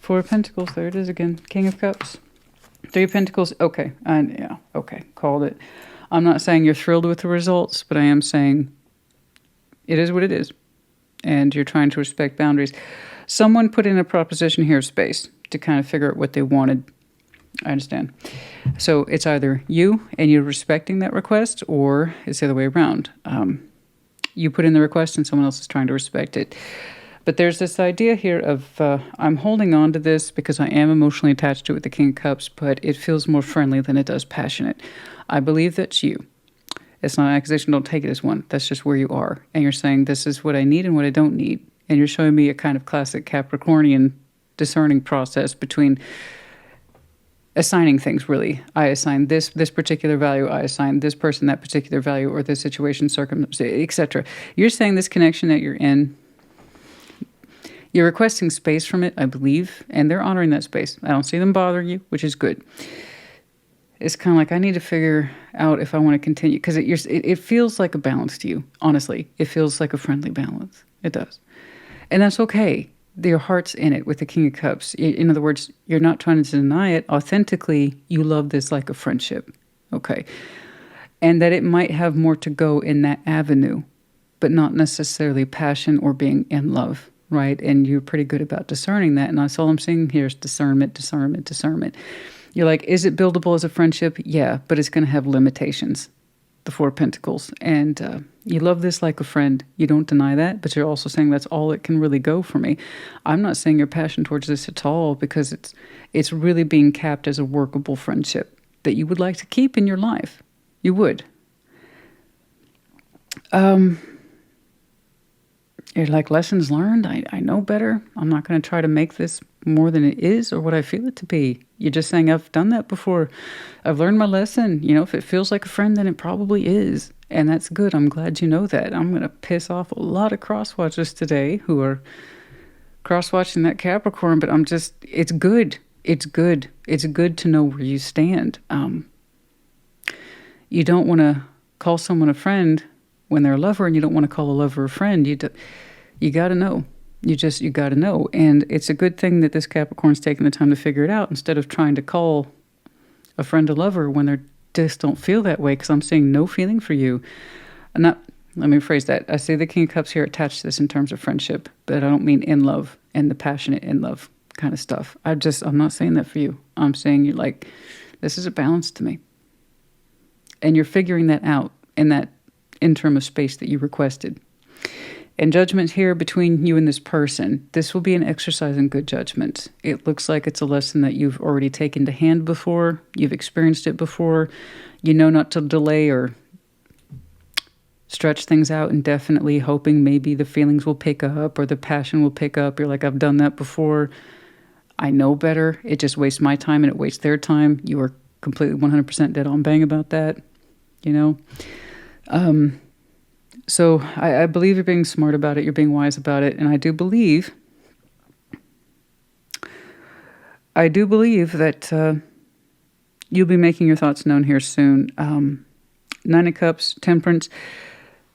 Four of Pentacles, there it is again. King of Cups. Three of Pentacles, okay. Yeah, okay, called it. I'm not saying you're thrilled with the results, but I am saying it is what it is. And you're trying to respect boundaries. Someone put in a proposition here of space to kind of figure out what they wanted. I understand. So it's either you and you're respecting that request, or it's the other way around. You put in the request and someone else is trying to respect it. But there's this idea here of I'm holding on to this because I am emotionally attached to it with the King of Cups, but it feels more friendly than it does passionate. I believe that's you. It's not an accusation. Don't take it as one. That's just where you are. And you're saying this is what I need and what I don't need. And you're showing me a kind of classic Capricornian discerning process between assigning things, really. I assign this particular value. I assign this person that particular value, or this situation, circumstance, etc. You're saying this connection that you're in, you're requesting space from it, I believe, and they're honoring that space. I don't see them bothering you, which is good. It's kind of like, I need to figure out if I want to continue, because it feels like a balance to you, honestly. It feels like a friendly balance. It does. And that's okay. Your heart's in it with the King of Cups. In other words, you're not trying to deny it. Authentically, you love this like a friendship. Okay. And that it might have more to go in that avenue, but not necessarily passion or being in love. Right? And you're pretty good about discerning that. And that's all I'm seeing here is discernment, discernment, discernment. You're like, is it buildable as a friendship? Yeah, but it's going to have limitations. The Four of Pentacles. And you love this like a friend. You don't deny that, but you're also saying that's all it can really go for me. I'm not saying your passion towards this at all, because it's really being capped as a workable friendship that you would like to keep in your life. You would. You're like, lessons learned. I know better. I'm not going to try to make this more than it is or what I feel it to be. You're just saying, I've done that before. I've learned my lesson. You know, if it feels like a friend, then it probably is. And that's good. I'm glad you know that. I'm going to piss off a lot of cross-watchers today who are cross-watching that Capricorn, but it's good. It's good. It's good to know where you stand. You don't want to call someone a friend when they're a lover, and you don't want to call a lover a friend. You got to know. You got to know. And it's a good thing that this Capricorn's taking the time to figure it out, instead of trying to call a friend a lover when they just don't feel that way, because I'm seeing no feeling for you. Let me rephrase that. I see the King of Cups here attached to this in terms of friendship, but I don't mean in love and the passionate in love kind of stuff. I'm not saying that for you. I'm saying you're like, this is a balance to me. And you're figuring that out in that interim of space that you requested. And judgment here between you and this person. This will be an exercise in good judgment. It looks like it's a lesson that you've already taken to hand before. You've experienced it before. You know not to delay or stretch things out indefinitely, hoping maybe the feelings will pick up or the passion will pick up. You're like, I've done that before. I know better. It just wastes my time and it wastes their time. You are completely 100% dead on bang about that, you know? So I believe you're being smart about it. You're being wise about it. And I do believe that you'll be making your thoughts known here soon. Nine of Cups, Temperance.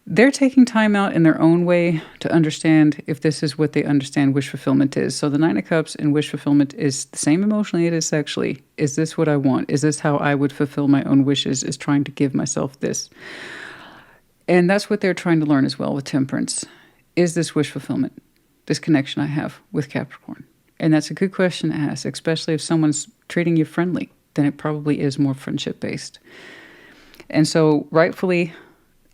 They're taking time out in their own way to understand if this is what they understand wish fulfillment is. So the Nine of Cups and wish fulfillment is the same emotionally it is sexually. Is this what I want? Is this how I would fulfill my own wishes, is trying to give myself this? And that's what they're trying to learn as well with Temperance. Is this wish fulfillment, this connection I have with Capricorn? And that's a good question to ask, especially if someone's treating you friendly, then it probably is more friendship-based. And so rightfully,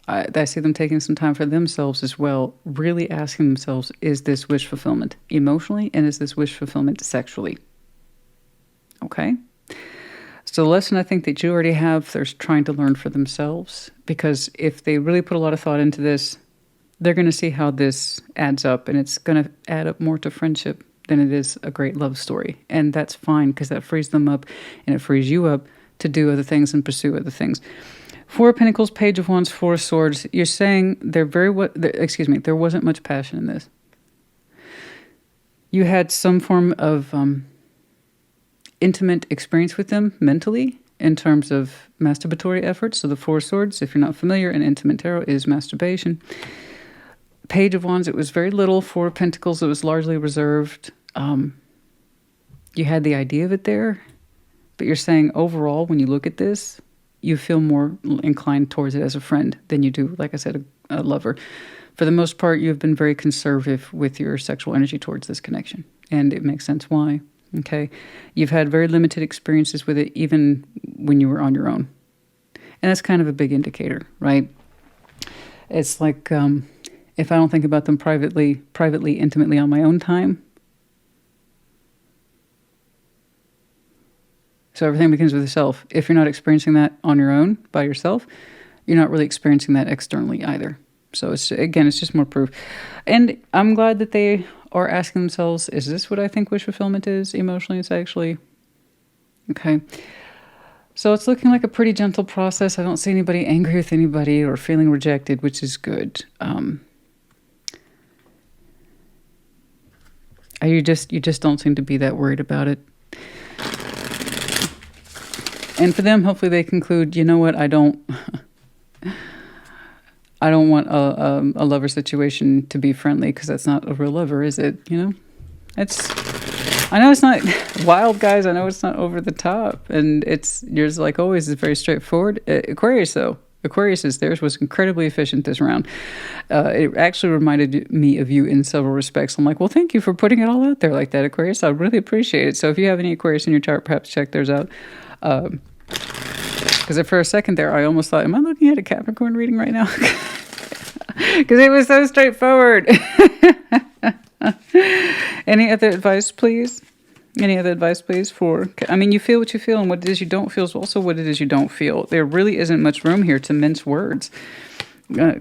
I see them taking some time for themselves as well, really asking themselves, is this wish fulfillment emotionally, and is this wish fulfillment sexually? Okay? So the lesson I think that you already have, they're trying to learn for themselves, because if they really put a lot of thought into this, they're going to see how this adds up, and it's going to add up more to friendship than it is a great love story. And that's fine, because that frees them up, and it frees you up to do other things and pursue other things. Four of Pentacles, Page of Wands, Four of Swords. You're saying there wasn't much passion in this. You had some form of intimate experience with them mentally in terms of masturbatory efforts. So the Four of Swords, if you're not familiar, in intimate tarot is masturbation. Page of Wands, it was very little. Four of Pentacles, it was largely reserved. You had the idea of it there, but you're saying overall, when you look at this, you feel more inclined towards it as a friend than you do, like I said, a lover. For the most part, you've been very conservative with your sexual energy towards this connection, and it makes sense why. Okay, you've had very limited experiences with it, even when you were on your own, and that's kind of a big indicator, right? It's like if I don't think about them privately, intimately on my own time. So everything begins with yourself. If you're not experiencing that on your own, by yourself, you're not really experiencing that externally either. So it's just more proof. And I'm glad that they are asking themselves, is this what I think wish fulfillment is, emotionally and sexually? Okay. So it's looking like a pretty gentle process. I don't see anybody angry with anybody or feeling rejected, which is good. You just don't seem to be that worried about it. And for them, hopefully they conclude, you know what, I don't want a lover situation to be friendly, because that's not a real lover, is it? You know, I know it's not wild, guys. I know it's not over the top, and yours, like always, is very straightforward. Aquarius, though. Theirs was incredibly efficient this round. It actually reminded me of you in several respects. I'm like, well, thank you for putting it all out there like that, Aquarius. I really appreciate it. So if you have any Aquarius in your chart, perhaps check theirs out. Because for a second there, I almost thought, am I looking at a Capricorn reading right now? Because it was so straightforward. Any other advice, please? Any other advice, please? You feel what you feel, and what it is you don't feel is also what it is you don't feel. There really isn't much room here to mince words.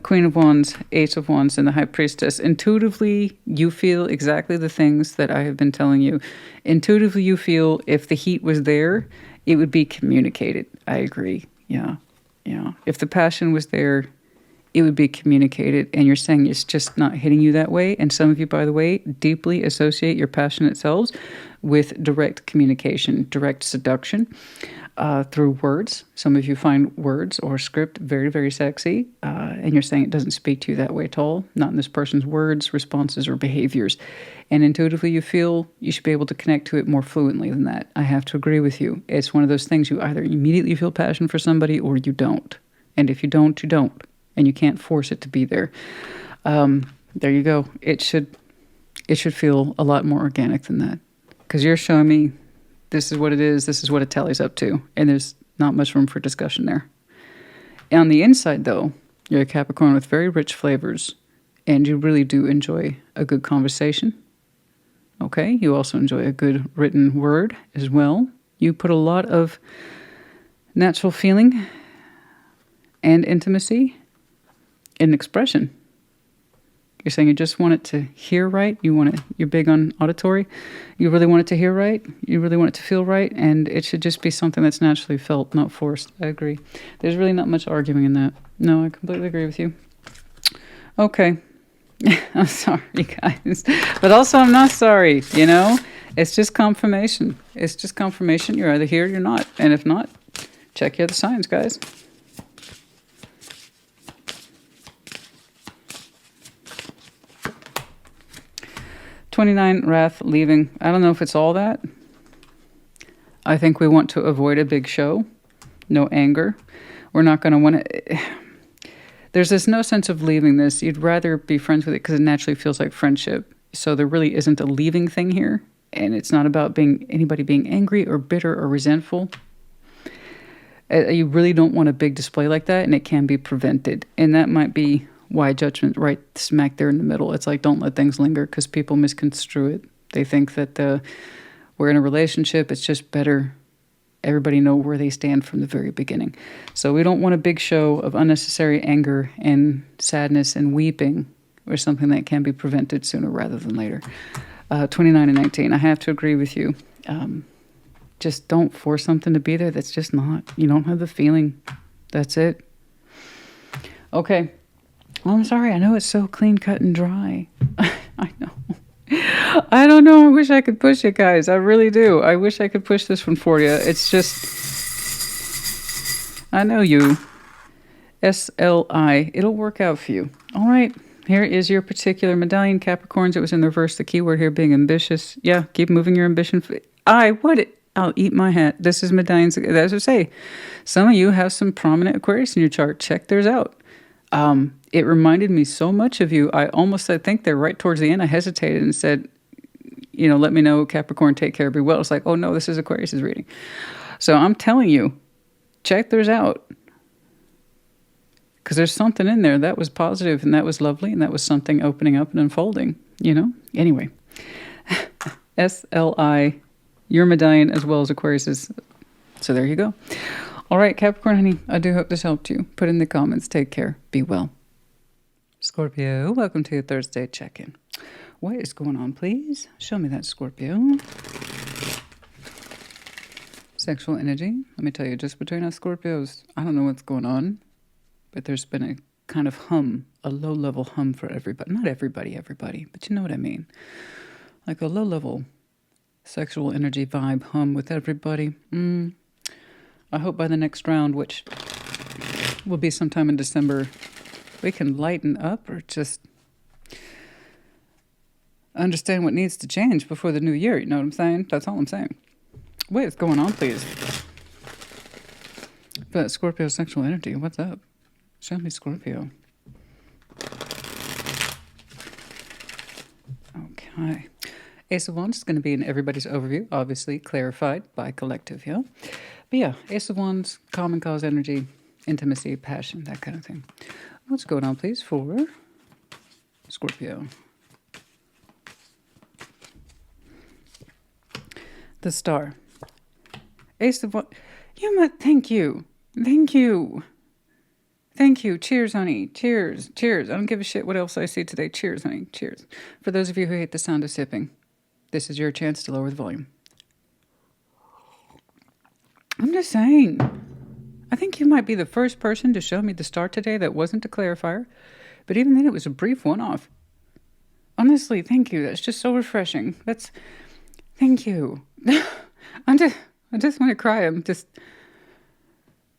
Queen of Wands, Ace of Wands, and the High Priestess. Intuitively, you feel exactly the things that I have been telling you. Intuitively, you feel if the heat was there, it would be communicated. I agree. Yeah. If the passion was there, it would be communicated. And you're saying it's just not hitting you that way. And some of you, by the way, deeply associate your passionate selves with direct communication, direct seduction through words. Some of you find words or script very, very sexy. And you're saying it doesn't speak to you that way at all. Not in this person's words, responses, or behaviors. And intuitively you feel you should be able to connect to it more fluently than that. I have to agree with you. It's one of those things, you either immediately feel passion for somebody or you don't. And if you don't, you don't. And you can't force it to be there. There you go. It should feel a lot more organic than that. Because you're showing me this is what it is, this is what it tallies up to. And there's not much room for discussion there. And on the inside, though, you're a Capricorn with very rich flavors. And you really do enjoy a good conversation. Okay? You also enjoy a good written word as well. You put a lot of natural feeling and intimacy in expression. You're saying you just want it to hear right. You're big on auditory. You really want it to hear right. You really want it to feel right. And it should just be something that's naturally felt, not forced. I agree. There's really not much arguing in that. No, I completely agree with you. Okay. I'm sorry, guys. But also, I'm not sorry, you know? It's just confirmation. It's just confirmation. You're either here or you're not. And if not, check your other signs, guys. $29, wrath, leaving. I don't know if it's all that. I think we want to avoid a big show. No anger. We're not going to want to... There's no sense of leaving this. You'd rather be friends with it because it naturally feels like friendship. So there really isn't a leaving thing here. And it's not about anybody being angry or bitter or resentful. You really don't want a big display like that, and it can be prevented. And that might be why judgment right smack there in the middle. It's like, don't let things linger, because people misconstrue it. They think that we're in a relationship. It's just better everybody know where they stand from the very beginning. So we don't want a big show of unnecessary anger and sadness and weeping, or something that can be prevented sooner rather than later. 29 and 19, I have to agree with you. Just don't force something to be there that's just not. You don't have the feeling. That's it. Okay. Well, I'm sorry. I know it's so clean cut and dry. I know. I don't know. I wish I could push it, guys. I really do. I wish I could push this one for you. It's just... I know you. SLI. It'll work out for you. All right. Here is your particular medallion, Capricorns. It was in the reverse. The key word here being ambitious. Yeah, keep moving your ambition. I'll eat my hat. This is medallions. As I say, some of you have some prominent Aquarius in your chart. Check theirs out. It reminded me so much of you. I think they're right towards the end. I hesitated and said, let me know, Capricorn, take care, be well. It's like, oh no, this is Aquarius's reading. So I'm telling you, check theirs out. Because there's something in there that was positive and that was lovely and that was something opening up and unfolding, Anyway, SLI, your medallion as well as Aquarius's. So there you go. All right, Capricorn, honey, I do hope this helped you. Put in the comments. Take care. Be well. Scorpio, welcome to your Thursday check-in. What is going on, please? Show me that, Scorpio. Sexual energy. Let me tell you, just between us Scorpios, I don't know what's going on, but there's been a kind of hum, a low-level hum for everybody. Not everybody, but you know what I mean. Like a low-level sexual energy vibe hum with everybody. I hope by the next round, which will be sometime in December, we can lighten up or just understand what needs to change before the new year. You know what I'm saying? That's all I'm saying. What is going on, please? But Scorpio sexual energy, what's up? Show me Scorpio. Okay. Ace of Wands is going to be in everybody's overview, obviously clarified by collective, yeah? But yeah, Ace of Wands, common cause energy, intimacy, passion, that kind of thing. What's going on, please, for Scorpio? The Star. Ace of Wands. Thank you. Thank you. Thank you. Cheers, honey. Cheers. Cheers. I don't give a shit what else I see today. Cheers, honey. Cheers. For those of you who hate the sound of sipping, this is your chance to lower the volume. I'm just saying. I think you might be the first person to show me the star today that wasn't a clarifier. But even then, it was a brief one-off. Honestly, thank you. That's just so refreshing. Thank you. I just want to cry. I'm just...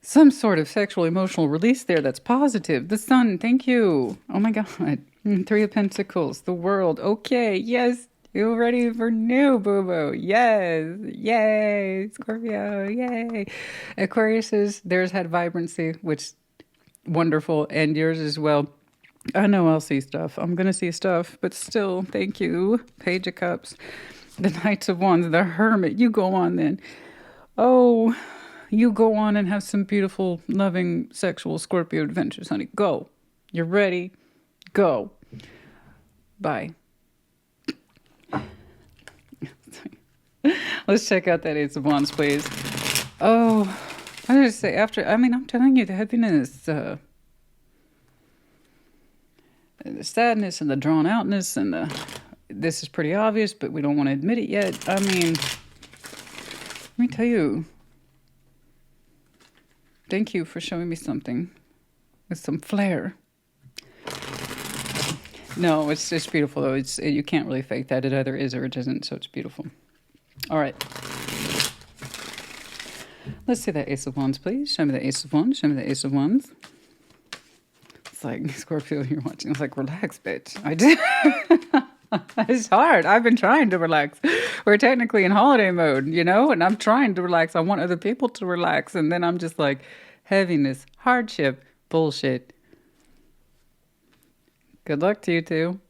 Some sort of sexual emotional release there that's positive. The Sun, thank you. Oh my God. Three of Pentacles, the World. Okay, yes. You ready for new, boo-boo? Yes. Yay. Scorpio, yay. Aquarius, theirs had vibrancy, which wonderful. And yours as well. I know I'll see stuff. I'm going to see stuff, but still, thank you. Page of Cups. The Knights of Wands, the Hermit. You go on then. Oh, you go on and have some beautiful, loving, sexual Scorpio adventures, honey. Go. You're ready. Go. Bye. Let's check out that Ace of Wands, please. Oh, I just say I'm telling you, the heaviness, the sadness and the drawn outness and this is pretty obvious, but we don't want to admit it yet. Let me tell you. Thank you for showing me something with some flair. No, it's just beautiful though. You can't really fake that. It either is or it isn't, so it's beautiful. All right. Let's see that Ace of Wands, please. Show me the Ace of Wands. Show me the Ace of Wands. It's like, Scorpio, you're watching. It's like, relax, bitch. I did. It's hard. I've been trying to relax. We're technically in holiday mode, and I'm trying to relax. I want other people to relax. And then I'm just like, heaviness, hardship, bullshit. Good luck to you two.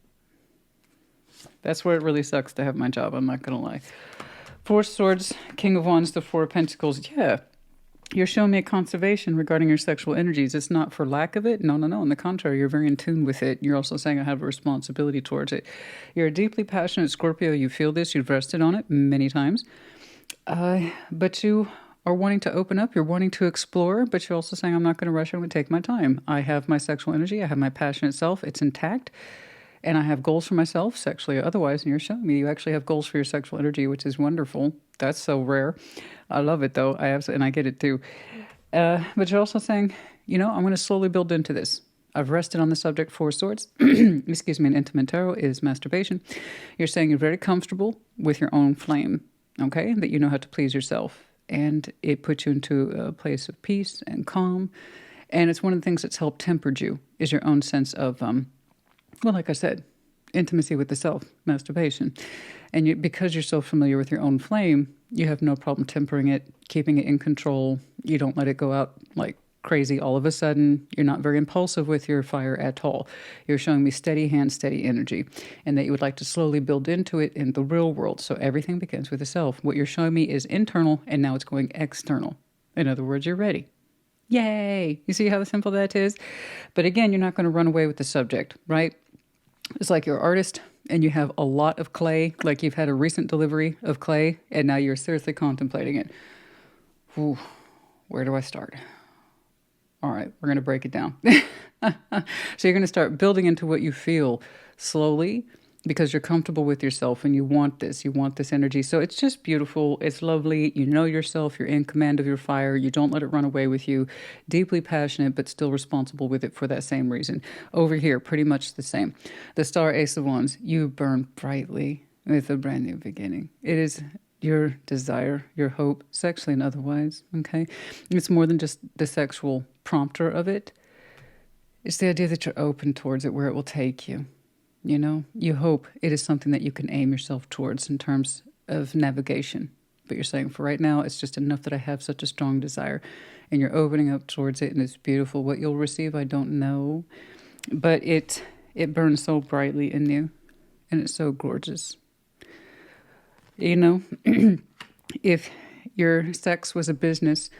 That's where it really sucks to have my job. I'm not going to lie. Four Swords, King of Wands, the Four of Pentacles. Yeah. You're showing me a conservation regarding your sexual energies. It's not for lack of it. No. On the contrary, you're very in tune with it. You're also saying I have a responsibility towards it. You're a deeply passionate Scorpio. You feel this. You've rested on it many times. But you are wanting to open up. You're wanting to explore, but you're also saying, I'm not going to rush. I'm going to take my time. I have my sexual energy. I have my passionate self. It's intact. And I have goals for myself, sexually or otherwise. And you're showing me you actually have goals for your sexual energy, which is wonderful. That's so rare. I love it, though. And I get it, too. But you're also saying, I'm going to slowly build into this. I've rested on the subject, Four Swords. Excuse me, an intimate tarot is masturbation. You're saying you're very comfortable with your own flame, okay? That you know how to please yourself. And it puts you into a place of peace and calm. And it's one of the things that's helped tempered you is your own sense of, like I said, intimacy with the self, masturbation. And because you're so familiar with your own flame, you have no problem tempering it, keeping it in control. You don't let it go out like crazy all of a sudden. You're not very impulsive with your fire at all. You're showing me steady hand, steady energy, and that you would like to slowly build into it in the real world. So everything begins with the self. What you're showing me is internal, and now it's going external. In other words, you're ready. Yay! You see how simple that is? But again, you're not going to run away with the subject, right? It's like you're an artist and you have a lot of clay, like you've had a recent delivery of clay, and now you're seriously contemplating it. Ooh, where do I start? All right, we're going to break it down. So you're going to start building into what you feel slowly because you're comfortable with yourself and you want this energy. So it's just beautiful. It's lovely. You know yourself. You're in command of your fire. You don't let it run away with you. Deeply passionate, but still responsible with it for that same reason. Over here, pretty much the same. The Star Ace of Wands, you burn brightly with a brand new beginning. It is your desire, your hope, sexually and otherwise, okay? It's more than just the sexual prompter of it. It's the idea that you're open towards it, where it will take you. You hope it is something that you can aim yourself towards in terms of navigation. But you're saying, for right now, it's just enough that I have such a strong desire. And you're opening up towards it, and it's beautiful. What you'll receive, I don't know. But it burns so brightly in you, and it's so gorgeous. If your sex was a business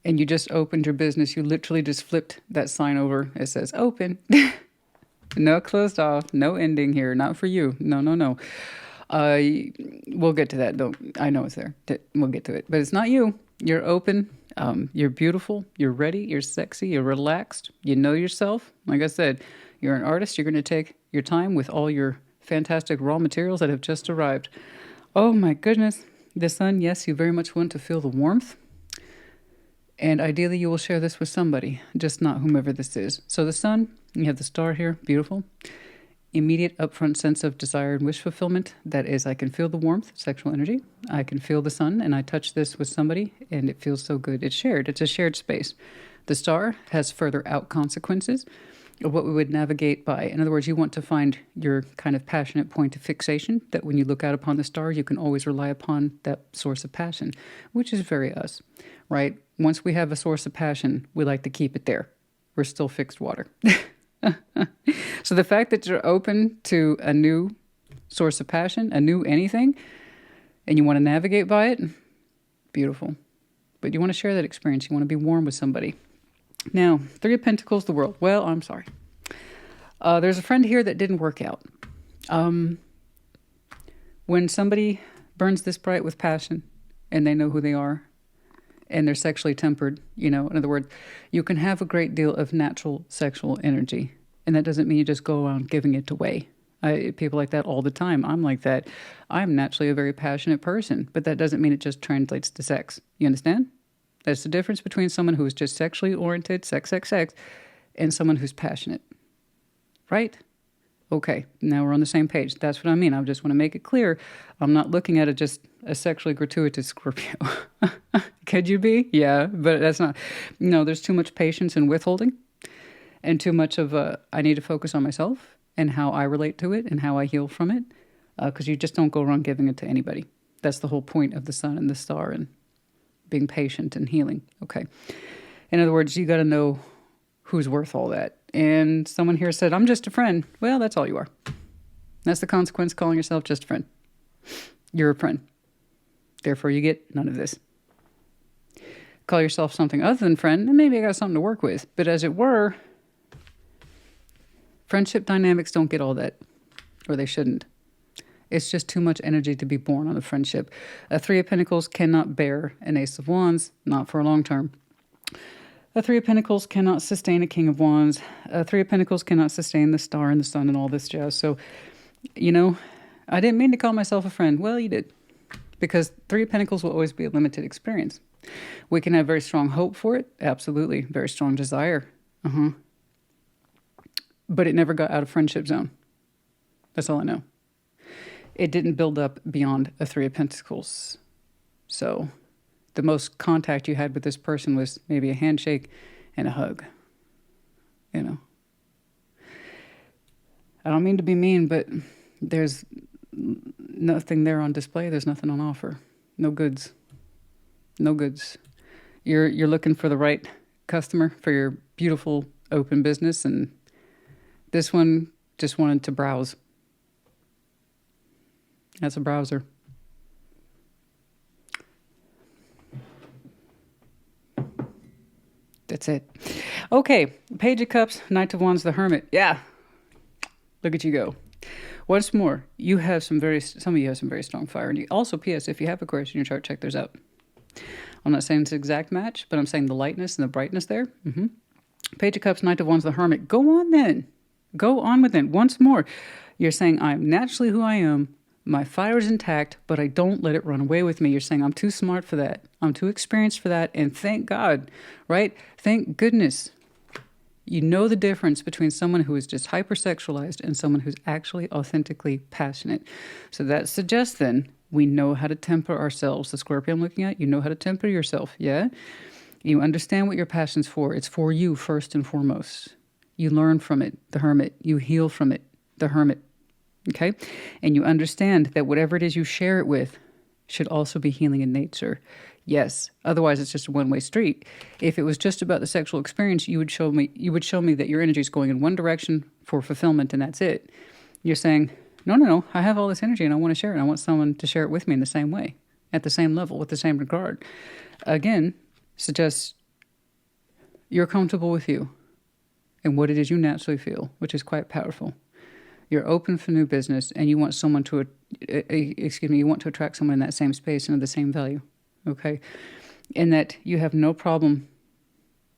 and you just opened your business, you literally just flipped that sign over. It says open. No closed off, no ending here, not for you. No. We'll get to that, though. I know it's there. We'll get to it. But it's not you. You're open. You're beautiful. You're ready. You're sexy. You're relaxed. You know yourself. Like I said, you're an artist. You're going to take your time with all your fantastic raw materials that have just arrived. Oh, my goodness. The sun, yes, you very much want to feel the warmth. And ideally, you will share this with somebody, just not whomever this is. So the sun, you have the star here, beautiful. Immediate upfront sense of desire and wish fulfillment. That is, I can feel the warmth, sexual energy. I can feel the sun, and I touch this with somebody, and it feels so good. It's shared. It's a shared space. The star has further out consequences of what we would navigate by. In other words, you want to find your kind of passionate point of fixation, that when you look out upon the star, you can always rely upon that source of passion, which is very us, right? Once we have a source of passion, we like to keep it there. We're still fixed water. So the fact that you're open to a new source of passion, a new anything, and you want to navigate by it, beautiful. But you want to share that experience. You want to be warm with somebody. Now, Three of Pentacles, the world. Well, I'm sorry. There's a friend here that didn't work out. When somebody burns this bright with passion and they know who they are and they're sexually tempered, in other words, you can have a great deal of natural sexual energy. And that doesn't mean you just go around giving it away. People like that all the time. I'm like that. I'm naturally a very passionate person, but that doesn't mean it just translates to sex. You understand? That's the difference between someone who is just sexually oriented, sex, and someone who's passionate. Right? Okay, now we're on the same page. That's what I mean. I just want to make it clear. I'm not looking at it just a sexually gratuitous Scorpio. Could you be? Yeah, but that's not. No, there's too much patience and withholding, and too much of I need to focus on myself and how I relate to it and how I heal from it, because you just don't go around giving it to anybody. That's the whole point of the sun and the star and being patient and healing. Okay. In other words, you got to know who's worth all that. And someone here said, I'm just a friend. Well, that's all you are. That's the consequence, calling yourself just a friend. You're a friend. Therefore, you get none of this. Call yourself something other than friend, and maybe I got something to work with. But as it were, friendship dynamics don't get all that, or they shouldn't. It's just too much energy to be borne on a friendship. A Three of Pentacles cannot bear an Ace of Wands, not for a long term. A Three of Pentacles cannot sustain a King of Wands. A Three of Pentacles cannot sustain the Star and the Sun and all this jazz. So, you know, I didn't mean to call myself a friend. Well, you did. Because Three of Pentacles will always be a limited experience. We can have very strong hope for it. Absolutely. Very strong desire. But it never got out of friendship zone. That's all I know. It didn't build up beyond a Three of Pentacles. So the most contact you had with this person was maybe a handshake and a hug. You know. I don't mean to be mean, but there's nothing there on display. There's nothing on offer. No goods. No goods. You're looking for the right customer for your beautiful open business, and this one just wanted to browse. That's a browser. That's it. Okay, Page of Cups, Knight of Wands, the Hermit. Yeah, look at you go. Once more, some of you have some very strong fire. And you, also, P.S., if you have Aquarius in your chart, check theirs out. I'm not saying it's an exact match, but I'm saying the lightness and the brightness there. Page of Cups, Knight of Wands, the Hermit. Go on then. Go on with it. Once more, you're saying, I'm naturally who I am. My fire is intact, but I don't let it run away with me. You're saying, I'm too smart for that. I'm too experienced for that. And thank God, right? Thank goodness. You know the difference between someone who is just hypersexualized and someone who's actually authentically passionate. So that suggests then we know how to temper ourselves. The Scorpio I'm looking at, you know how to temper yourself, yeah? You understand what your passion's for. It's for you first and foremost. You learn from it, the Hermit. You heal from it, the Hermit. Okay? And you understand that whatever it is you share it with should also be healing in nature. Yes. Otherwise, it's just a one-way street. If it was just about the sexual experience, you would show me that your energy is going in one direction for fulfillment, and that's it. You're saying, no, I have all this energy and I want to share it. I want someone to share it with me in the same way, at the same level, with the same regard. Again, suggests you're comfortable with you and what it is you naturally feel, which is quite powerful. You're open for new business, and you want someone to, you want to attract someone in that same space and of the same value, okay? And that you have no problem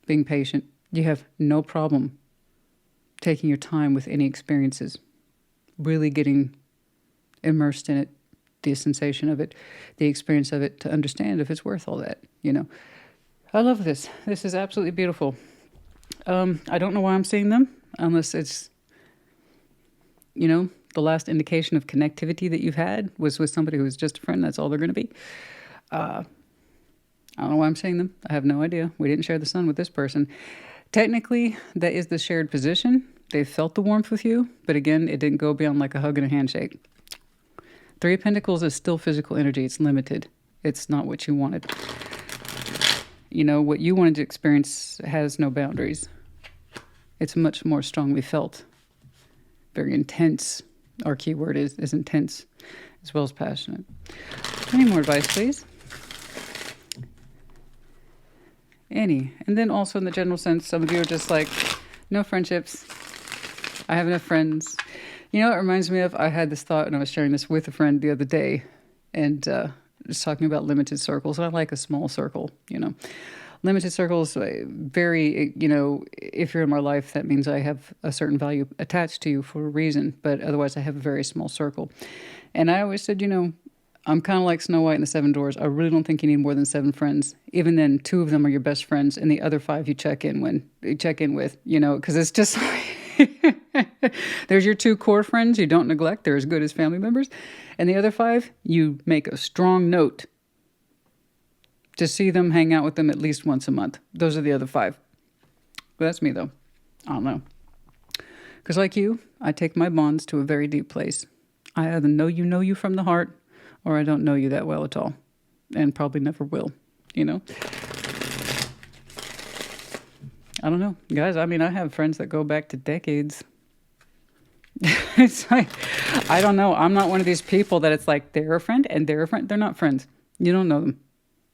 being patient. You have no problem taking your time with any experiences, really getting immersed in it, the sensation of it, the experience of it, to understand if it's worth all that, you know? I love this. This is absolutely beautiful. I don't know why I'm seeing them, unless it's, you know, the last indication of connectivity that you've had was with somebody who was just a friend. That's all they're going to be. I don't know why I'm saying them. I have no idea. We didn't share the sun with this person. Technically, that is the shared position. They felt the warmth with you, but again, it didn't go beyond like a hug and a handshake. Three of Pentacles is still physical energy. It's limited. It's not what you wanted. You know, what you wanted to experience has no boundaries. It's much more strongly felt. Very intense. Our key word is intense, as well as passionate. Any more advice, please? Any. And then also in the general sense, some of you are just like, no friendships. I have enough friends. You know, it reminds me of, I had this thought, and I was sharing this with a friend the other day, and just talking about limited circles. And I like a small circle, you know. Limited circles, very, you know, if you're in my life, that means I have a certain value attached to you for a reason, but otherwise I have a very small circle. And I always said, you know, I'm kind of like Snow White and the Seven Dwarfs. I really don't think you need more than 7 friends. Even then, 2 of them are your best friends, and the other 5 you check in with, you know, because it's just there's your 2 core friends you don't neglect. They're as good as family members. And the other 5, you make a strong note to see them, hang out with them at least once a month. Those are the other 5. But that's me, though. I don't know. Because like you, I take my bonds to a very deep place. I either know you from the heart, or I don't know you that well at all. And probably never will, you know? I don't know. Guys, I mean, I have friends that go back to decades. It's like, I don't know. I'm not one of these people that it's like, they're a friend and they're a friend. They're not friends. You don't know them.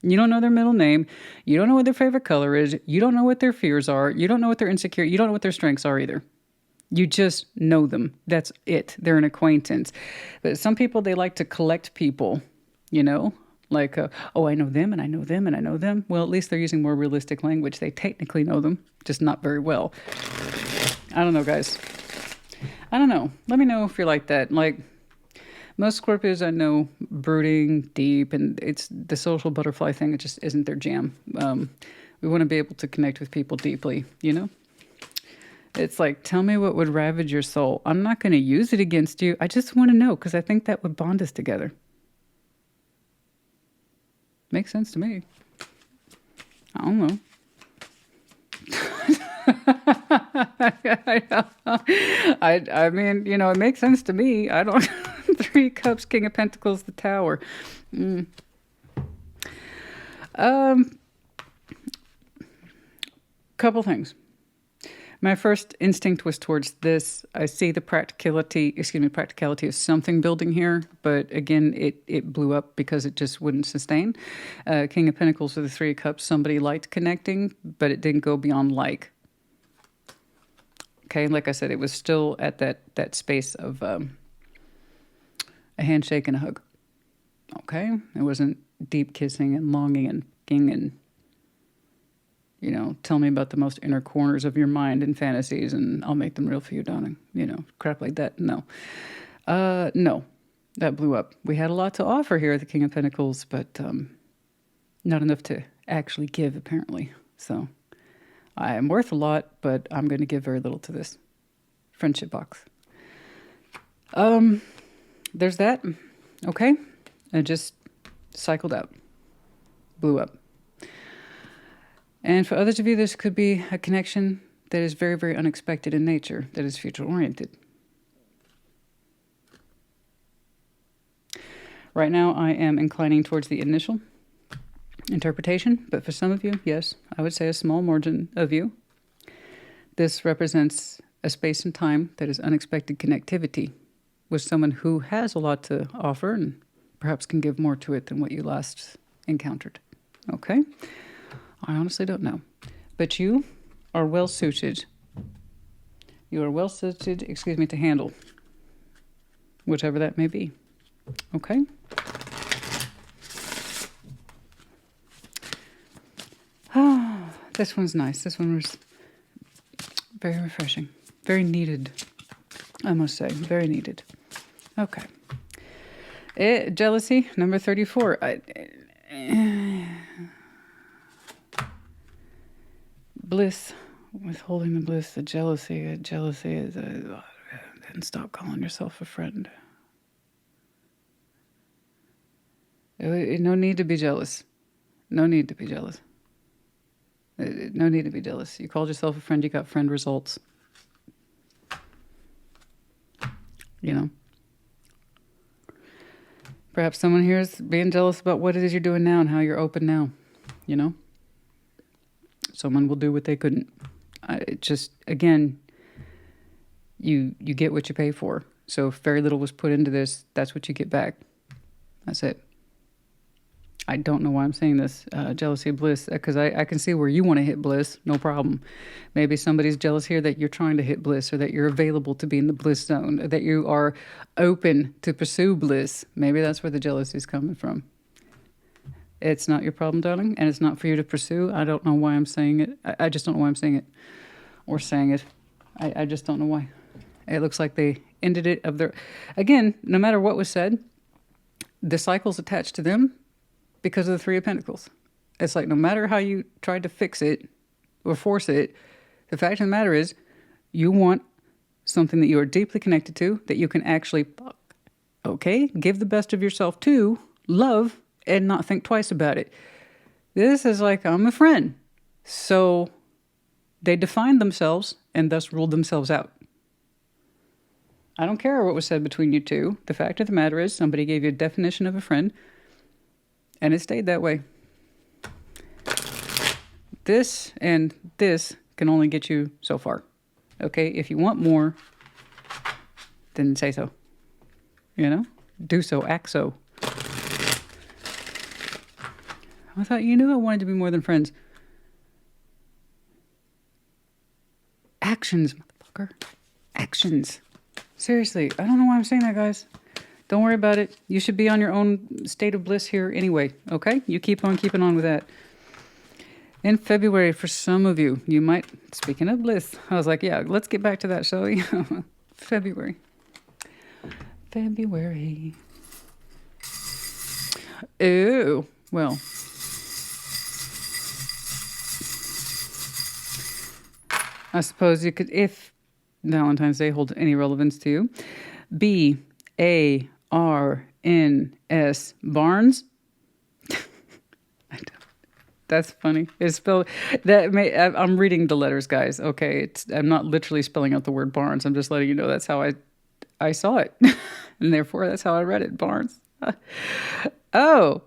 You don't know their middle name. You don't know what their favorite color is. You don't know what their fears are. You don't know what their insecure. You don't know what their strengths are either. You just know them. That's it. They're an acquaintance. But some people, they like to collect people, you know? Like, oh, I know them and I know them and I know them. Well, at least they're using more realistic language. They technically know them, just not very well. I don't know, guys. I don't know. Let me know if you're like that. Like, most Scorpios I know, brooding, deep, and it's the social butterfly thing. It just isn't their jam. We want to be able to connect with people deeply, you know? It's like, tell me what would ravage your soul. I'm not going to use it against you. I just want to know because I think that would bond us together. Makes sense to me. I don't know. I mean, you know, it makes sense to me. I don't. 3 Cups, King of Pentacles, the Tower. Couple things. My first instinct was towards this. I see the practicality of something building here, but again, it blew up because it just wouldn't sustain. King of Pentacles with the 3 Cups, somebody liked connecting, but it didn't go beyond like. Okay, like I said, it was still at that space of a handshake and a hug. Okay, it wasn't deep kissing and longing and king and, you know, tell me about the most inner corners of your mind and fantasies and I'll make them real for you, darling. You know, crap like that. No. No, that blew up. We had a lot to offer here at the King of Pentacles, but not enough to actually give, apparently. So I am worth a lot, but I'm going to give very little to this friendship box. There's that. Okay. It just cycled out. Blew up. And for others of you, this could be a connection that is very, very unexpected in nature, that is future-oriented. Right now, I am inclining towards the initial interpretation, but for some of you, yes, I would say a small margin of you. This represents a space and time that is unexpected connectivity with someone who has a lot to offer and perhaps can give more to it than what you last encountered. Okay? I honestly don't know. But you are well suited. You are well suited, to handle whichever that may be. Okay? Ah, this one's nice. This one was very refreshing. Very needed, I must say. Very needed. Okay. Jealousy, number 34. Bliss, withholding the bliss, the jealousy. Jealousy is then stop calling yourself a friend. No need to be jealous. No need to be jealous. No need to be jealous. You called yourself a friend, you got friend results. You know? Perhaps someone here is being jealous about what it is you're doing now and how you're open now. You know? Someone will do what they couldn't. It just, again, you get what you pay for. So if very little was put into this, that's what you get back. That's it. I don't know why I'm saying this. Jealousy of bliss, because I can see where you want to hit bliss, no problem. Maybe somebody's jealous here that you're trying to hit bliss, or that you're available to be in the bliss zone, or that you are open to pursue bliss. Maybe that's where the jealousy is coming from. It's not your problem, darling, and it's not for you to pursue. I don't know why I'm saying it. I just don't know why I'm saying it, or saying it. I just don't know why. It looks like they ended it of their... Again, no matter what was said, the cycle's attached to them because of the 3 of Pentacles. It's like no matter how you tried to fix it or force it, the fact of the matter is you want something that you are deeply connected to, that you can actually, okay, give the best of yourself to, love, and not think twice about it. This is like, I'm a friend. So they defined themselves and thus ruled themselves out. I don't care what was said between you two. The fact of the matter is somebody gave you a definition of a friend and it stayed that way. This and this can only get you so far. Okay? If you want more, then say so. You know? Do so. Act so. I thought you knew I wanted to be more than friends. Actions, motherfucker. actions. Seriously, I don't know why I'm saying that, guys. Don't worry about it. You should be on your own state of bliss here anyway, okay? You keep on keeping on with that. In February, for some of you, you might, speaking of bliss, I was like, yeah, let's get back to that, shall we? February. February. Ooh, well. I suppose you could, if Valentine's Day holds any relevance to you, B-A-R-N-S, Barnes. That's funny. It's spelled that. I'm reading the letters, guys. Okay, I'm not literally spelling out the word Barnes. I'm just letting you know that's how I saw it, and therefore that's how I read it. Barnes. Oh,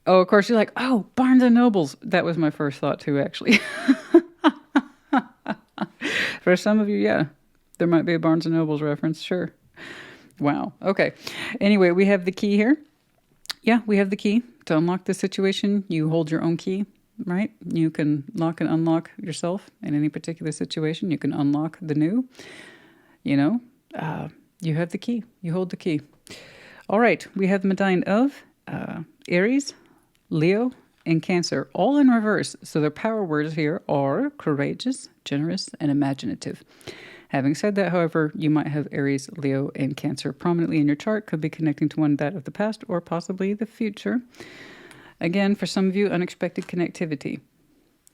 of course you're like, oh, Barnes and Nobles. That was my first thought too, actually. For some of you, yeah, there might be a Barnes and Nobles reference. Sure. Wow. Okay. Anyway, we have the key here. Yeah, we have the key to unlock the situation. You hold your own key, right? You can lock and unlock yourself in any particular situation. You can unlock the new. You know, you have the key. You hold the key. All right, we have the medallion of Aries, Leo, and Cancer, all in reverse. So their power words here are courageous, generous, and imaginative. Having said that, however, you might have Aries, Leo, and Cancer prominently in your chart. Could be connecting to one that of the past or possibly the future. Again, for some of you, unexpected connectivity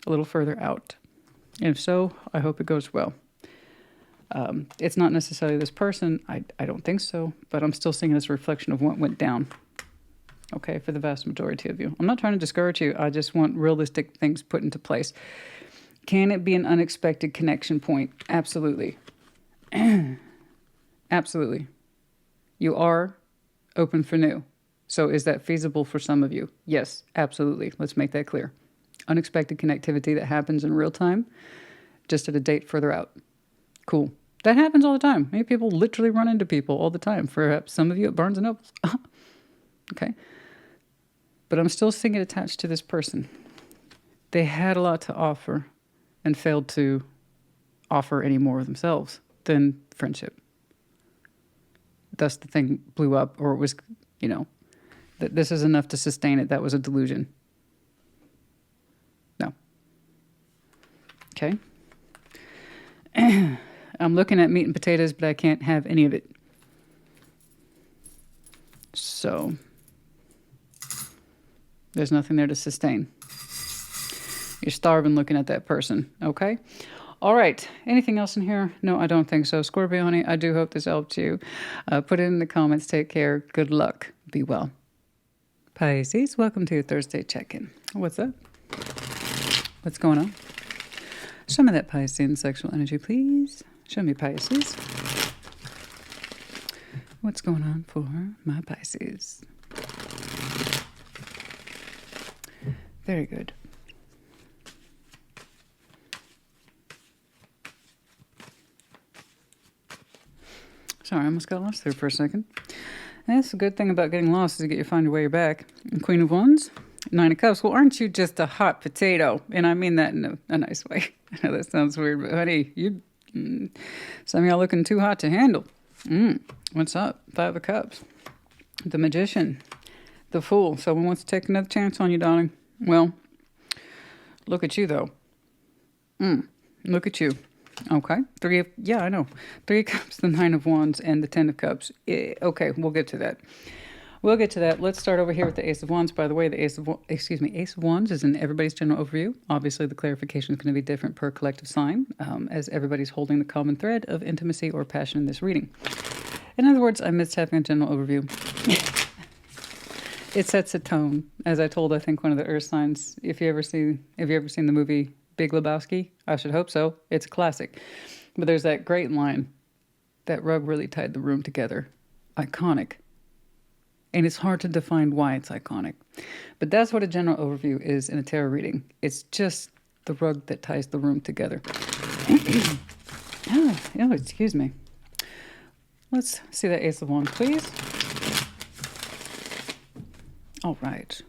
a little further out. And if so, I hope it goes well. It's not necessarily this person. I don't think so, but I'm still seeing this reflection of what went down. Okay, for the vast majority of you. I'm not trying to discourage you. I just want realistic things put into place. Can it be an unexpected connection point? Absolutely. Absolutely. You are open for new. So is that feasible for some of you? Yes, absolutely. Let's make that clear. Unexpected connectivity that happens in real time, just at a date further out. Cool. That happens all the time. Many people literally run into people all the time. For some of you at Barnes & Nobles. Okay. But I'm still seeing it attached to this person. They had a lot to offer and failed to offer any more of themselves than friendship. Thus the thing blew up, or it was, that this is enough to sustain it. That was a delusion. No. Okay. I'm looking at meat and potatoes, but I can't have any of it. So there's nothing there to sustain. You're starving looking at that person, okay? All right. Anything else in here? No, I don't think so. Scorpio, honey, I do hope this helped you. Put it in the comments. Take care. Good luck. Be well. Pisces, welcome to your Thursday check-in. What's up? What's going on? Show me that Piscean sexual energy, please. Show me Pisces. What's going on for my Pisces? Very good. Sorry, I almost got lost there for a second. That's the good thing about getting lost is you find your way back. Queen of Wands, Nine of Cups. Well, aren't you just a hot potato? And I mean that in a nice way. I know that sounds weird, but honey, some of y'all looking too hot to handle. What's up? Five of Cups. The Magician. The Fool. Someone wants to take another chance on you, darling. Well, look at you, though. Look at you. Okay. Three of Cups, the Nine of Wands, and the Ten of Cups. Okay, we'll get to that. Let's start over here with the Ace of Wands. By the way, the Ace of Wands is in everybody's general overview. Obviously, the clarification is going to be different per collective sign, as everybody's holding the common thread of intimacy or passion in this reading. In other words, I missed having a general overview. It sets a tone. As I told, I think, one of the Earth signs, have you ever seen the movie Big Lebowski? I should hope so. It's a classic. But there's that great line, that rug really tied the room together. Iconic. And it's hard to define why it's iconic. But that's what a general overview is in a tarot reading. It's just the rug that ties the room together. Oh, excuse me. Let's see that Ace of Wands, please. All right.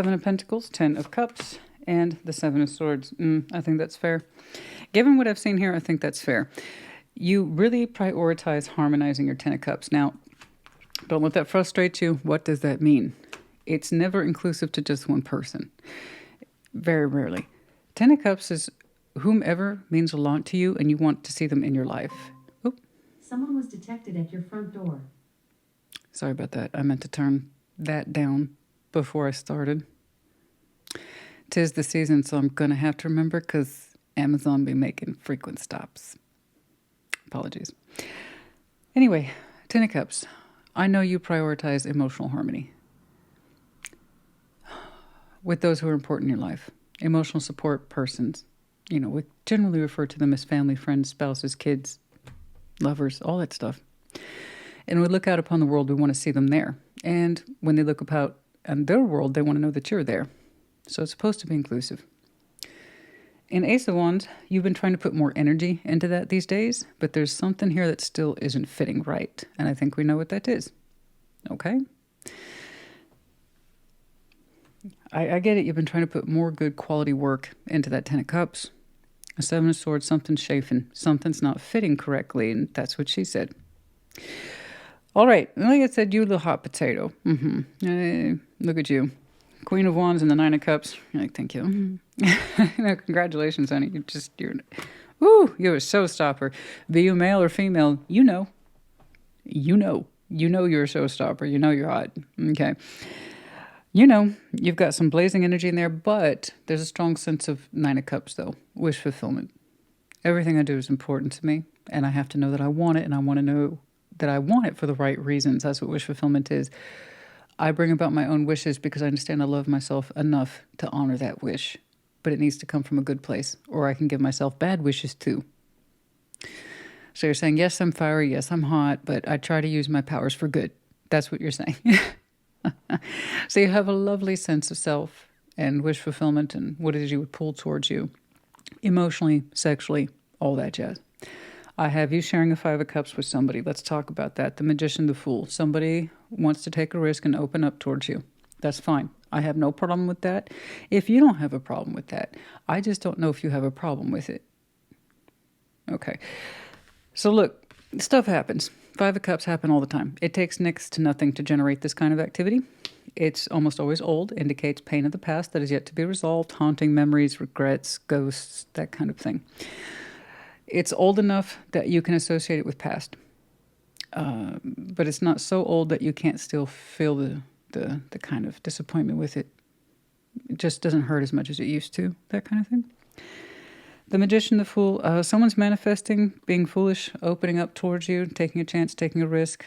Seven of Pentacles, Ten of Cups, and the Seven of Swords. I think that's fair. Given what I've seen here, I think that's fair. You really prioritize harmonizing your Ten of Cups. Now, don't let that frustrate you. What does that mean? It's never inclusive to just one person. Very rarely. Ten of Cups is whomever means a lot to you and you want to see them in your life. Oop. Someone was detected at your front door. Sorry about that. I meant to turn that down before I started. 'Tis the season, so I'm going to have to remember because Amazon be making frequent stops. Apologies. Anyway, Ten of Cups. I know you prioritize emotional harmony with those who are important in your life. Emotional support persons. You know, we generally refer to them as family, friends, spouses, kids, lovers, all that stuff. And we look out upon the world, we want to see them there. And when they look about in their world, they want to know that you're there. So it's supposed to be inclusive. In Ace of Wands, you've been trying to put more energy into that these days, but there's something here that still isn't fitting right. And I think we know what that is. Okay? I get it. You've been trying to put more good quality work into that Ten of Cups. A Seven of Swords, something's chafing. Something's not fitting correctly, and that's what she said. All right. Like I said, you little hot potato. Hey, look at you. Queen of Wands and the Nine of Cups. You're like, thank you. No, congratulations, honey. You're a showstopper. Be you male or female, you know you're a showstopper. You know you're hot. Okay. You know, you've got some blazing energy in there, but there's a strong sense of Nine of Cups, though. Wish fulfillment. Everything I do is important to me, and I have to know that I want it, and I want to know that I want it for the right reasons. That's what wish fulfillment is. I bring about my own wishes because I understand I love myself enough to honor that wish, but it needs to come from a good place, or I can give myself bad wishes too. So you're saying, yes, I'm fiery, yes, I'm hot, but I try to use my powers for good. That's what you're saying. So you have a lovely sense of self and wish fulfillment and what it is you would pull towards you emotionally, sexually, all that jazz. I have you sharing a Five of Cups with somebody. Let's talk about that. The Magician, the Fool. Somebody wants to take a risk and open up towards you. That's fine. I have no problem with that. If you don't have a problem with that, I just don't know if you have a problem with it. Okay. So look, stuff happens. Five of Cups happen all the time. It takes next to nothing to generate this kind of activity. It's almost always old, indicates pain of the past that is yet to be resolved, haunting memories, regrets, ghosts, that kind of thing. It's old enough that you can associate it with past. But it's not so old that you can't still feel the kind of disappointment with it. It just doesn't hurt as much as it used to, that kind of thing. The Magician, the Fool, someone's manifesting, being foolish, opening up towards you, taking a chance, taking a risk.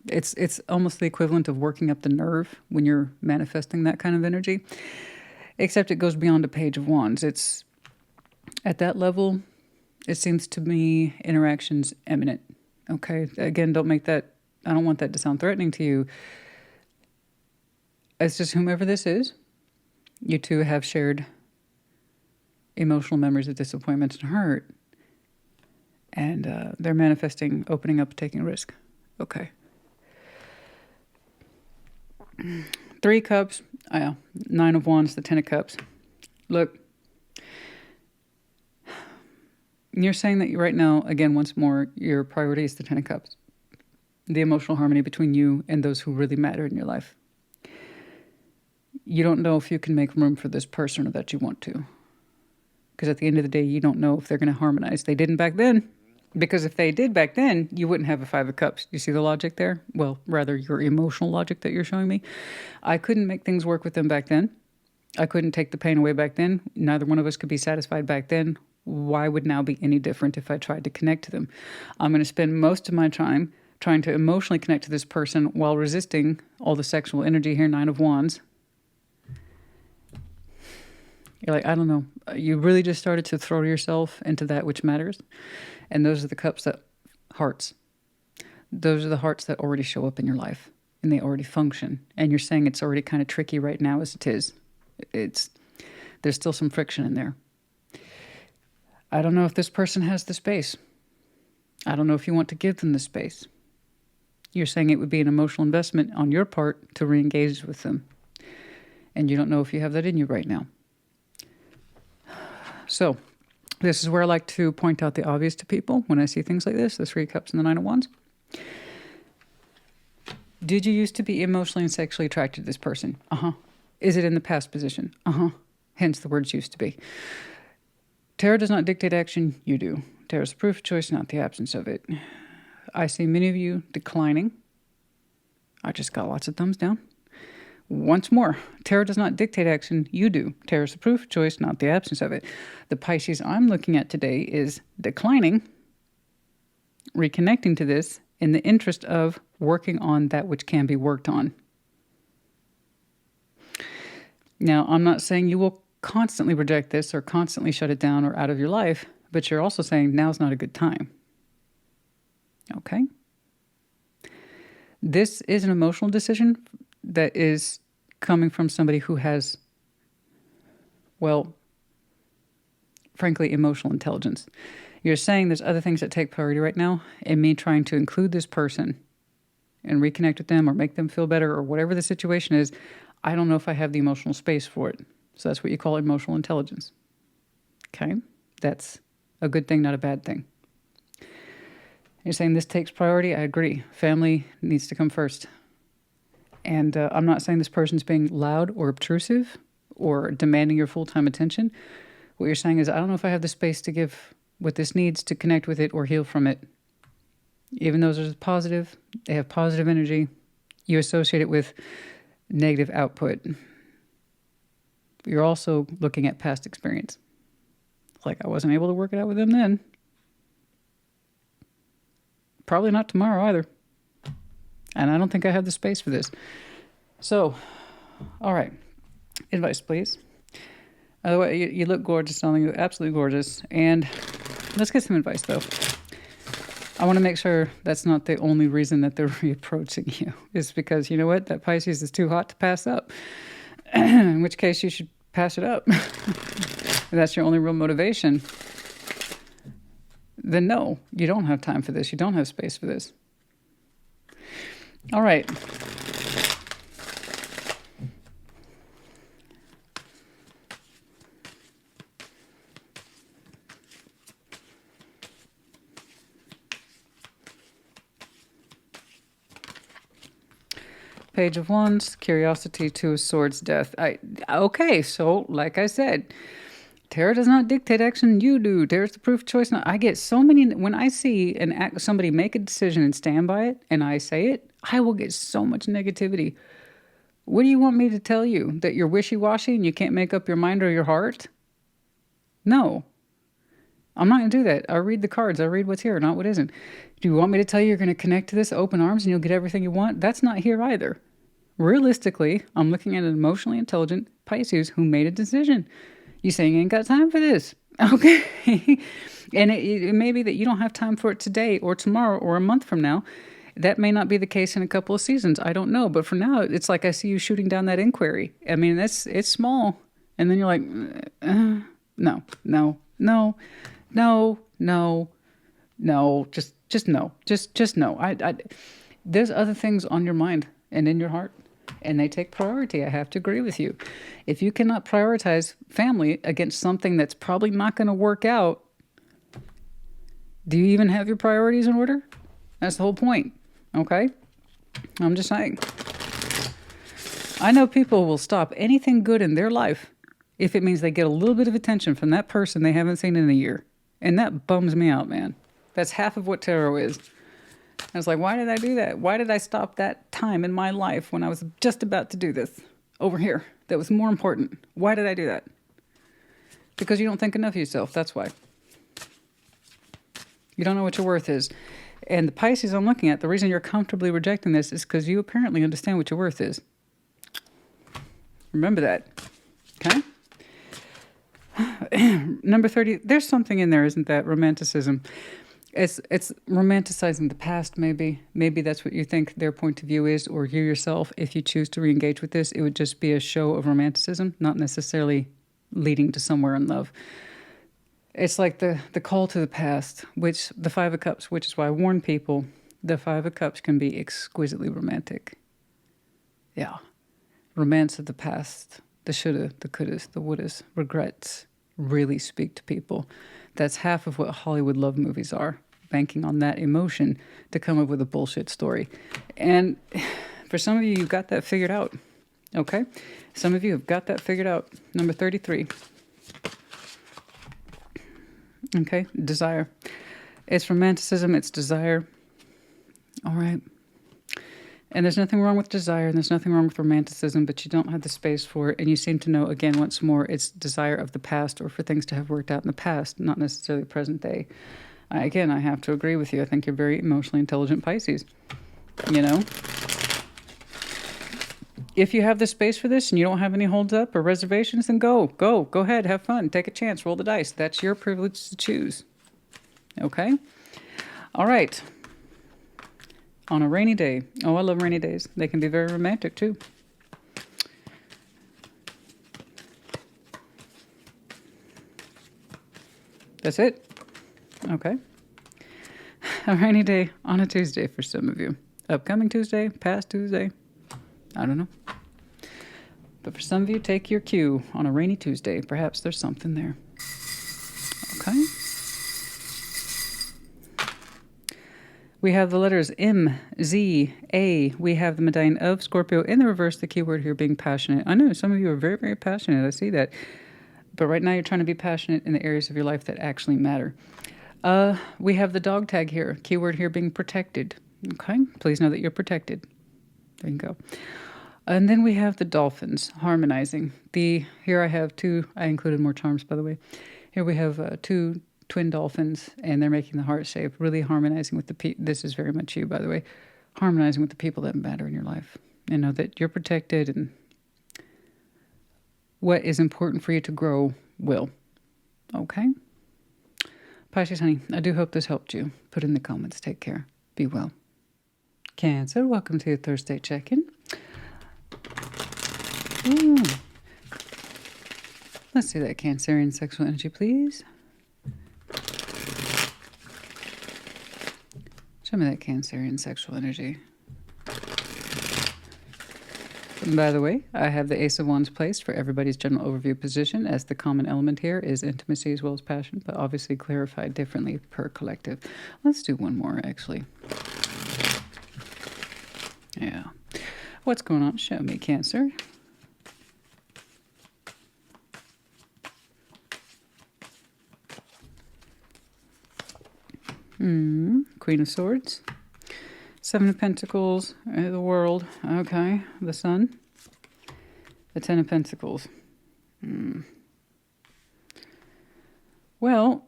It's almost the equivalent of working up the nerve when you're manifesting that kind of energy, except it goes beyond a Page of Wands. It's at that level, it seems to me interactions imminent. Okay, again, I don't want that to sound threatening to you. It's just whomever this is, you two have shared emotional memories of disappointment and hurt. And they're manifesting, opening up, taking a risk. Okay. Three Cups. Nine of Wands, the Ten of Cups. Look. You're saying that right now, again, once more, your priority is the Ten of Cups. The emotional harmony between you and those who really matter in your life. You don't know if you can make room for this person or that you want to. Because at the end of the day, you don't know if they're going to harmonize. They didn't back then. Because if they did back then, you wouldn't have a Five of Cups. You see the logic there? Well, rather your emotional logic that you're showing me. I couldn't make things work with them back then. I couldn't take the pain away back then. Neither one of us could be satisfied back then. Why would now be any different if I tried to connect to them? I'm going to spend most of my time trying to emotionally connect to this person while resisting all the sexual energy here, Nine of Wands. You're like, I don't know. You really just started to throw yourself into that which matters. And those are the cups hearts. Those are the hearts that already show up in your life. And they already function. And you're saying it's already kind of tricky right now as it is. There's still some friction in there. I don't know if this person has the space. I don't know if you want to give them the space. You're saying it would be an emotional investment on your part to re-engage with them. And you don't know if you have that in you right now. So this is where I like to point out the obvious to people when I see things like this, the Three of Cups and the Nine of Wands. Did you used to be emotionally and sexually attracted to this person? Is it in the past position? Hence the words used to be. Tarot does not dictate action, you do. Tarot is the proof of choice, not the absence of it. I see many of you declining. I just got lots of thumbs down. Once more, tarot does not dictate action, you do. Tarot is the proof of choice, not the absence of it. The Pisces I'm looking at today is declining, reconnecting to this in the interest of working on that which can be worked on. Now, I'm not saying you will constantly reject this or constantly shut it down or out of your life, but you're also saying now's not a good time. Okay? This is an emotional decision that is coming from somebody who has, well, frankly, emotional intelligence. You're saying there's other things that take priority right now, and me trying to include this person and reconnect with them or make them feel better or whatever the situation is, I don't know if I have the emotional space for it. So that's what you call emotional intelligence. Okay? That's a good thing, not a bad thing. You're saying this takes priority. I agree. Family needs to come first. And I'm not saying this person's being loud or obtrusive or demanding your full-time attention. What you're saying is, I don't know if I have the space to give what this needs to connect with it or heal from it. Even though those are positive, they have positive energy, you associate it with negative output. You're also looking at past experience. It's like, I wasn't able to work it out with them then. Probably not tomorrow either. And I don't think I have the space for this. So, all right. Advice, please. Otherwise, you look gorgeous, darling. You look absolutely gorgeous. And let's get some advice, though. I want to make sure that's not the only reason that they're reapproaching you. It's because, you know what? That Pisces is too hot to pass up. In which case, you should pass it up. If that's your only real motivation, then no, you don't have time for this. You don't have space for this. All right. Page of Wands, Curiosity, Two of Swords, Death. Okay, so like I said, tarot does not dictate action, you do. Tarot's the proof of choice. I get so many, when I see somebody make a decision and stand by it, and I say it, I will get so much negativity. What do you want me to tell you? That you're wishy-washy and you can't make up your mind or your heart? No. I'm not going to do that. I read the cards. I read what's here, not what isn't. Do you want me to tell you you're going to connect to this open arms and you'll get everything you want? That's not here either. Realistically, I'm looking at an emotionally intelligent Pisces who made a decision. You saying you ain't got time for this. Okay. And it may be that you don't have time for it today or tomorrow or a month from now. That may not be the case in a couple of seasons. I don't know. But for now, it's like I see you shooting down that inquiry. I mean, it's small. And then you're like, no, no, no, no, no, no, just no, just no. There's other things on your mind and in your heart, and they take priority. I have to agree with you. If you cannot prioritize family against something that's probably not going to work out, do you even have your priorities in order? That's the whole point, okay? I'm just saying. I know people will stop anything good in their life if it means they get a little bit of attention from that person they haven't seen in a year. And that bums me out, man. That's half of what tarot is. I was like, why did I do that? Why did I stop that time in my life when I was just about to do this over here that was more important? Why did I do that? Because you don't think enough of yourself. That's why. You don't know what your worth is. And the Pisces I'm looking at, the reason you're comfortably rejecting this is because you apparently understand what your worth is. Remember that. Okay? Number 30, there's something in there, isn't that? Romanticism. It's romanticizing the past, maybe. Maybe that's what you think their point of view is, or you yourself, if you choose to re-engage with this, it would just be a show of romanticism, not necessarily leading to somewhere in love. It's like the call to the past, which the Five of Cups, which is why I warn people, the Five of Cups can be exquisitely romantic. Yeah. Romance of the past. the shoulda, the couldas, the wouldas, regrets really speak to people. That's half of what Hollywood love movies are, banking on that emotion to come up with a bullshit story. And for some of you, you've got that figured out. Okay? Some of you have got that figured out. Number 33. Okay? Desire. It's romanticism. It's desire. All right. And there's nothing wrong with desire, and there's nothing wrong with romanticism, but you don't have the space for it. And you seem to know, again, once more, it's desire of the past or for things to have worked out in the past, not necessarily present day. Again, I have to agree with you. I think you're very emotionally intelligent Pisces. You know? If you have the space for this and you don't have any holds up or reservations, then go ahead, have fun, take a chance, roll the dice. That's your privilege to choose. Okay? All right. On a rainy day. Oh, I love rainy days. They can be very romantic too. That's it. Okay. A rainy day on a Tuesday for some of you. Upcoming Tuesday, past Tuesday. I don't know. But for some of you, take your cue on a rainy Tuesday. Perhaps there's something there. Okay. We have the letters M, Z, A. We have the medallion of Scorpio. In the reverse, the key word here being passionate. I know some of you are very, very passionate. I see that. But right now you're trying to be passionate in the areas of your life that actually matter. We have the dog tag here. Keyword here being protected. Okay. Please know that you're protected. There you go. And then we have the dolphins harmonizing. Here I have two. I included more charms, by the way. Here we have two twin dolphins, and they're making the heart shape, really harmonizing with the people. This is very much you, by the way. Harmonizing with the people that matter in your life. You know that you're protected, and what is important for you to grow will. Okay? Pisces, honey, I do hope this helped you. Put in the comments. Take care. Be well. Cancer, welcome to your Thursday check-in. Let's see that Cancerian sexual energy, please. Show me that Cancerian sexual energy. And by the way, I have the Ace of Wands placed for everybody's general overview position, as the common element here is intimacy as well as passion, but obviously clarified differently per collective. Let's do one more, actually. Yeah. What's going on? Show me, Cancer. Queen of Swords. Seven of Pentacles. The World. Okay. The Sun. The Ten of Pentacles. Well,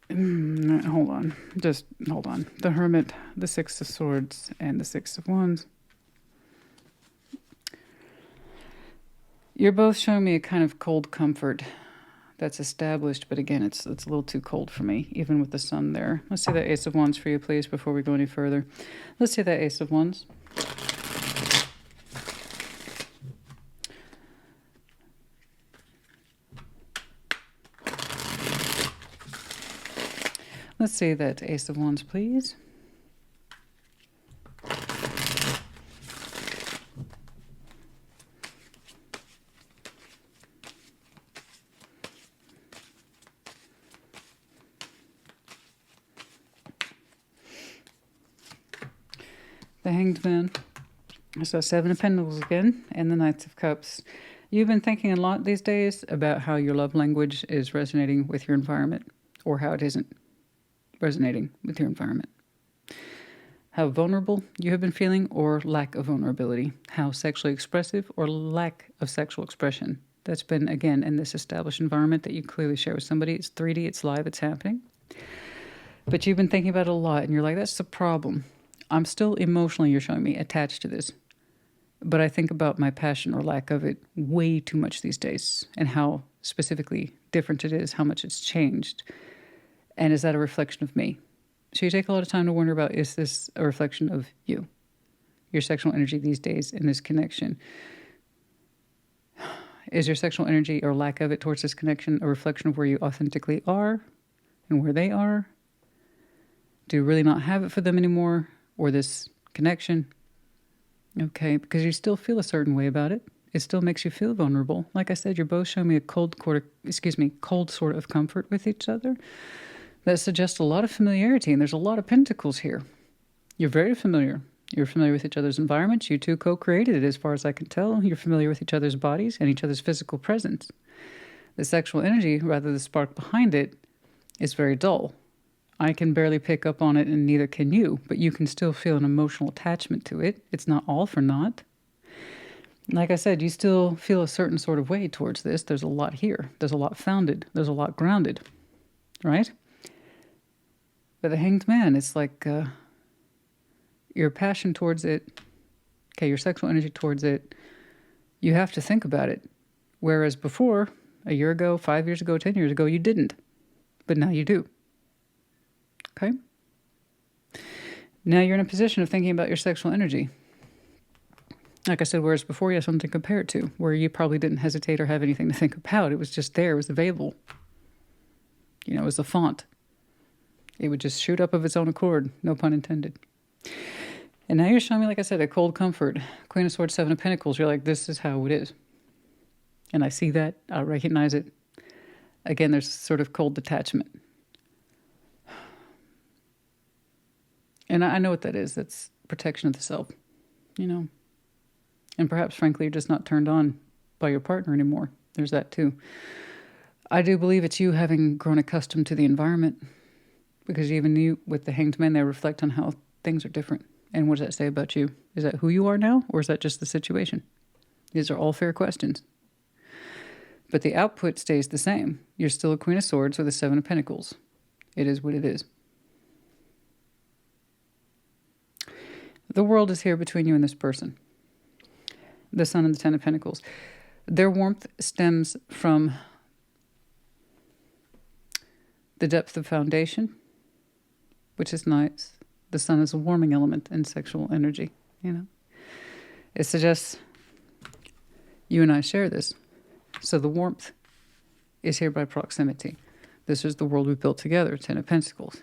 hold on. Just hold on. The Hermit, the Six of Swords, and the Six of Wands. You're both showing me a kind of cold comfort that's established, but again, it's a little too cold for me, even with the Sun there. Let's see that Ace of Wands for you, please, before we go any further. Let's see that Ace of Wands. Let's see that Ace of Wands, please. The Hanged Man. So Seven of Pentacles again, and the Knights of Cups. You've been thinking a lot these days about how your love language is resonating with your environment, or how it isn't resonating with your environment. How vulnerable you have been feeling, or lack of vulnerability. How sexually expressive or lack of sexual expression. That's been, again, in this established environment that you clearly share with somebody. It's 3D, it's live, it's happening. But you've been thinking about it a lot, and you're like, that's the problem. I'm still emotionally, you're showing me, attached to this. But I think about my passion or lack of it way too much these days, and how specifically different it is, how much it's changed. And is that a reflection of me? So you take a lot of time to wonder about, is this a reflection of you? Your sexual energy these days in this connection? Is your sexual energy or lack of it towards this connection a reflection of where you authentically are and where they are? Do you really not have it for them anymore? Or this connection? Okay, because you still feel a certain way about it. It still makes you feel vulnerable. Like I said, you're both showing me a cold sort of comfort with each other. That suggests a lot of familiarity, and there's a lot of pentacles here. You're very familiar. You're familiar with each other's environments. You two co-created it, as far as I can tell. You're familiar with each other's bodies and each other's physical presence. The sexual energy, rather the spark behind it, is very dull. I can barely pick up on it, and neither can you, but you can still feel an emotional attachment to it. It's not all for naught. Like I said, you still feel a certain sort of way towards this. There's a lot here. There's a lot founded. There's a lot grounded, right? But the Hanged Man, it's like your passion towards it, okay, your sexual energy towards it, you have to think about it. Whereas before, a year ago, 5 years ago, 10 years ago, you didn't. But now you do. Okay? Now you're in a position of thinking about your sexual energy. Like I said, whereas before you had something to compare it to, where you probably didn't hesitate or have anything to think about. It was just there. It was available. You know, it was a font. It would just shoot up of its own accord. No pun intended. And now you're showing me, like I said, a cold comfort. Queen of Swords, Seven of Pentacles. You're like, this is how it is. And I see that. I recognize it. Again, there's a sort of cold detachment. And I know what that is. That's protection of the self, you know. And perhaps, frankly, you're just not turned on by your partner anymore. There's that, too. I do believe it's you having grown accustomed to the environment. Because even you, with the Hanged Man, they reflect on how things are different. And what does that say about you? Is that who you are now? Or is that just the situation? These are all fair questions. But the output stays the same. You're still a Queen of Swords with a Seven of Pentacles. It is what it is. The world is here between you and this person. The Sun and the Ten of Pentacles. Their warmth stems from the depth of foundation, which is nice. The Sun is a warming element in sexual energy, you know. It suggests you and I share this. So the warmth is here by proximity. This is the world we built together, Ten of Pentacles.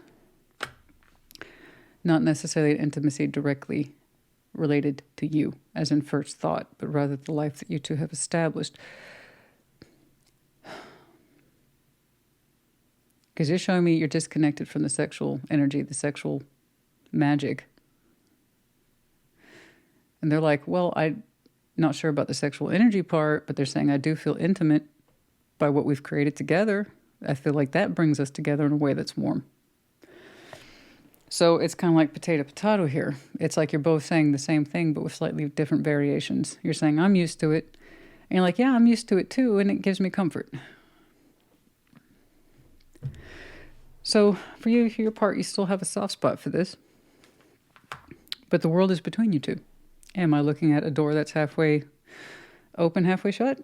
Not necessarily an intimacy directly related to you, as in first thought, but rather the life that you two have established. Because you're showing me you're disconnected from the sexual energy, the sexual magic. And they're like, well, I'm not sure about the sexual energy part, but they're saying I do feel intimate by what we've created together. I feel like that brings us together in a way that's warm. So it's kind of like potato here. It's like you're both saying the same thing, but with slightly different variations. You're saying, I'm used to it. And you're like, yeah, I'm used to it too, and it gives me comfort. So for you, your part, you still have a soft spot for this. But the world is between you two. Am I looking at a door that's halfway open, halfway shut?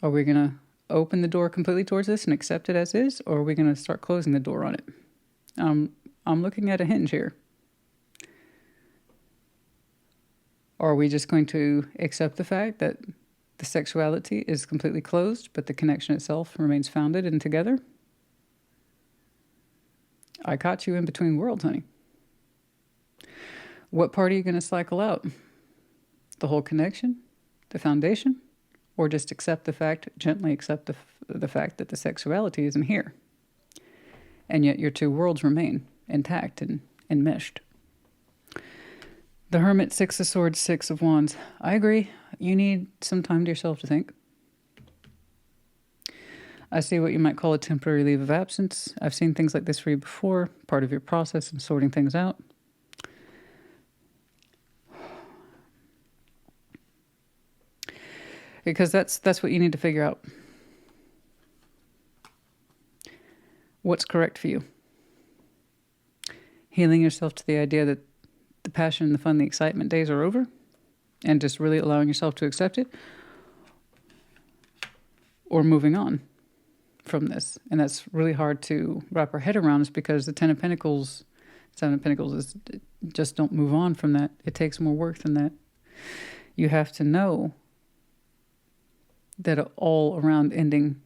Are we going to open the door completely towards this and accept it as is? Or are we going to start closing the door on it? I'm looking at a hinge here. Are we just going to accept the fact that the sexuality is completely closed, but the connection itself remains founded and together? I caught you in between worlds, honey. What part are you going to cycle out? The whole connection? The foundation? Or just accept the fact, gently accept the fact that the sexuality isn't here? And yet your two worlds remain intact and enmeshed. The Hermit, Six of Swords, Six of Wands. I agree. You need some time to yourself to think. I see what you might call a temporary leave of absence. I've seen things like this for you before, part of your process in sorting things out. Because that's what you need to figure out. What's correct for you? Healing yourself to the idea that the passion, the fun, the excitement days are over, and just really allowing yourself to accept it, or moving on from this. And that's really hard to wrap our head around, is because the Ten of Pentacles, Seven of Pentacles is just don't move on from that. It takes more work than that. You have to know that an all-around ending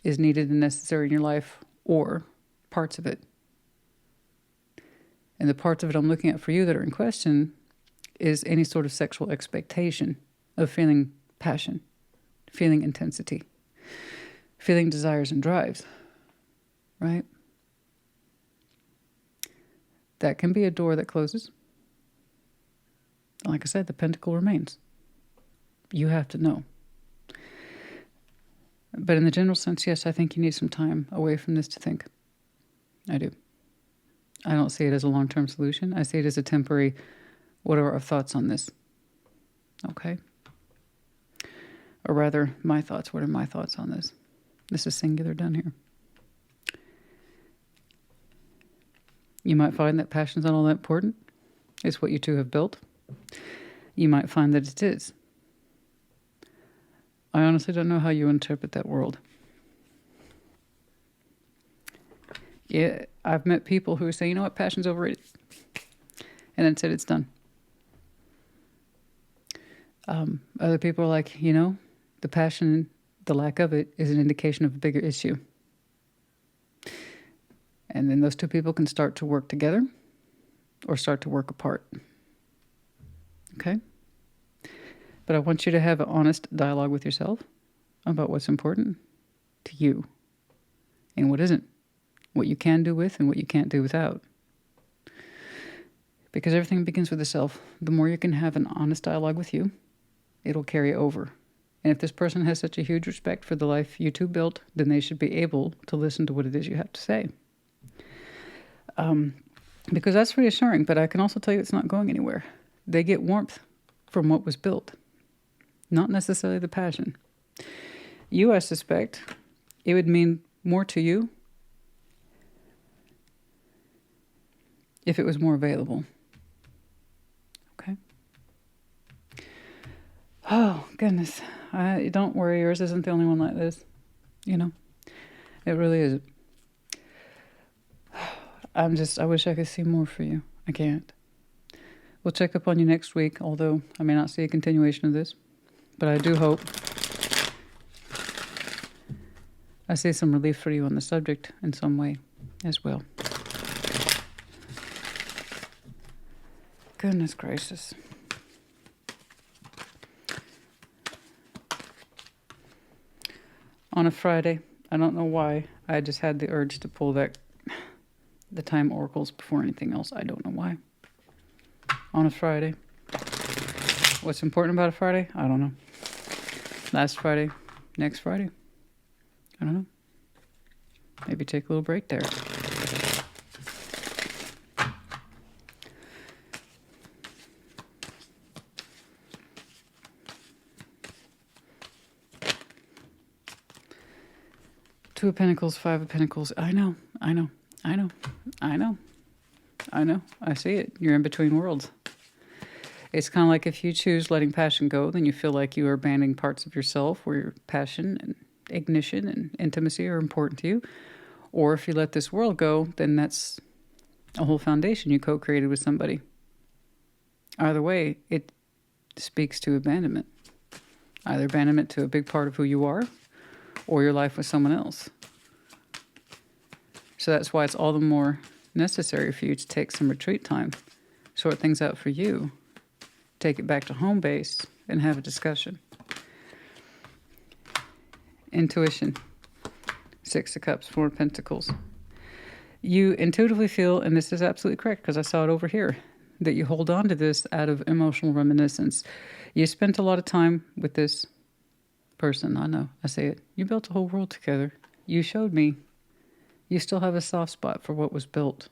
is needed and necessary in your life, or parts of it. And the parts of it I'm looking at for you that are in question is any sort of sexual expectation of feeling passion, feeling intensity, feeling desires and drives, right? That can be a door that closes. Like I said, the pentacle remains. You have to know. But in the general sense, yes, I think you need some time away from this to think. I do. I don't see it as a long-term solution. I see it as a temporary, what are our thoughts on this? Okay. Or rather, my thoughts. What are my thoughts on this? This is singular down here. You might find that passion's not all that important. It's what you two have built. You might find that it is. I honestly don't know how you interpret that world. Yeah, I've met people who say, you know what, passion's overrated. And then said it's done. Other people are like, you know, the passion, the lack of it is an indication of a bigger issue. And then those two people can start to work together or start to work apart. Okay? But I want you to have an honest dialogue with yourself about what's important to you and what isn't. What you can do with and what you can't do without. Because everything begins with the self. The more you can have an honest dialogue with you, it'll carry over. And if this person has such a huge respect for the life you two built, then they should be able to listen to what it is you have to say. Because that's reassuring, but I can also tell you it's not going anywhere. They get warmth from what was built, not necessarily the passion. You, I suspect, it would mean more to you if it was more available. Okay? Oh, goodness. Don't worry, yours isn't the only one like this. You know? It really isn't. I wish I could see more for you. I can't. We'll check up on you next week, although I may not see a continuation of this. But I do hope I see some relief for you on the subject in some way as well. Goodness gracious. On a Friday, I don't know why, I just had the urge to pull the time oracles before anything else. I don't know why. On a Friday. What's important about a Friday? I don't know. Last Friday, next Friday? I don't know. Maybe take a little break there. Two of Pentacles, Five of Pentacles. I know. I see it. You're in between worlds. It's kind of like if you choose letting passion go, then you feel like you are abandoning parts of yourself where your passion and ignition and intimacy are important to you. Or if you let this world go, then that's a whole foundation you co-created with somebody. Either way, it speaks to abandonment. Either abandonment to a big part of who you are, or your life with someone else. So that's why it's all the more necessary for you to take some retreat time, sort things out for you, take it back to home base, and have a discussion. Intuition. Six of Cups, Four of Pentacles. You intuitively feel, and this is absolutely correct because I saw it over here, that you hold on to this out of emotional reminiscence. You spent a lot of time with this person. I know, I say it. You built a whole world together. You showed me you still have a soft spot for what was built.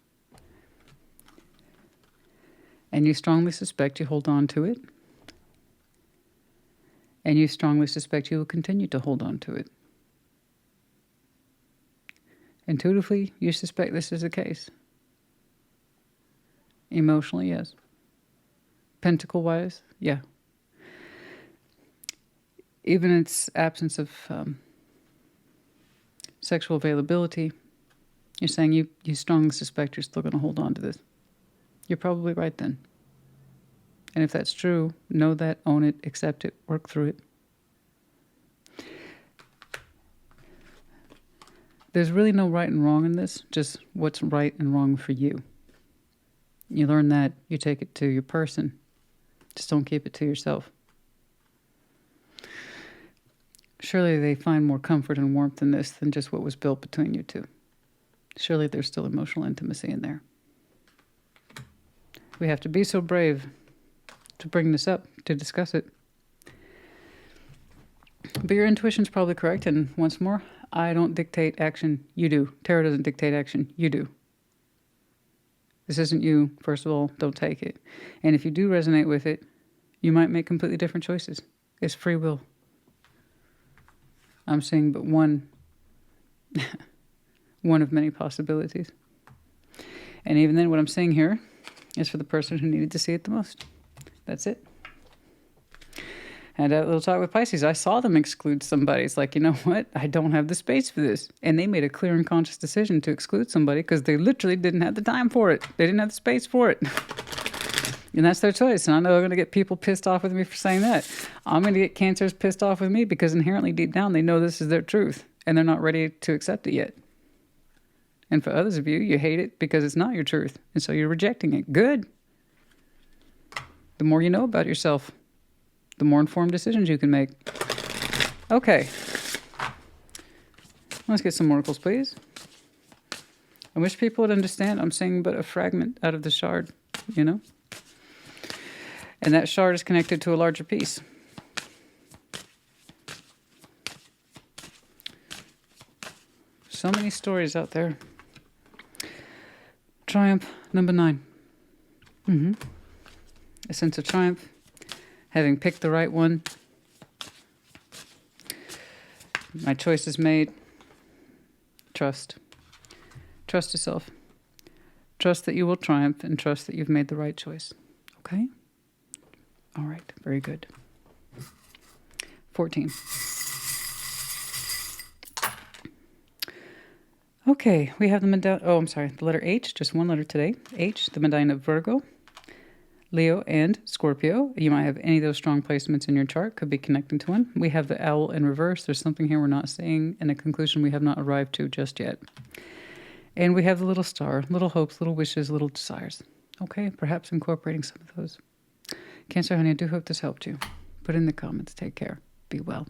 And you strongly suspect you hold on to it. And you strongly suspect you will continue to hold on to it. Intuitively, you suspect this is the case. Emotionally, yes. Pentacle-wise, yeah. Even its absence of sexual availability, you're saying you strongly suspect you're still going to hold on to this. You're probably right then. And if that's true, know that, own it, accept it, work through it. There's really no right and wrong in this, just what's right and wrong for you. You learn that, you take it to your person, Just don't keep it to yourself. Surely they find more comfort and warmth in this than just what was built between you two. Surely there's still emotional intimacy in there. We have to be so brave to bring this up, to discuss it. But your intuition's probably correct, and once more, I don't dictate action, you do. Tarot doesn't dictate action, you do. This isn't you, first of all, don't take it. And if you do resonate with it, you might make completely different choices. It's free will. I'm seeing but one of many possibilities. And even then, what I'm saying here is for the person who needed to see it the most. That's it. Had a little talk with Pisces. I saw them exclude somebody. It's like, you know what? I don't have the space for this. And they made a clear and conscious decision to exclude somebody because they literally didn't have the time for it. They didn't have the space for it. And that's their choice. And I know I'm going to get people pissed off with me for saying that. I'm going to get Cancers pissed off with me because inherently deep down they know this is their truth. And they're not ready to accept it yet. And for others of you, you hate it because it's not your truth. And so you're rejecting it. Good. The more you know about yourself, the more informed decisions you can make. Okay. Let's get some oracles, please. I wish people would understand I'm saying but a fragment out of the shard, you know? And that shard is connected to a larger piece. So many stories out there. Triumph, number 9. A sense of triumph. Having picked the right one. My choice is made. Trust. Trust yourself. Trust that you will triumph and trust that you've made the right choice. Okay? All right. Very good. 14. Okay. We have the medallion. Oh, I'm sorry. The letter H. Just one letter today. H. The medallion of Virgo, Leo, and Scorpio. You might have any of those strong placements in your chart. Could be connecting to one. We have the owl in reverse. There's something here we're not seeing and a conclusion we have not arrived to just yet. And we have the little star, little hopes, little wishes, little desires. Okay, perhaps incorporating some of those. Cancer, honey, I do hope this helped you. Put in the comments. Take care. Be well.